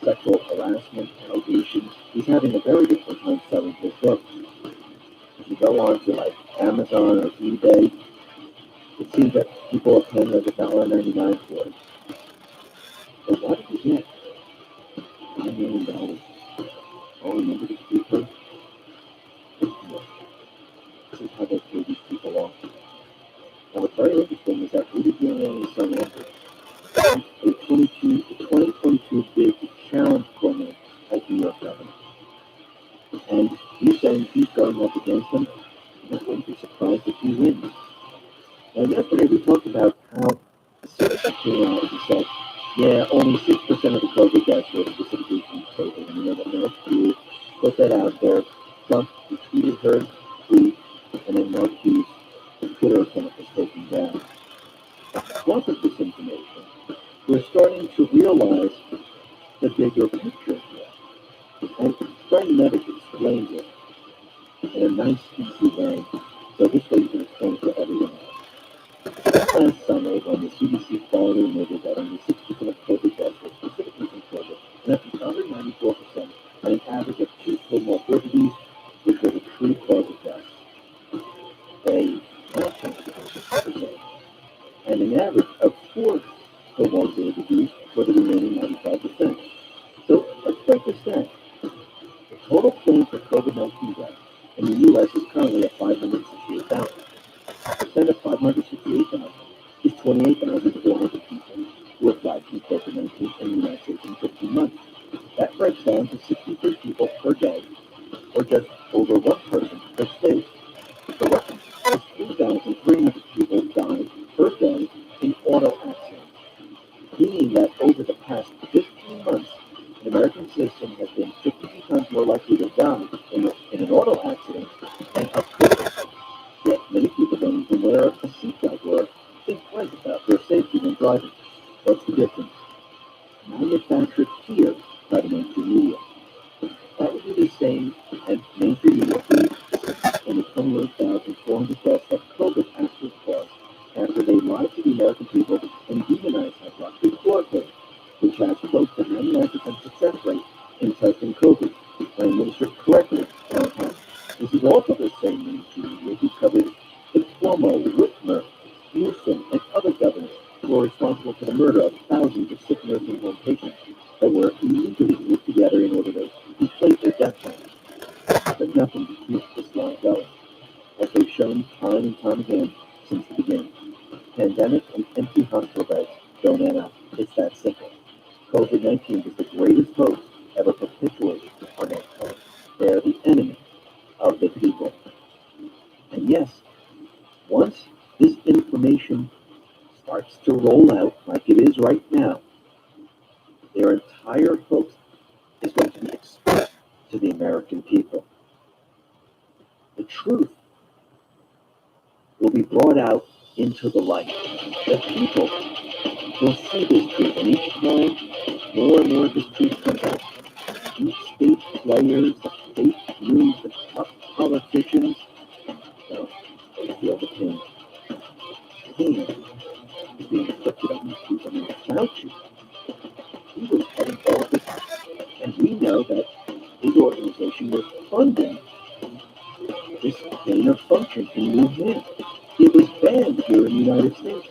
sexual harassment, allegations, he's having a very difficult time selling his book. If you go on to like Amazon or eBay, it seems that people are paying like $1.99 for it. But why did he get $9 million? Oh, remember the speaker? This is how they pay these people off. Now, what's very interesting is that Rudy Giuliani's son Andrew, a 2022 bid to challenge Cuomo as New York governor. And he's saying he's going up against him. I wouldn't be surprised if he wins. Now, yesterday we talked about how the citizen came out and said, yeah, only 6% of the COVID deaths were specifically from COVID. And you know, the Mark Hughes put that out there. Trump retweeted her tweet, and then Mark Hughes' Twitter account was taken down. Because of this information, we're starting to realize the bigger picture here. And Frank Medic explains it in a nice, easy way, so this way you can explain it to everyone else. Last summer, when the CDC finally admitted that only 6% of COVID deaths were specifically from COVID, and that the other 94% had an average of 2 comorbidities, which were the true cause of death. They now changed to 6%, and an average of 4 comorbidities for the remaining 95%. So let's break this down. The total claim for COVID-19 deaths in the U.S. is currently at 568,000. Percent of 568,000 is 28,400 people who have died from COVID-19 in the United States in 15 months. That breaks down to 63 people per day, or just over 1 person per state. For reference, 3,300 people died per day in auto accidents, meaning that over the past 15 months, an American citizen has been 52 times more likely to die in an auto accident than of COVID. driving. What's the difference? Manufactured here by the mainstream media. That would be the same as mainstream media when the 28,400 deaths that COVID actually caused after they lied to the American people and demonized hydroxychloroquine, which has close to 99% success rate in testing COVID when administered correctly. This is also the same mainstream media who covered the Cuomo, Whitmer, Newsom, and other governors who were responsible for the murder of thousands of sick nursing home patients that were illegally grouped together in order to inflate their death penalty. But nothing keeps this line going, as they've shown time and time again since the beginning. Pandemic and empty hospital beds don't add up. It's that simple. COVID-19 is the greatest hoax ever perpetuated on mankind. They are the enemy of the people. And yes, once this information starts to roll out like it is right now, their entire hoax is going to be exposed to the American people. The truth will be brought out into the light. The people will see this truth, and each time more and more of this truth comes out. Deep state players, the fake news, the top politicians, well, they feel the pain. Pain is being inflicted on these people. I mean, Fauci, he was heading all of this, and we know that his organization was funding this gain of function in Wuhan. It was banned here in the United States.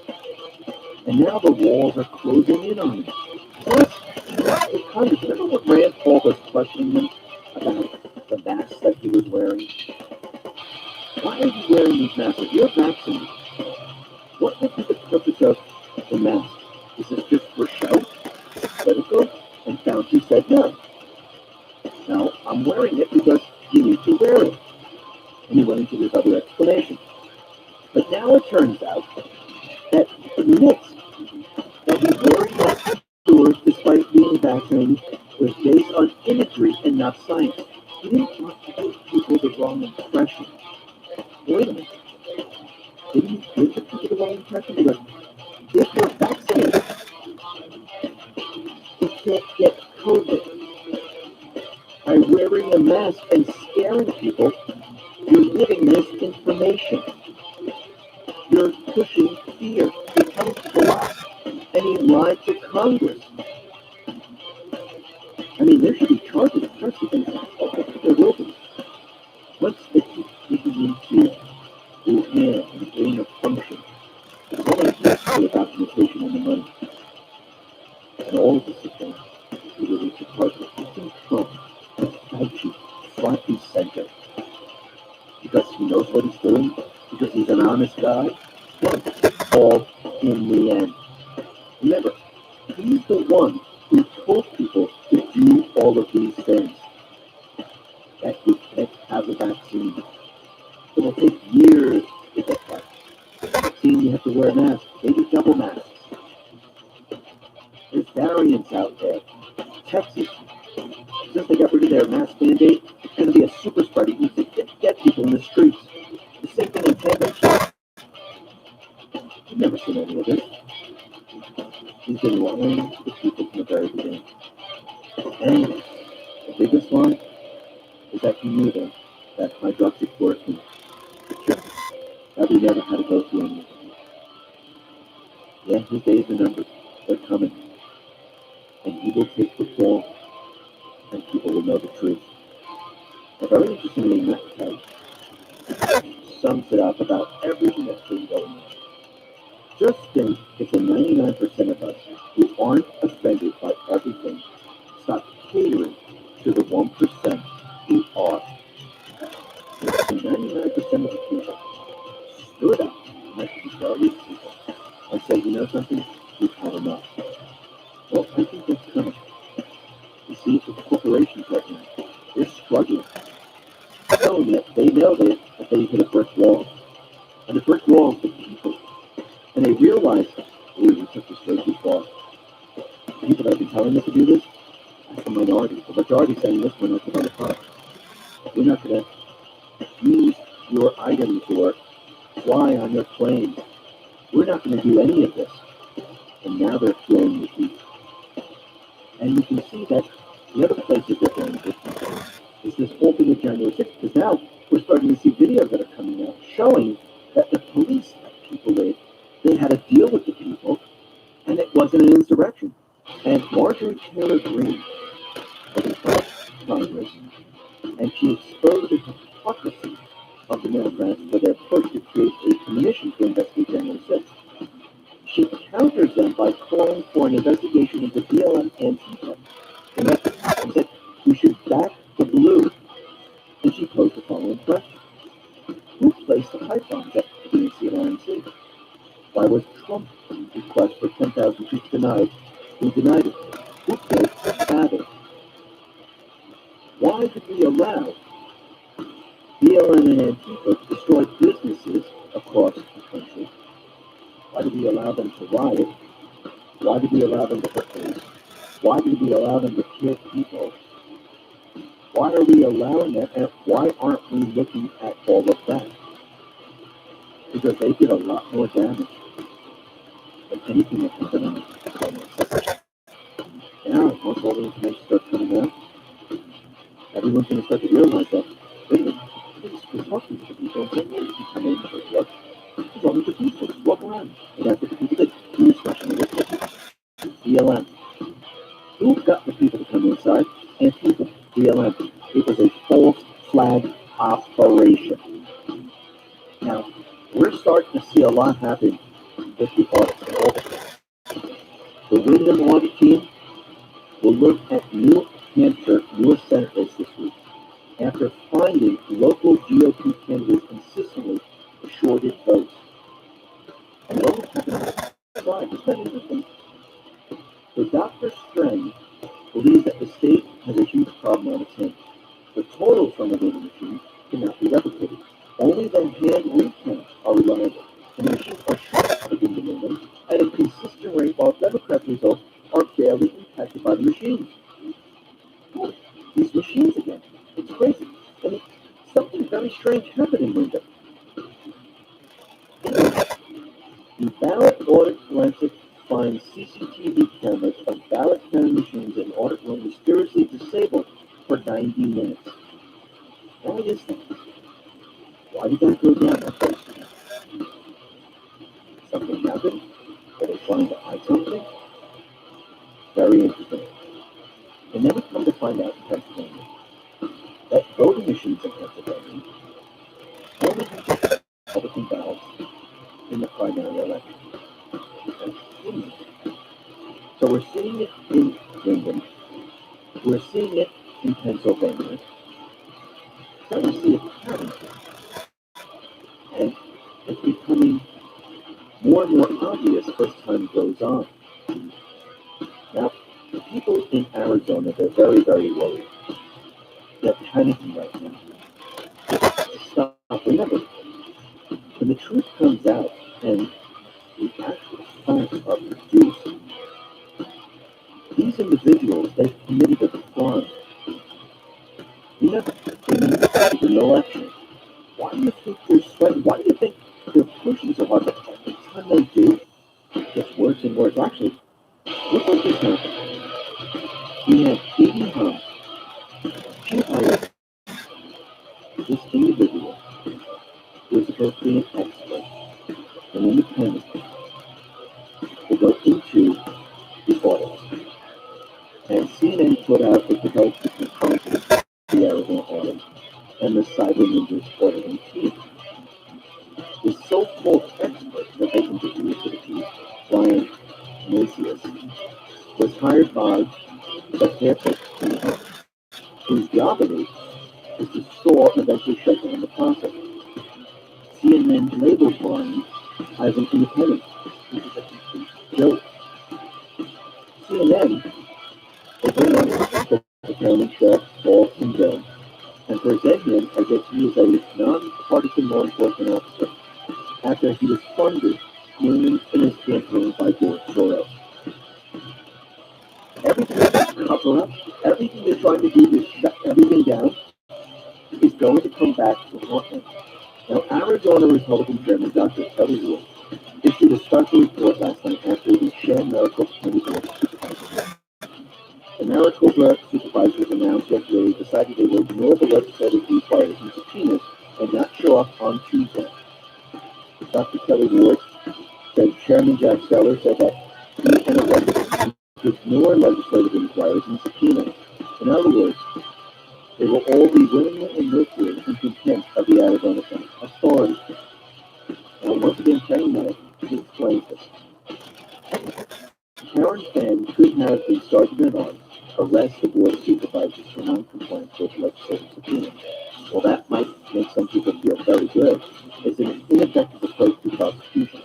And now the walls are closing in on him. Plus, the Congress, remember what Rand Paul was questioning him about the masks that he was wearing? Why are you wearing these masks? If you're vaccinated, what would be the purpose of the mask? Is this just for show? Political? And Fauci said no. Now, I'm wearing it because you need to wear it. And he went into this other explanation. But now it turns out that the myths that he's wearing mask stores despite being vaccinated was based on imagery and not science. He didn't want to give people the wrong impression. Wait a minute. Didn't he give the people the wrong impression? Because if you're vaccinated, you can't get COVID. By wearing a mask and scaring people, you're giving misinformation. You're pushing fear. It comes to life. And he lied to Congress. I mean, there should be charges, especially things like there will be. Once they keep digging into Wuhan and gain of function, it's only for the documentation and the money. And all of this is done to release the president. I think Trump, Fauci, front and center. Because he knows what he's doing, because he's an honest guy. Well, all in the end. Remember, he's the one who told people to do all of these things. That you can't have a vaccine. It'll take years to get that. Vaccine, you have to wear a mask, maybe double masks. There's variants out there. Texas, since they got rid of their mask mandate, it's going to be a super spreader. You can get people in the streets. The same thing in Texas. You've never seen any of this. He's been lying to the people from the very beginning. And the biggest lie is that he knew that hydroxychloroquine that we never had to go through anything. Yeah, his days are numbered. They're coming. And he will take the fall, and people will know the truth. A very interesting thing that sums it up about everything that's been going on. Just think if the 99% of us who aren't offended by everything stop catering to the 1% who are. If the 99% of the people stood up, like the majority of people, and said, you know something, we've had enough. Well, I think that's coming. You see, the corporations right now, they're struggling. Telling that they know that they hit a brick wall. And the brick wall is the people. And they realize, ooh, we took this way too far. The people that have been telling us to do this, that's the minority. The majority is saying this, we're not going to fly. We're not going to use your items or fly on your planes. We're not going to do any of this. and now they're throwing the heat. And you can see that the other places they're throwing the heat is this whole thing with January 6th, because now we're starting to see videos that are coming out showing that the police had people in, they had a deal with the people, and it wasn't an insurrection. And Marjorie Taylor Greene was in Congress, and she exposed the hypocrisy of the Democrats for their push to create a commission to investigate January 6th. She counters them by calling for an investigation into BLM and Antifa. And said we should back the blue. And she posed the following question: who placed the pipelines at the DNC? Why was Trump's request for 10,000 troops denied? Who denied it? Who killed Babbitt? Why did we allow BLM and Antifa to destroy businesses across the country? Why did we allow them to riot? Why did we allow them to hurt police? Why did we allow them to kill people? Why are we allowing that? And why aren't we looking at all of that? Because they did a lot more damage than anything that happened on the now, once all the information starts coming out, everyone's going to start to realize that, wait a minute, we're talking to people and saying, you come in for what? There's all these people just walk around. And that's what the people did. Who's questioning it? BLM. Who got the people to come inside? Antifa. BLM. It was a false flag operation. Now, we're starting to see a lot happen with the audit. The Wyndham audit team will look at New Hampshire U.S. Senate race this week after finding local GOP candidates consistently shorted votes. And what happened? Isn't that interesting? So Dr. Strang believes that the state has a huge problem on its hands. The totals from the voting machine cannot be replicated. Only the hand recounts are reliable, and the machines are short within the Wyndham at a consistent rate, while Democrat results are barely impacted by the machines. These machines again. It's crazy. I mean, something very strange happened in Wyndham. The ballot audit forensic finds CCTV cameras of ballot counting machines in audit room mysteriously disabled for 90 minutes. Why is that? Why did that go down that way? Something happened? Are they trying to hide something? Very interesting. And then we come to find out in Pennsylvania that voting machines in Pennsylvania only use Republican ballots in the primary election. So we're seeing it in England. We're seeing it in Pennsylvania. So we see it happening. And it's becoming more and more obvious as time goes on. Now, the people in Arizona, they're very, very worried. They're panicking right now. Stop. Remember, when the truth comes out and the actual facts are produced, these individuals, they've committed a crime. You know, in an election, why do you think they're sweating? Why do you think they're pushing so hard? But every time they do, it gets worse and worse. Actually, look what just happened. We had Katie Hunt. She hired this individual who is supposed to be an expert, an independent, to go into the audit. And CNN put out a development of the Arizona audit and the Cyber Ninjas auditing team. The so-called expert that they introduced to the team, Brian Macias, was hired by the Fairfax team, whose job it is to stall and eventually shut down the process. CNN labeled Brian as an independent, which is a complete joke. CNN will bring on the county sheriff Paul Kimball and present him as if he is a non-partisan law enforcement officer after he was funded mainly in his campaign by George Soros. Everything they're cover up, everything they're trying to do to shut everything down is going to come back to haunt them. Now, Arizona Republican Chairman Dr. Kelly Wood issued a startling report last night after the Shan Maricopa County Board of Supervisors. The Maricopa supervisors announced yesterday they decided they would ignore the legislative inquiries and subpoenas and not show up on Tuesday. Dr. Kelly Ward said Chairman Jack Seller said that he and a resident would ignore legislative inquiries and subpoenas. In other words, they will all be willingly and willfully in contempt of the Arizona Senate authority. Now, once again, saying that, he explains this. Karen Fann could have the Sergeant at Arms arrest the Board of Supervisors for non-compliance with legislative subpoenas. Well, that might make some people feel very good. It's an ineffective approach to prosecution.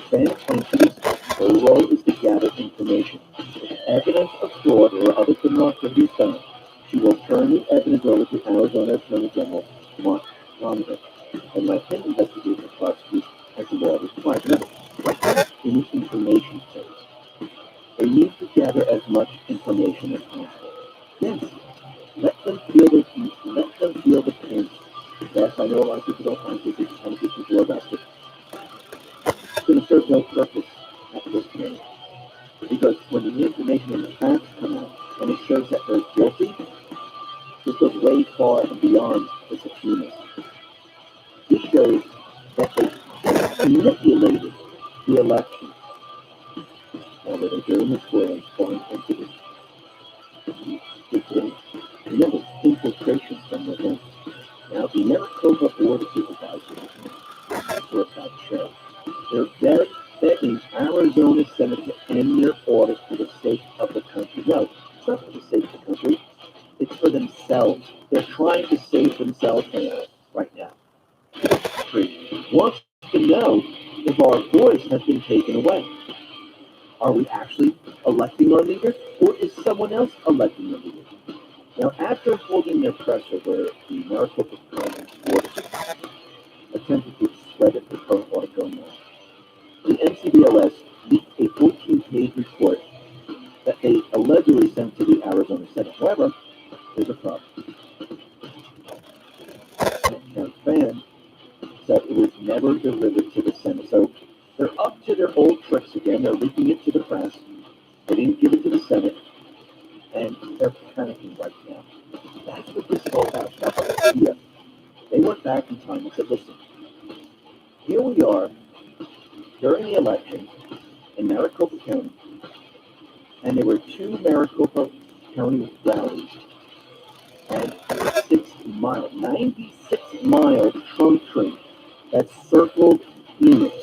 Fann claims her role is to gather information. If evidence of fraud or other criminal activity is found, she will turn the evidence over to Arizona Attorney General Mark Donovan and let him investigate and prosecute as the law requires. In the information phase, they need to gather as much information as possible. Yes, let them feel the pain. Yes, I know a lot of people don't like this. It's kind of get people arrested. It's going to serve no purpose at this point. Because when the information and the facts come out and it shows that they're guilty, this goes way far and beyond the subpoenas. This shows that they manipulated the election. Now that they're doing this way going into this game. Remember, infiltration from within. Now, the Maricopa Board of Supervisors for a fact show. They're begging Arizona Senate to end their audit for the sake of the country. No, it's not for the sake of the country. It's for themselves. They're trying to save themselves right now. Wants to know if our voice has been taken away. Are we actually electing our leader, or is someone else electing the leader? Now, after holding their presser where the Maricopa County Board attempted to discredit the current audit going on, the NCBOS leaked a 14-page report that they allegedly sent to the Arizona Senate. However, there's a problem. Now, Fan said it was never delivered to the Senate. So they're up to their old tricks again. They're leaking it to the press. They didn't give it to the Senate. And they're panicking right now. That's what this is all about. That's the idea. They went back in time and said, listen, here we are during the election in Maricopa County, and there were 2 Maricopa County rallies and 96-mile trunk train that circled Phoenix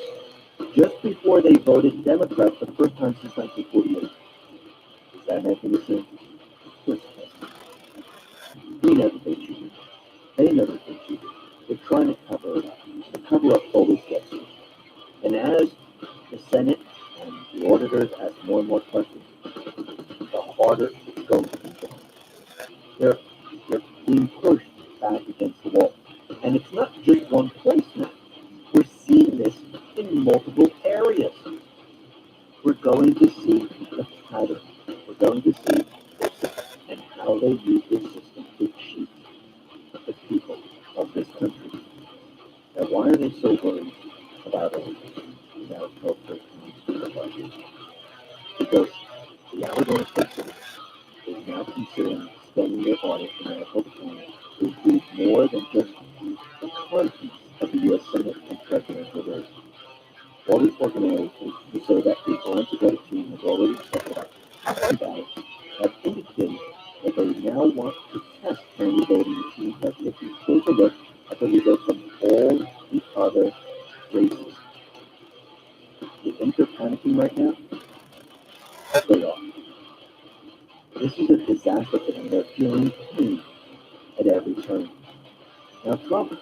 just before they voted Democrat for the first time since 1948. Is that making sense? Of course it does. We never been cheated. They never been cheated. They're trying to cover it up. The cover up always gets you. And as the Senate and the auditors ask more and more questions, the harder it's going to become. They're being pushed back against the wall. And it's not just one place now. We're seeing this in multiple areas. We're going to see the pattern. We're going to see and how they use this system to cheat the people of this country. Now, why are they so worried about Maricopa County? Because the Arizona State is now considering extending their audit to Maricopa County to include more than just the contents of the U.S. Senate and presidential race. Audit organizations who say that the Atlanta audit team has already accepted our ballots have indicated that they now want to test county voting machines by taking a closer look at the results of all the other races. You think they're panicking right now? They are. This is a disaster for them. They're feeling pain at every turn. Now, Trump,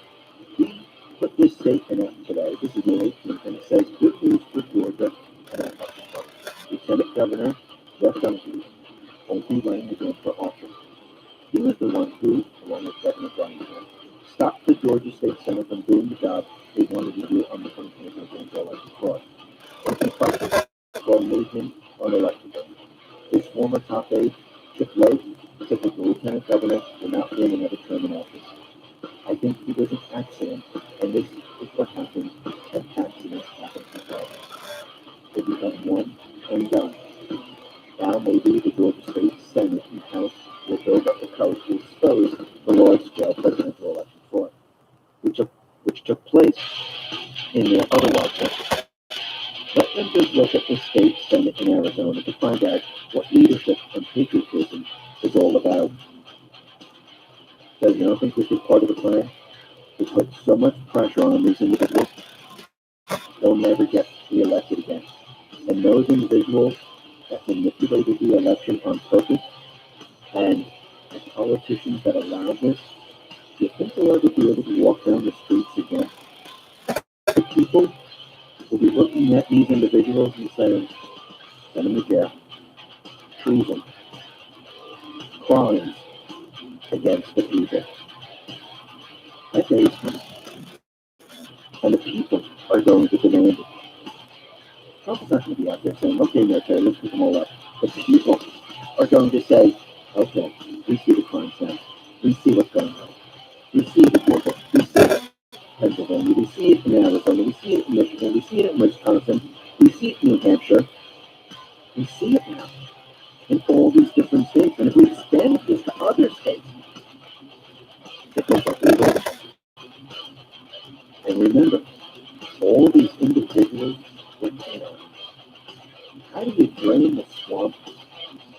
he put this statement out today. This is May 18th, and it says, good news for Georgia and Arkansas. Lieutenant Governor Jeff Dunphy won't be running again for office. He was the one who, along with Governor Brian Kemp, stopped the Georgia State Senate from doing the job they wanted to do on the 2020 presidential election fraud. Well, made him unelectable. His former top aide, Chip Lowe, said that the lieutenant governor will not win another term in office. I think he was an accident, and this is what happens when accidents happen. to become one and done. Now maybe the Georgia State Senate and House will build up the courage to expose the large-scale presidential election fraud, which took place in their otherwise country. Let them just look at the state Senate in Arizona to find out what leadership and patriotism is all about. Does you not think this is part of the plan? To put so much pressure on these individuals, they'll never get reelected again. And those individuals that manipulated the election on purpose and the politicians that allow this, do you think they'll ever be able to walk down the streets again? The people will be looking at these individuals and saying, send them to jail, treason, crimes against the people. That day is coming, and the people are going to demand it. Trump is not going to be out there saying, okay, military, let's pick them all up. The people are going to say, okay, we see the crimes now. We see what's going on. We see the Georgia. We see it in Pennsylvania. We see it in Arizona. We see it in Michigan. We see it in Wisconsin. We see it in New Hampshire. We see it now in all these different states. And if we extend this to other states, it goes up the road. And remember, all these individuals were killed. How do you drain the swamp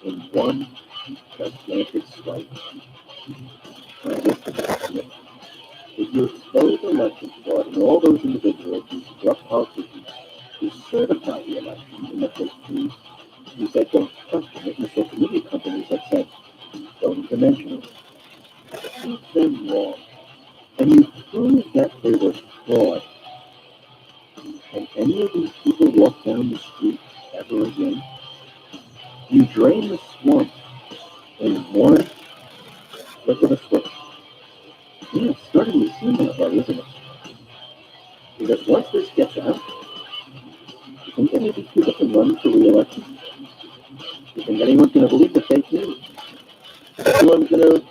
in one gigantic swipe? If you expose election fraud and all those individuals who corrupt politicians who certify the election in the first two, you said don't question it, and the social media companies have said don't even mention it. Prove them wrong. And you prove that they were fraud. And any of these people walk down the street ever again, you drain the swamp in one flip of a switch. Yeah, it's starting to seem that way, isn't it? Because once this gets out, you think any of these people can run for re-election? You think anyone's going to believe the fake news? Everyone's going to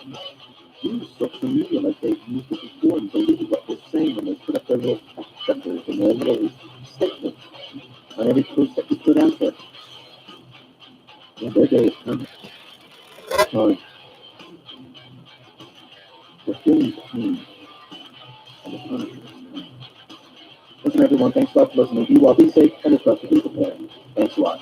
use social media like they've used it before and believe what they're saying when they put up their little fact checkers and their little statements on every post that you put out there. Yeah, their day is coming. Time for feeling the pain and the punishment. Listen, everyone, thanks a lot for listening. Be well, be safe, and especially be prepared. Thanks a lot.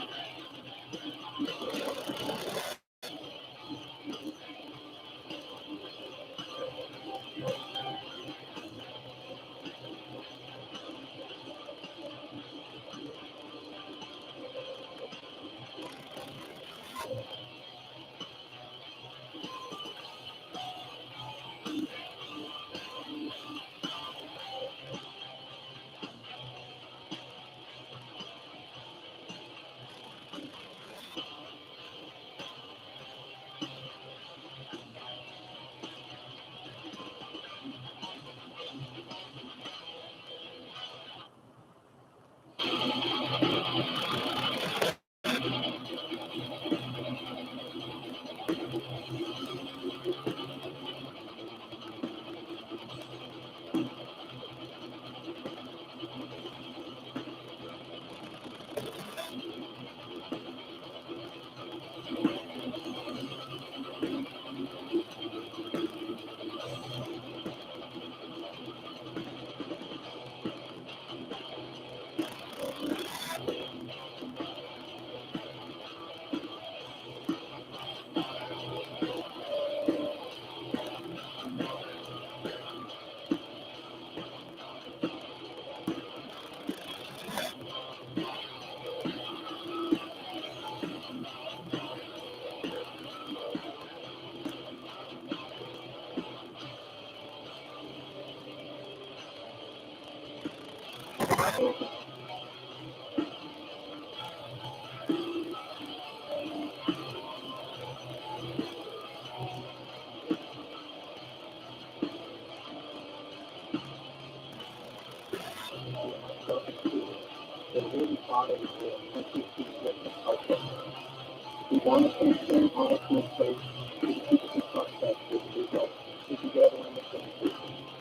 We want to understand how it's in place. We people can trust that this result. We can get everyone the same thing.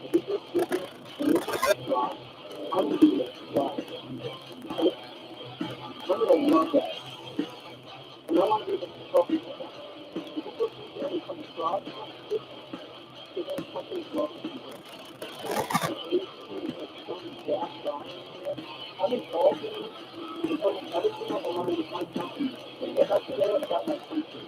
If we just do this and we just try, how do we do it? Try. Criminal Monday. And I want to be able to tell people that. If a person really comes across, to those companies welcome people. I'm involved in it. I'm putting everything on the line with my company. And if I care about my country.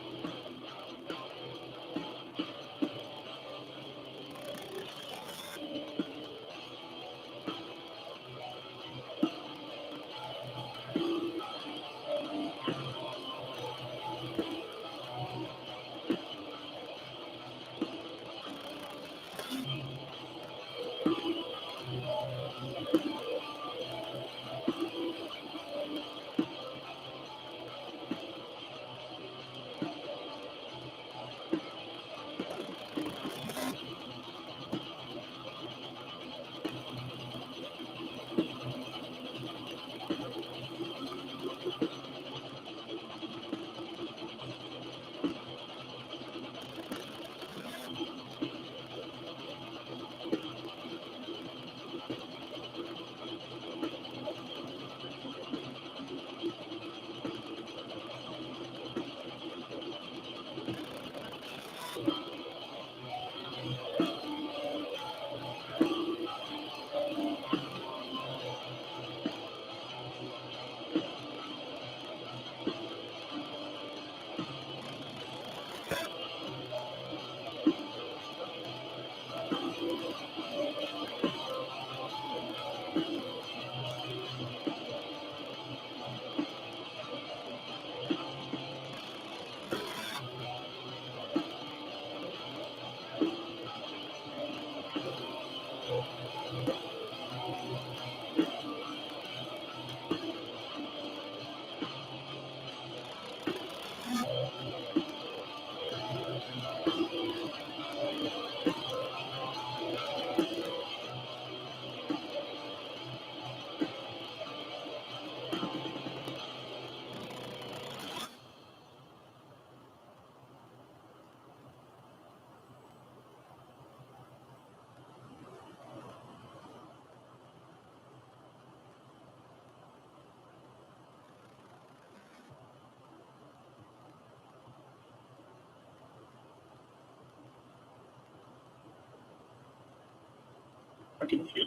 I can feel.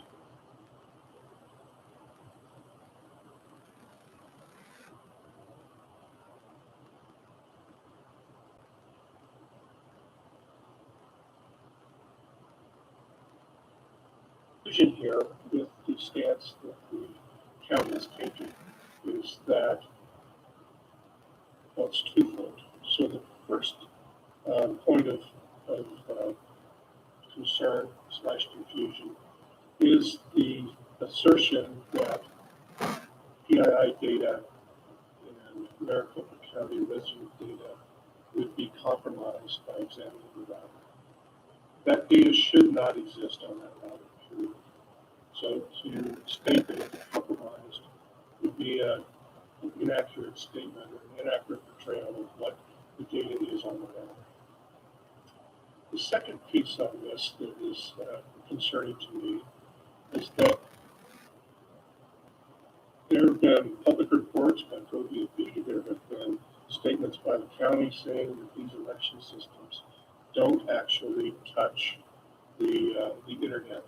Conclusion here with the stance that the county is taking is that, well, it's twofold. So the first point of concern slash confusion is the assertion that PII data and Maricopa County resident data would be compromised by examining the router. That data should not exist on that router, period. So to state that it's compromised would be an inaccurate statement or an inaccurate portrayal of what the data is on the router. The second piece on this that is concerning to me is that there have been public reports by ProVP, there have been statements by the county saying that these election systems don't actually touch the internet.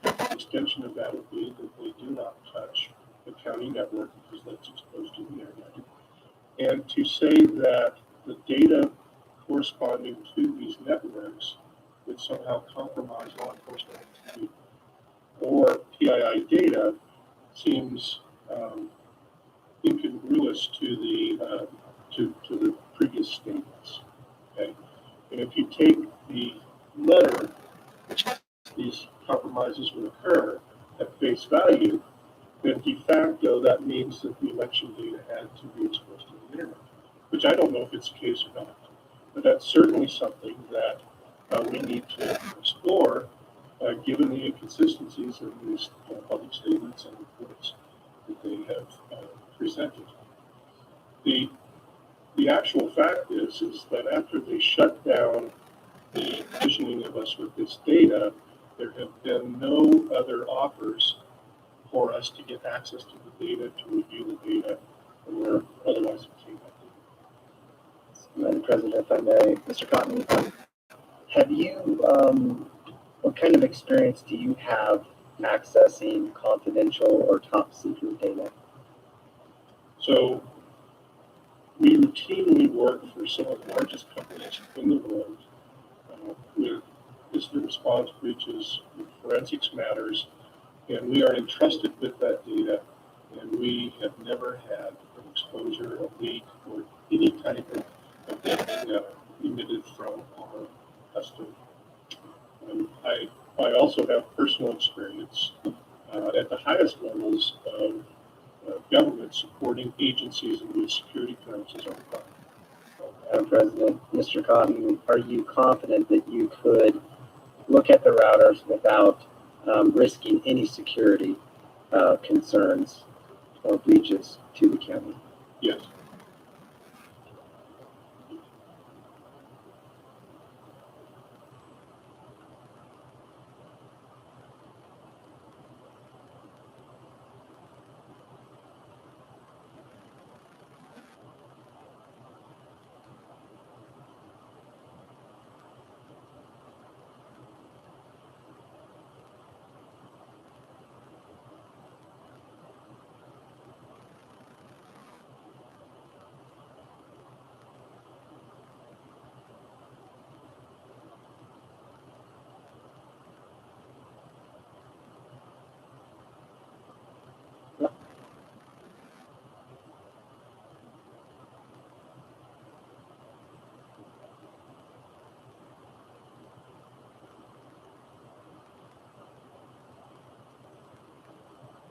The extension of that would be that they do not touch the county network because that's exposed to the internet. And to say that the data corresponding to these networks would somehow compromise law enforcement activity or PII data seems incongruous to the previous statements. Okay, and if you take the letter, which these compromises would occur at face value, then de facto that means that the election data had to be exposed to the internet, which I don't know if it's the case or not, but that's certainly something that we need to explore, given the inconsistencies of these public statements and reports that they have presented. The actual fact is that after they shut down the provisioning of us with this data, there have been no other offers for us to get access to the data, to review the data, and we're otherwise obtain that data. Madam President, if I may, Mr. Cotton, have you, what kind of experience do you have accessing confidential or top secret data? So we routinely work for some of the largest companies in the world with incident response breaches, with forensics matters, and we are entrusted with that data, and we have never had an exposure, a leak, or any type of data emitted from our custody. I also have personal experience at the highest levels of government supporting agencies in which security clearances are required. Madam President, Mr. Cotton, are you confident that you could look at the routers without risking any security concerns or breaches to the county? Yes.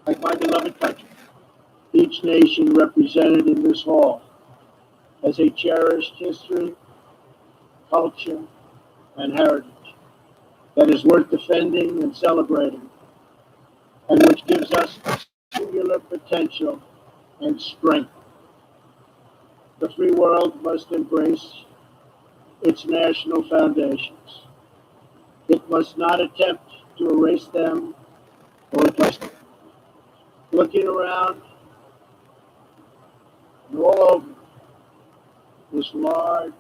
Like my beloved country, each nation represented in this hall has a cherished history, culture, and heritage that is worth defending and celebrating, and which gives us singular potential and strength. The free world must embrace its national foundations. It must not attempt to erase them or replace them. Looking around and all over this large,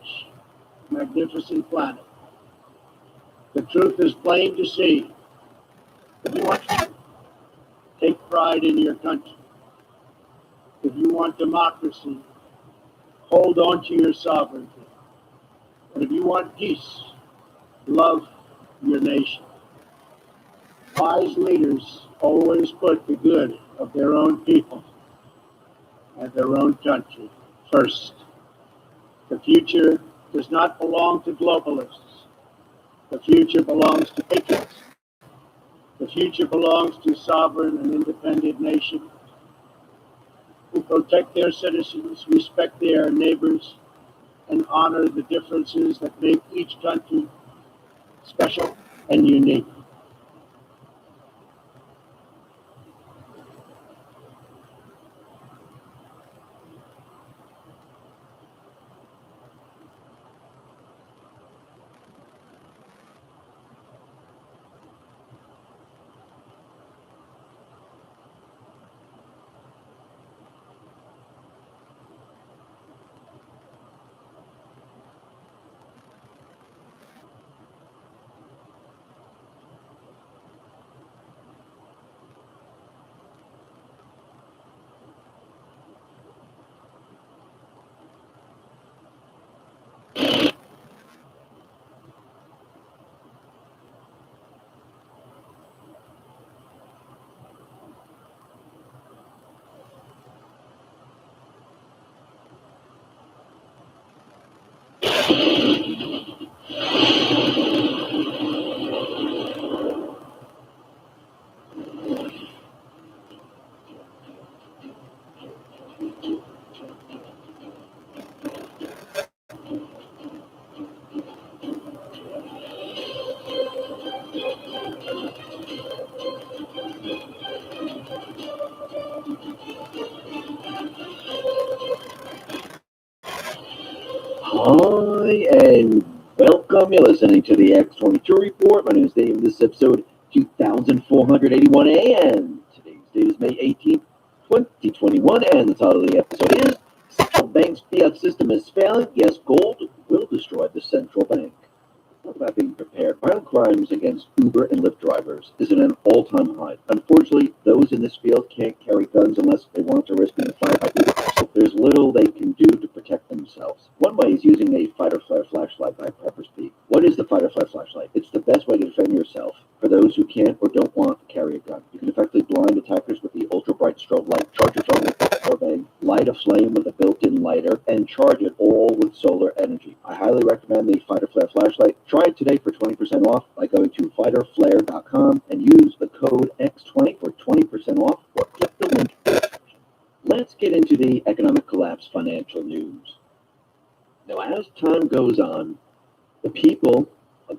magnificent planet, the truth is plain to see. If you want to take pride in your country, if you want democracy, hold on to your sovereignty. And if you want peace, love your nation. Wise leaders always put the good of their own people and their own country first. The future does not belong to globalists. The future belongs to patriots. The future belongs to sovereign and independent nations who protect their citizens, respect their neighbors, and honor the differences that make each country special and unique. Hi, and welcome. You're listening to the X22 Report. My name is Dave. This is episode 2481 AM. Today's date is May 18th, 2021, and the title of the episode is Central Bank's Fiat System is Failing. Yes, gold will destroy the central bank. Talk about being prepared. Violent crimes against Uber and Lyft drivers is at an all-time high. Unfortunately, those in this field can't carry guns unless they want to risk being fired by Uber. So there's little they can do to protect themselves. One way is using a fight or flight flashlight by Pepper Speed. What is the fight or flight flashlight? It's the best way to defend yourself for those who can't or don't want to carry a gun. You can effectively blind attackers with the ultra-bright strobe light, charge your phone with a power bank, light a flame with a built-in lighter, and charge it all with solar energy. I highly recommend the Fight or Flare flashlight. Try it today for 20% off by going to fighterflare.com and use the code X20 for 20% off, or click the link in the description. Let's get into the economic collapse financial news. Now, as time goes on, the people of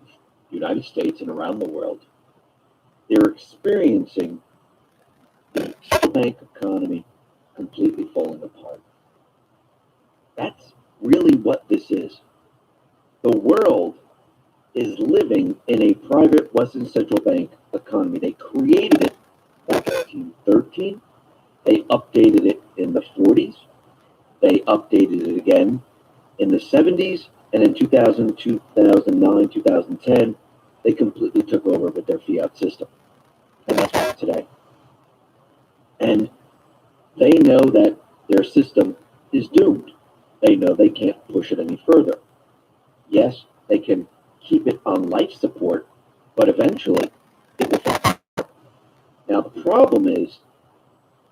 the United States and around the world, they're experiencing the central bank economy completely falling apart. That's really what this is. The world is living in a private Western central bank economy. They created it back in 1913. They updated it in the 40s. They updated it again in the 70s. And in 2000, 2009, 2010, they completely took over with their fiat system. And that's what's today. And they know that their system is doomed. They know they can't push it any further. Yes, they can keep it on life support, but eventually it will fall. Now, the problem is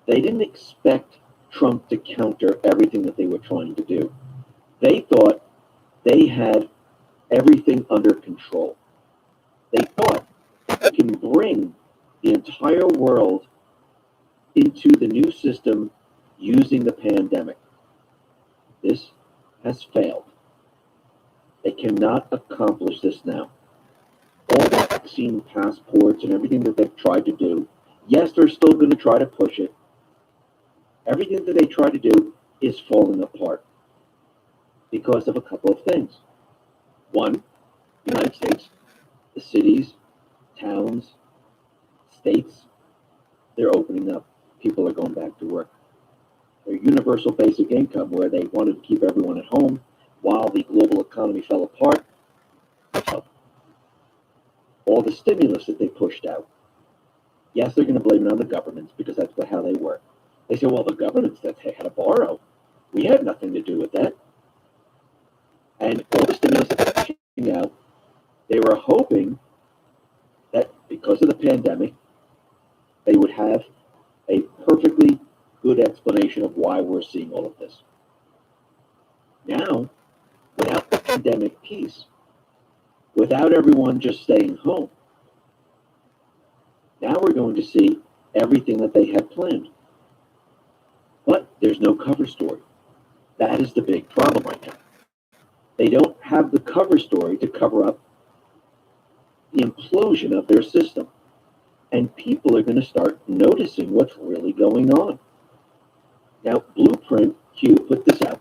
they didn't expect Trump to counter everything that they were trying to do. They thought they had everything under control. They thought they can bring the entire world into the new system using the pandemic. This has failed. They cannot accomplish this now. All the vaccine passports and everything that they've tried to do, yes, they're still going to try to push it. Everything that they try to do is falling apart because of a couple of things. One, the United States, the cities, towns, states, they're opening up. People are going back to work. Their universal basic income, where they wanted to keep everyone at home while the global economy fell apart. All the stimulus that they pushed out. Yes, they're going to blame it on the governments because that's how they work. They say, well, the governments that had to borrow. We had nothing to do with that. And all the stimulus that they're pushing out, they were hoping that because of the pandemic, they would have a perfectly good explanation of why we're seeing all of this. Now, without the pandemic piece, without everyone just staying home, now we're going to see everything that they had planned. But there's no cover story. That is the big problem right now. They don't have the cover story to cover up the implosion of their system. And people are going to start noticing what's really going on. Now, Blueprint Q put this out.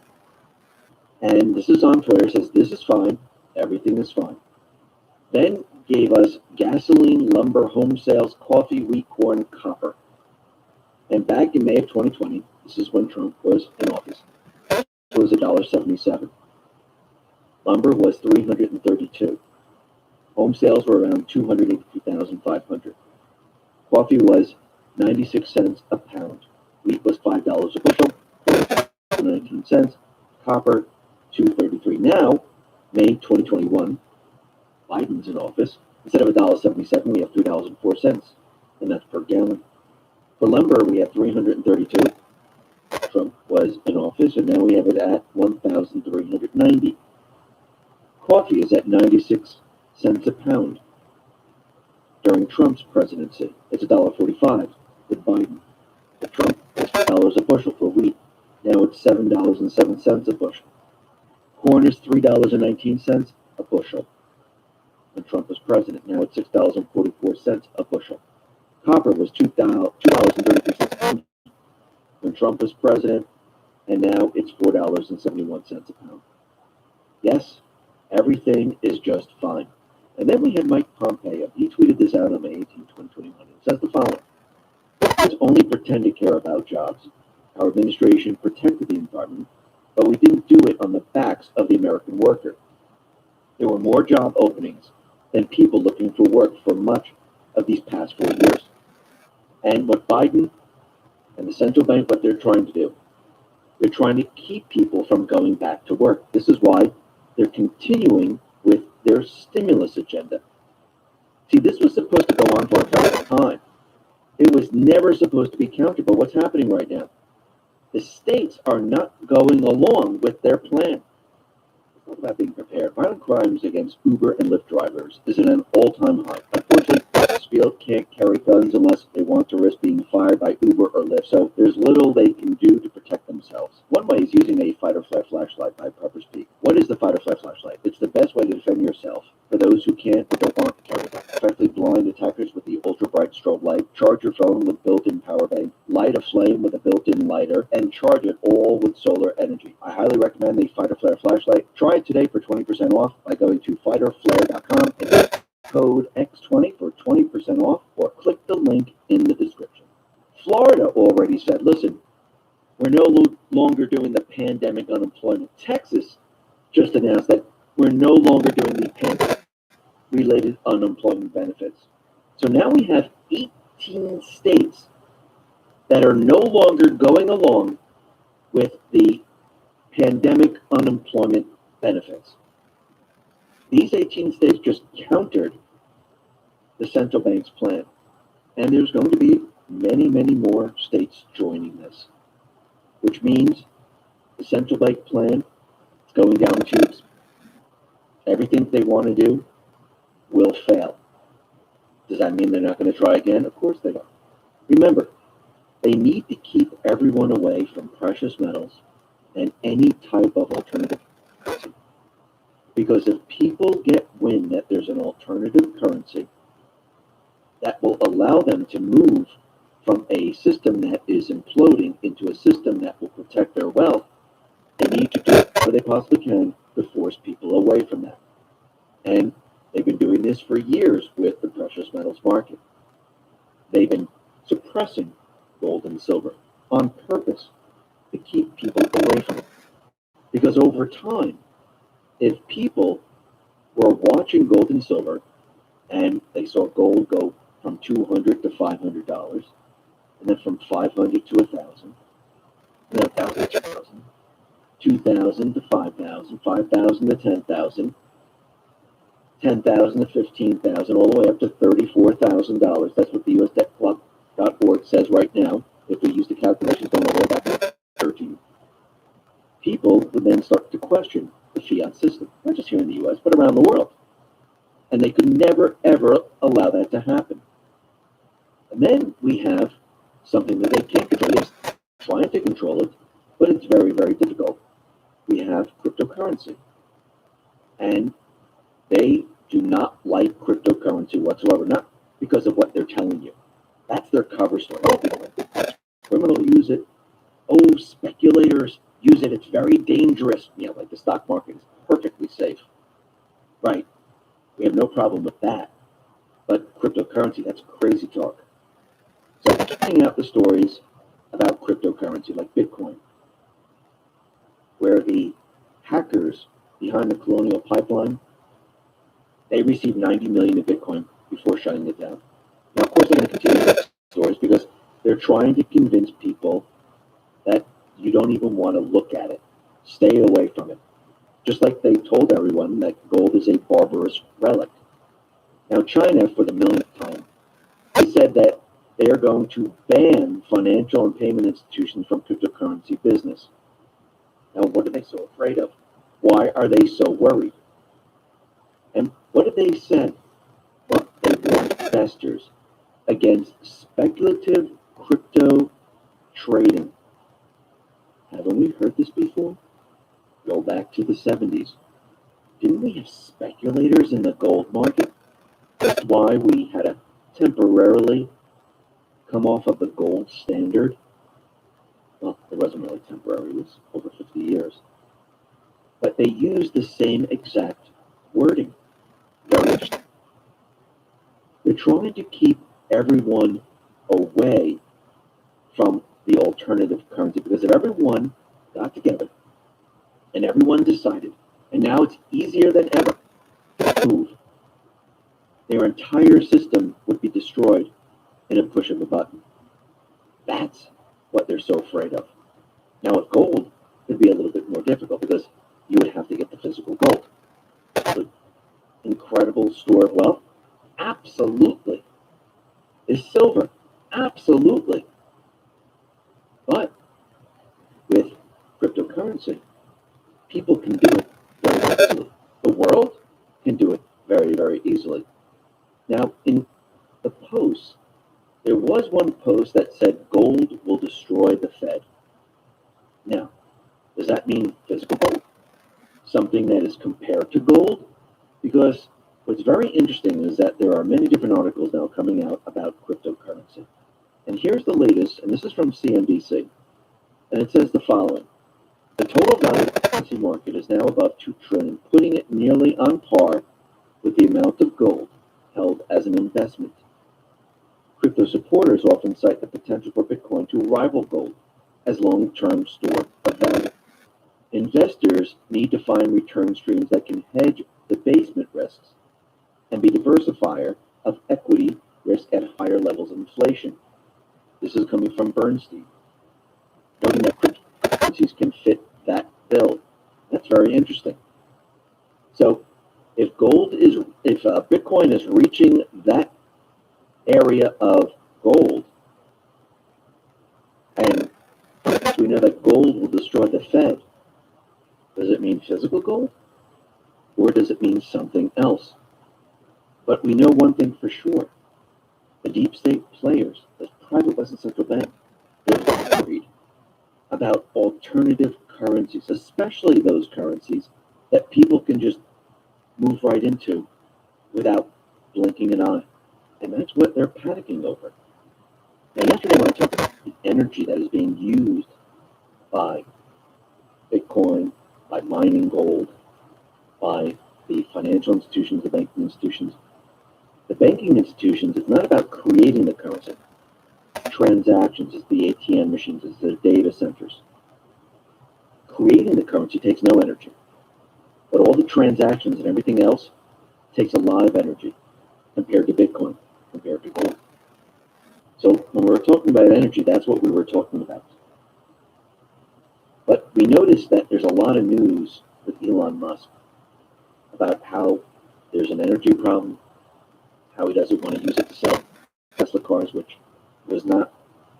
And this is on Twitter, says this is fine, everything is fine. Then gave us gasoline, lumber, home sales, coffee, wheat, corn, copper. And back in May of 2020, this is when Trump was in office, it was $1.77. Lumber was $332. Home sales were around $282,500. Coffee was 96 cents a pound. Wheat was $5 a bushel, 19 cents. Copper, $2.33. Now, May 2021, Biden's in office. Instead of $1.77, we have $3.04, and that's per gallon. For lumber, we have $332. Trump was in office, and now we have it at $1,390. Coffee is at 96 cents a pound. During Trump's presidency, it's $1.45 with Biden. For Trump, it's $4 a bushel for wheat. Now it's $7.07 a bushel. Corn is $3.19 a bushel when Trump was president. Now it's $6.44 a bushel. Copper was $2.33 a pound when Trump was president, and now it's $4.71 a pound. Yes, everything is just fine. And then we had Mike Pompeo. He tweeted this out on May 18, 2021. It says the following. Let's only pretend to care about jobs. Our administration protected the environment, but we didn't do it on the backs of the American worker. There were more job openings than people looking for work for much of these past 4 years. And what Biden and the central bank, what they're trying to do, they're trying to keep people from going back to work. This is why they're continuing with their stimulus agenda. See, this was supposed to go on for a very long time. It was never supposed to be countered, but what's happening right now? The states are not going along with their plan. Talk about being prepared. Violent crimes against Uber and Lyft drivers is at an all-time high. Unfortunately, Spiel can't carry guns unless they want to risk being fired by Uber or Lyft, so there's little they can do to protect themselves. One way is using a fight-or-flight flashlight by Pepper Speak. What is the fight-or-flight flashlight? It's the best way to defend yourself for those who can't or don't want to carry it. Effectively blind attackers with the ultra-bright strobe light, charge your phone with built-in power bank, light a flame with a built-in lighter, and charge it all with solar energy. I highly recommend the fight-or-flare flashlight. Try it today for 20% off by going to fightorflare.com and use code X20 for 20% off, or click the link in the description. Florida already said, listen, we're no longer doing the pandemic unemployment. Texas just announced that we're no longer doing the pandemic-related unemployment benefits. So now we have 18 states that are no longer going along with the pandemic unemployment benefits. These 18 states just countered the central bank's plan. And there's going to be many, many more states joining this, which means the central bank plan is going down the tubes. Everything they want to do will fail. Does that mean they're not going to try again? Of course they are. Remember, they need to keep everyone away from precious metals and any type of alternative currency. Because if people get wind that there's an alternative currency that will allow them to move from a system that is imploding into a system that will protect their wealth, they need to do what they possibly can to force people away from that. And they've been doing this for years with the precious metals market. They've been suppressing gold and silver on purpose to keep people away from it. Because over time, if people were watching gold and silver and they saw gold go from $200 to $500, and then from $500 to $1,000, and then $1,000 to $2,000, $2,000 to $5,000, $5,000 to $10,000, $10,000 to $15,000, all the way up to $34,000. That's what the USDebtClub.org says right now. If we use the calculations going all the way back to 13, people would then start to question the fiat system, not just here in the U.S., but around the world. And they could never, ever allow that to happen. And then we have something that they can't control. Yes, trying to control it, but it's very, very difficult. We have cryptocurrency. And they do not like cryptocurrency whatsoever, not because of what they're telling you. That's their cover story. Oh, criminals use it. Oh, speculators use it. It's very dangerous. Yeah, like the stock market is perfectly safe. Right. We have no problem with that. But cryptocurrency, that's crazy talk. So I'm checking out the stories about cryptocurrency, like Bitcoin, where the hackers behind the Colonial Pipeline, they received 90 million in Bitcoin before shutting it down. Now, of course, they're going to continue those stories because they're trying to convince people that you don't even want to look at it. Stay away from it. Just like they told everyone that gold is a barbarous relic. Now, China, for the millionth time, they said that they are going to ban financial and payment institutions from cryptocurrency business. Now, what are they so afraid of? Why are they so worried? And what did they say? Well, they warned investors against speculative crypto trading. Haven't we heard this before? Go back to the 70s. Didn't we have speculators in the gold market? That's why we had to temporarily come off of the gold standard. Well, it wasn't really temporary, it was over 50 years. But they used the same exact wording. Very interesting. They're trying to keep everyone away from the alternative currency. Because if everyone got together and everyone decided, and now it's easier than ever to move, their entire system would be destroyed in a push of a button. That's what they're so afraid of. Now, with gold, it'd be a little bit more difficult because you would have to get the physical gold. But incredible store of wealth? Absolutely. Is silver? Absolutely. But with cryptocurrency, people can do it very easily. The world can do it very, very easily. Now, in the post, there was one post that said gold will destroy the Fed. Now, does that mean physical gold? Something that is compared to gold? Because what's very interesting is that there are many different articles now coming out about cryptocurrency. And here's the latest, and this is from CNBC. And it says the following. The total value of the currency market is now above $2 trillion, putting it nearly on par with the amount of gold held as an investment. Crypto supporters often cite the potential for Bitcoin to rival gold as long-term store of value. Investors need to find return streams that can hedge debasement risks and be diversifier of equity risk at higher levels of inflation. This is coming from Bernstein, noting that cryptocurrencies can fit that bill. That's very interesting. So, if Bitcoin is reaching that area of gold, and we know that gold will destroy the Fed, does it mean physical gold, or does it mean something else? But we know one thing for sure: the deep state players, the private Western Central Bank, they're worried about alternative currencies, especially those currencies that people can just move right into without blinking an eye. And that's what they're panicking over. Now, yesterday when I talked about the energy that is being used by Bitcoin, by mining gold, by the financial institutions, the banking institutions, it's not about creating the currency. Transactions, it's the ATM machines, it's the data centers. Creating the currency takes no energy. But all the transactions and everything else takes a lot of energy compared to Bitcoin, compared to gold. So when we were talking about energy, that's what we were talking about. But we noticed that there's a lot of news with Elon Musk about how there's an energy problem, how he doesn't want to use it to sell Tesla cars, which was not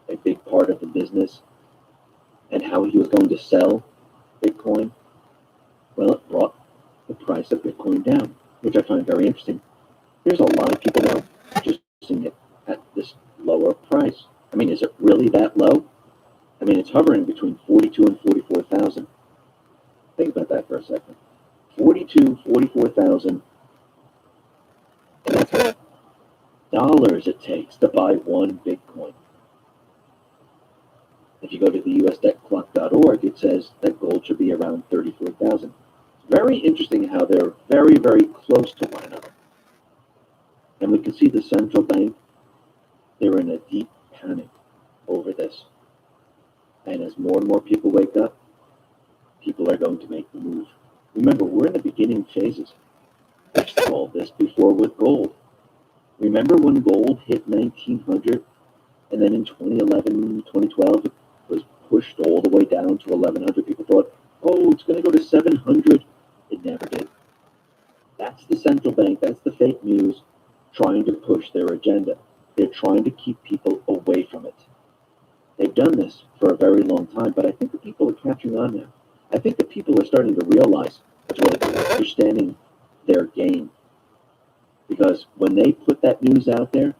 a big part of the business, and how he was going to sell Bitcoin. Well, it brought the price of Bitcoin down, which I find very interesting. There's a lot of people now just using it at this lower price. I mean, is it really that low? I mean, it's hovering between 42 and 44,000. Think about that for a second. 42, 44,000. And that's what dollars it takes to buy one Bitcoin. If you go to the usdebtclock.org, it says that gold should be around 34,000. Very interesting how they're very, very close to one another. And we can see the central bank, they're in a deep panic over this. And as more and more people wake up, people are going to make the move. Remember, we're in the beginning phases. We saw this before with gold. Remember when gold hit 1900, and then in 2011, 2012, it was pushed all the way down to 1100. People thought, oh, it's going to go to 700. It never did. That's the central bank, that's the fake news trying to push their agenda. They're trying to keep people away from it. They've done this for a very long time, but I think the people are catching on now. I think the people are starting to realize that's what they're understanding their game. Because when they put that news out there,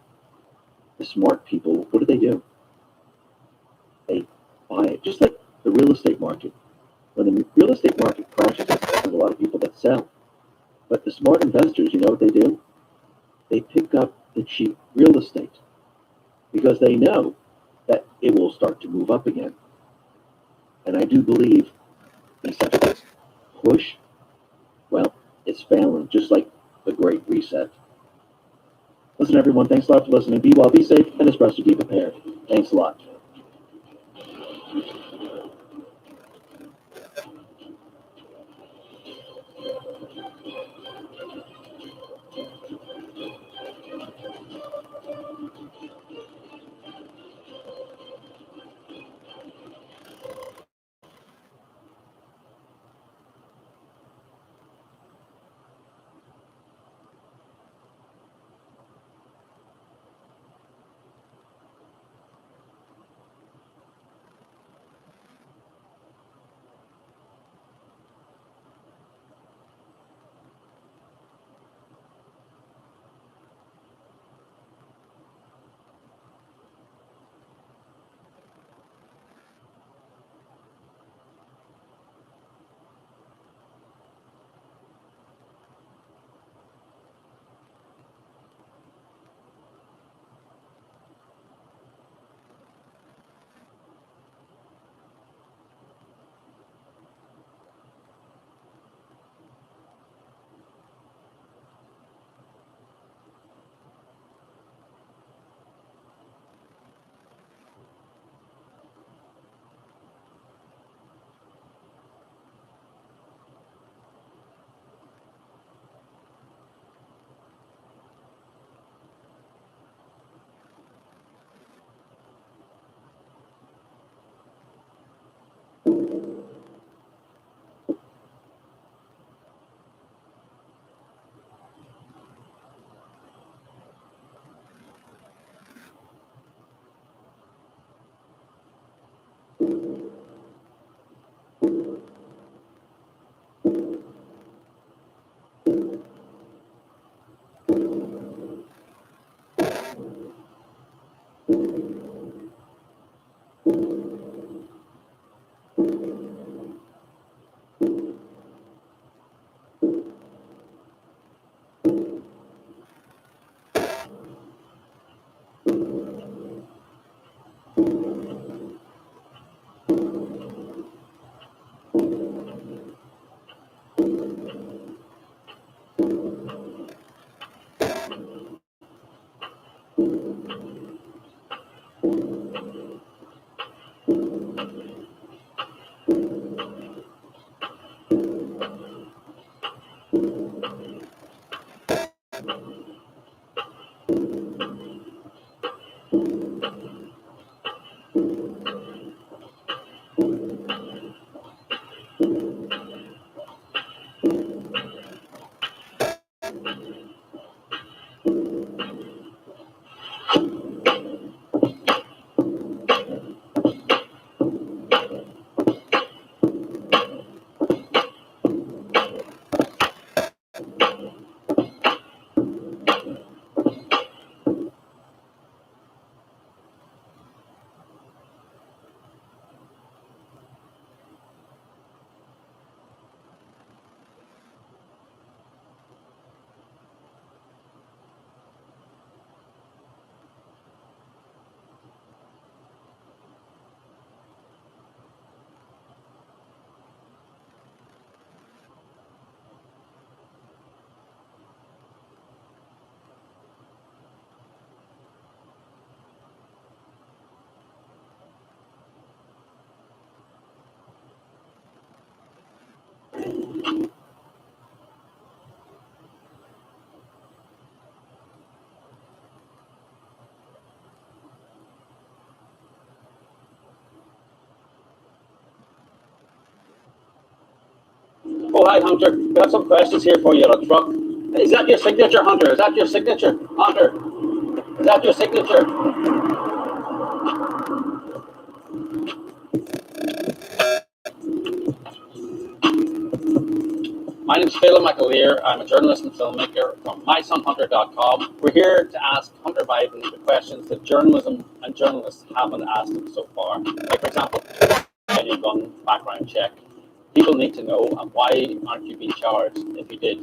the smart people, what do? They buy it. Just like the real estate market. When the real estate market crashes, there's a lot of people that sell. But the smart investors, you know what they do? They pick up the cheap real estate because they know that it will start to move up again. And I do believe these central push, well, it's failing, just like the Great Reset. Listen, everyone, thanks a lot for listening. Be well, be safe, and especially be prepared. Thanks a lot. Oh, hi, Hunter. We have some questions here for you on a truck. Is that your signature, Hunter? Is that your signature? Hunter, is that your signature? My name is Phil McAleer. I'm a journalist and filmmaker from MySonHunter.com. We're here to ask Hunter Biden the questions that journalism and journalists haven't asked him so far. Like, for example, why you gun background check? People need to know, and why aren't you being charged if you did?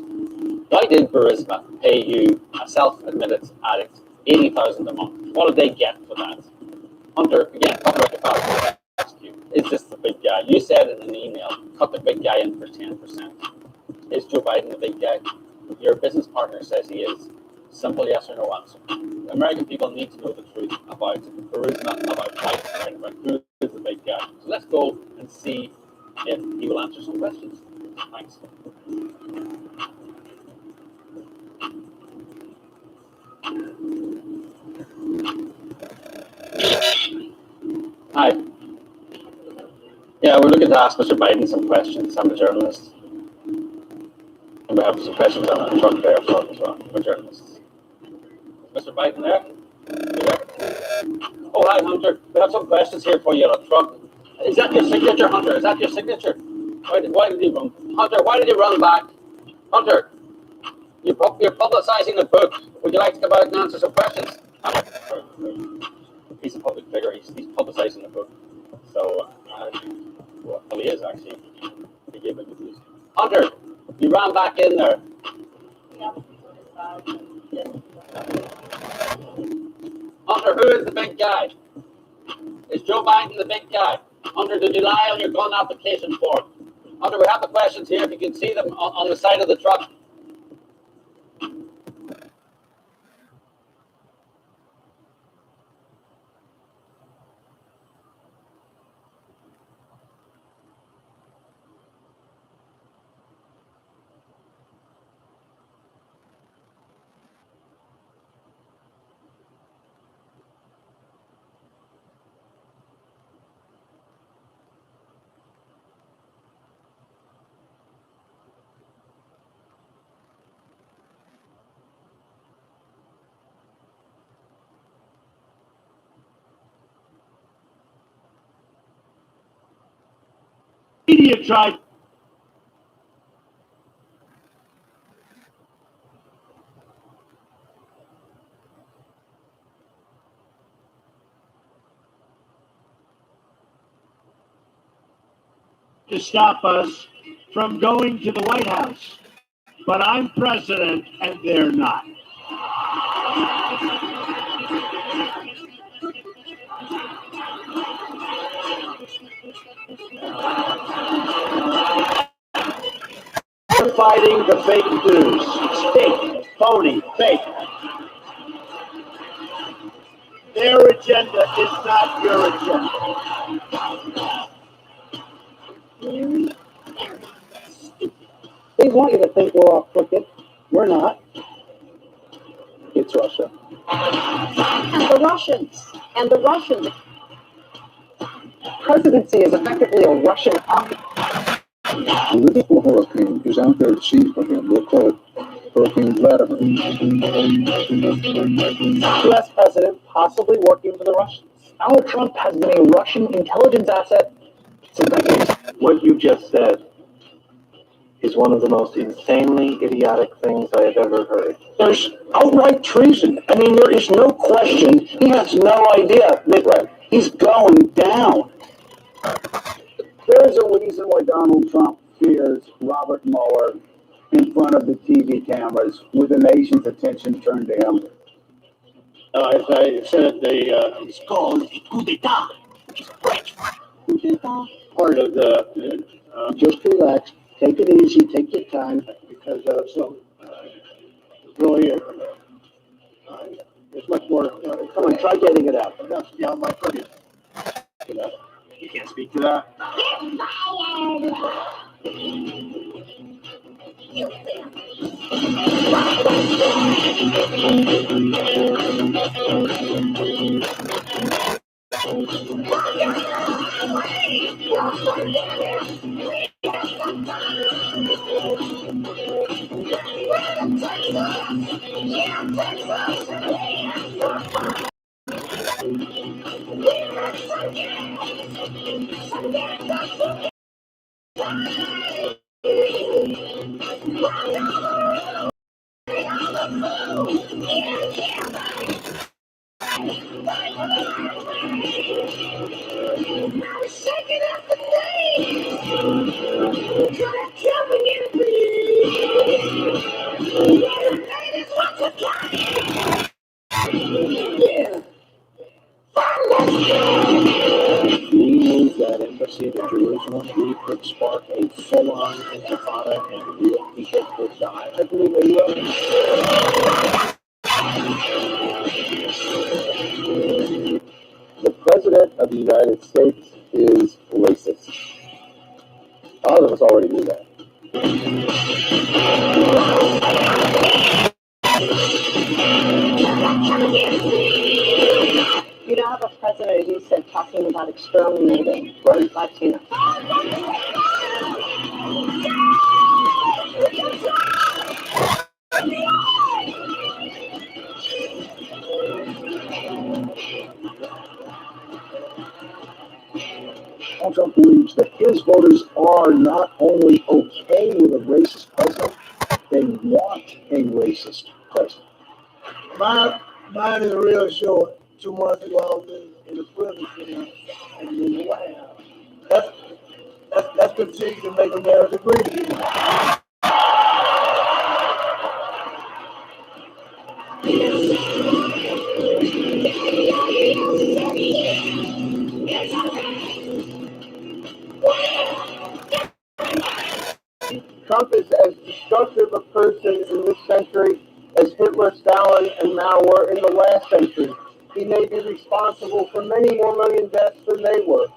Why did Burisma pay you, a self-admitted addict, $80,000 a month? What did they get for that? Hunter, again, talking about the fast rescue. Is this the big guy? You said in an email, cut the big guy in for 10%. Is Joe Biden the big guy? Your business partner says he is. Simple yes or no answer. American people need to know the truth about Burisma, about Biden, about who is the big guy. So and see if he will answer some questions. Thanks. Hi. Yeah, we're looking to ask Mr. Biden some questions. I'm a journalist. And we have some questions on our truck there as well. We're journalists. Is Mr. Biden there? You there? Oh, hi, Hunter. We have some questions here for you on a truck. Is that your signature, Hunter? Is that your signature? Why did you run? Hunter, why did you run back? Hunter, you're publicizing the book. Would you like to come out and answer some questions? He's a public figure. He's publicizing the book. So, well, he is actually. He gave it to Hunter, you ran back in there. Hunter, who is the big guy? Is Joe Biden the big guy? Hunter, did you lie on your gun application form? Hunter, we have the questions here. If you can see them on the side of the truck. Media tried. To stop us from going to the White House. But I'm president and they're not. We're fighting the fake news. It's fake, phony, fake. Their agenda is not your agenda. They want you to think we're all crooked. We're not. It's Russia. And the Russians. And the Russians. Presidency is effectively a Russian copy. The Liverpool hurricane is out there to sea for him. We'll call it Hurricane Vladimir. U.S. president possibly working for the Russians. Donald Trump has been a Russian intelligence asset since 1980. What you just said is one of the most insanely idiotic things I have ever heard. There's outright treason. I mean, there is no question. He has no idea that he's going down. There's a reason why Donald Trump fears Robert Mueller in front of the TV cameras with the nation's attention turned to him. As I said, it's called a coup d'etat, which is French. Coup d'etat. Part of the. Just relax. Take it easy. Take your time, because really, there's much more. Come on, try getting it out. That's beyond my purview. You can't speak to that. That embassy to Jerusalem could spark a full-on intifada and real people could die. I believe they will. The President of the United States is racist. A lot of us already knew that. You now have a president, you said, talking about exterminating Latinos. Donald Trump believes that his voters are not only okay with a racist president, they want a racist president. Mine is real short. 2 months ago, I was in the presidency and in the White House. Let's continue to make America great again. Trump is as destructive a person in this century as Hitler, Stalin, and Mao were in the last century. He may be responsible for many more million deaths than they were.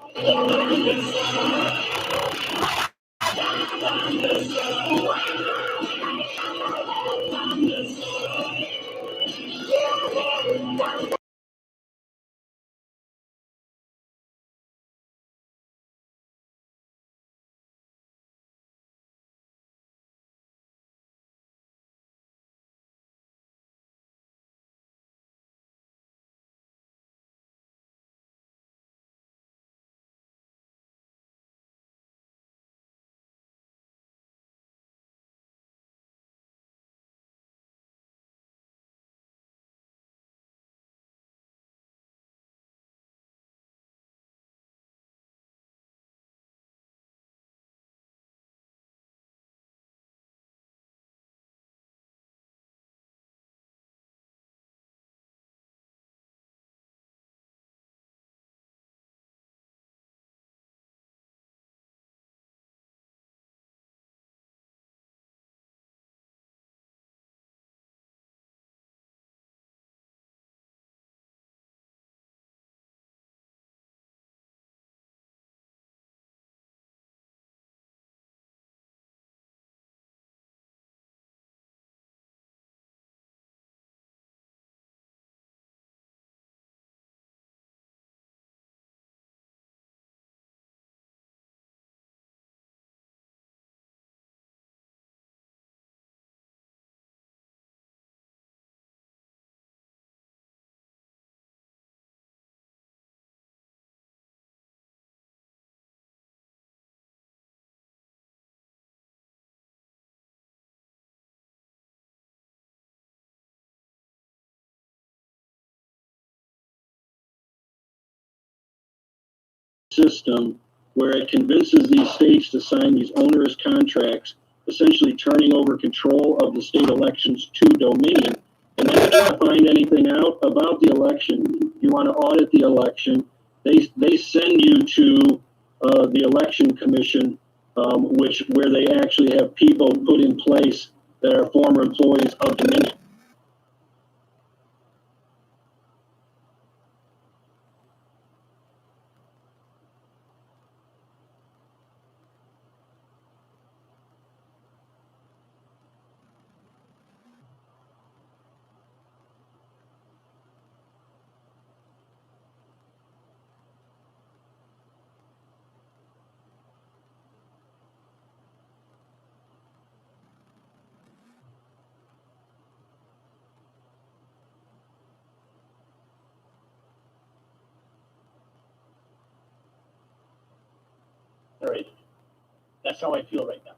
System where it convinces these states to sign these onerous contracts, essentially turning over control of the state elections to Dominion. And then if you want to find anything out about the election, you want to audit the election, they send you to the election commission, where they actually have people put in place that are former employees of Dominion. All right. That's how I feel right now.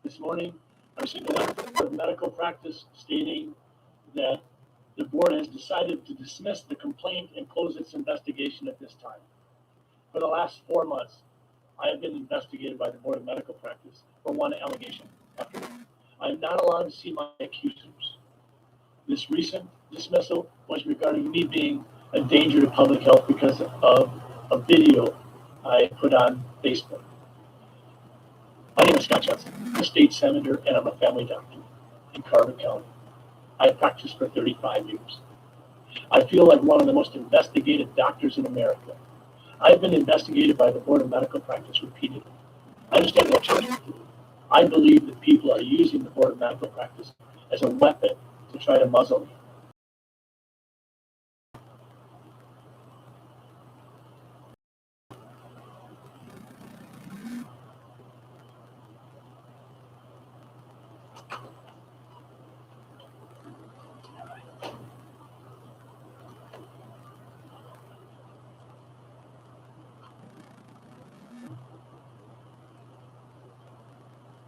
This morning, I received a letter from the medical practice stating that the board has decided to dismiss the complaint and close its investigation at this time. For the last 4 months, I have been investigated by the Board of Medical Practice for one allegation after another. I am not allowed to see my accusers. This recent dismissal was regarding me being a danger to public health because of a video I put on Facebook. My name name is Scott Johnson. I'm a state senator and I'm a family doctor in Carver County. I have practiced for 35 years. I feel like one of the most investigated doctors in America. I've been investigated by the Board of Medical Practice repeatedly. I understand what church. I believe that people are using the Board of Medical Practice as a weapon to try to muzzle me.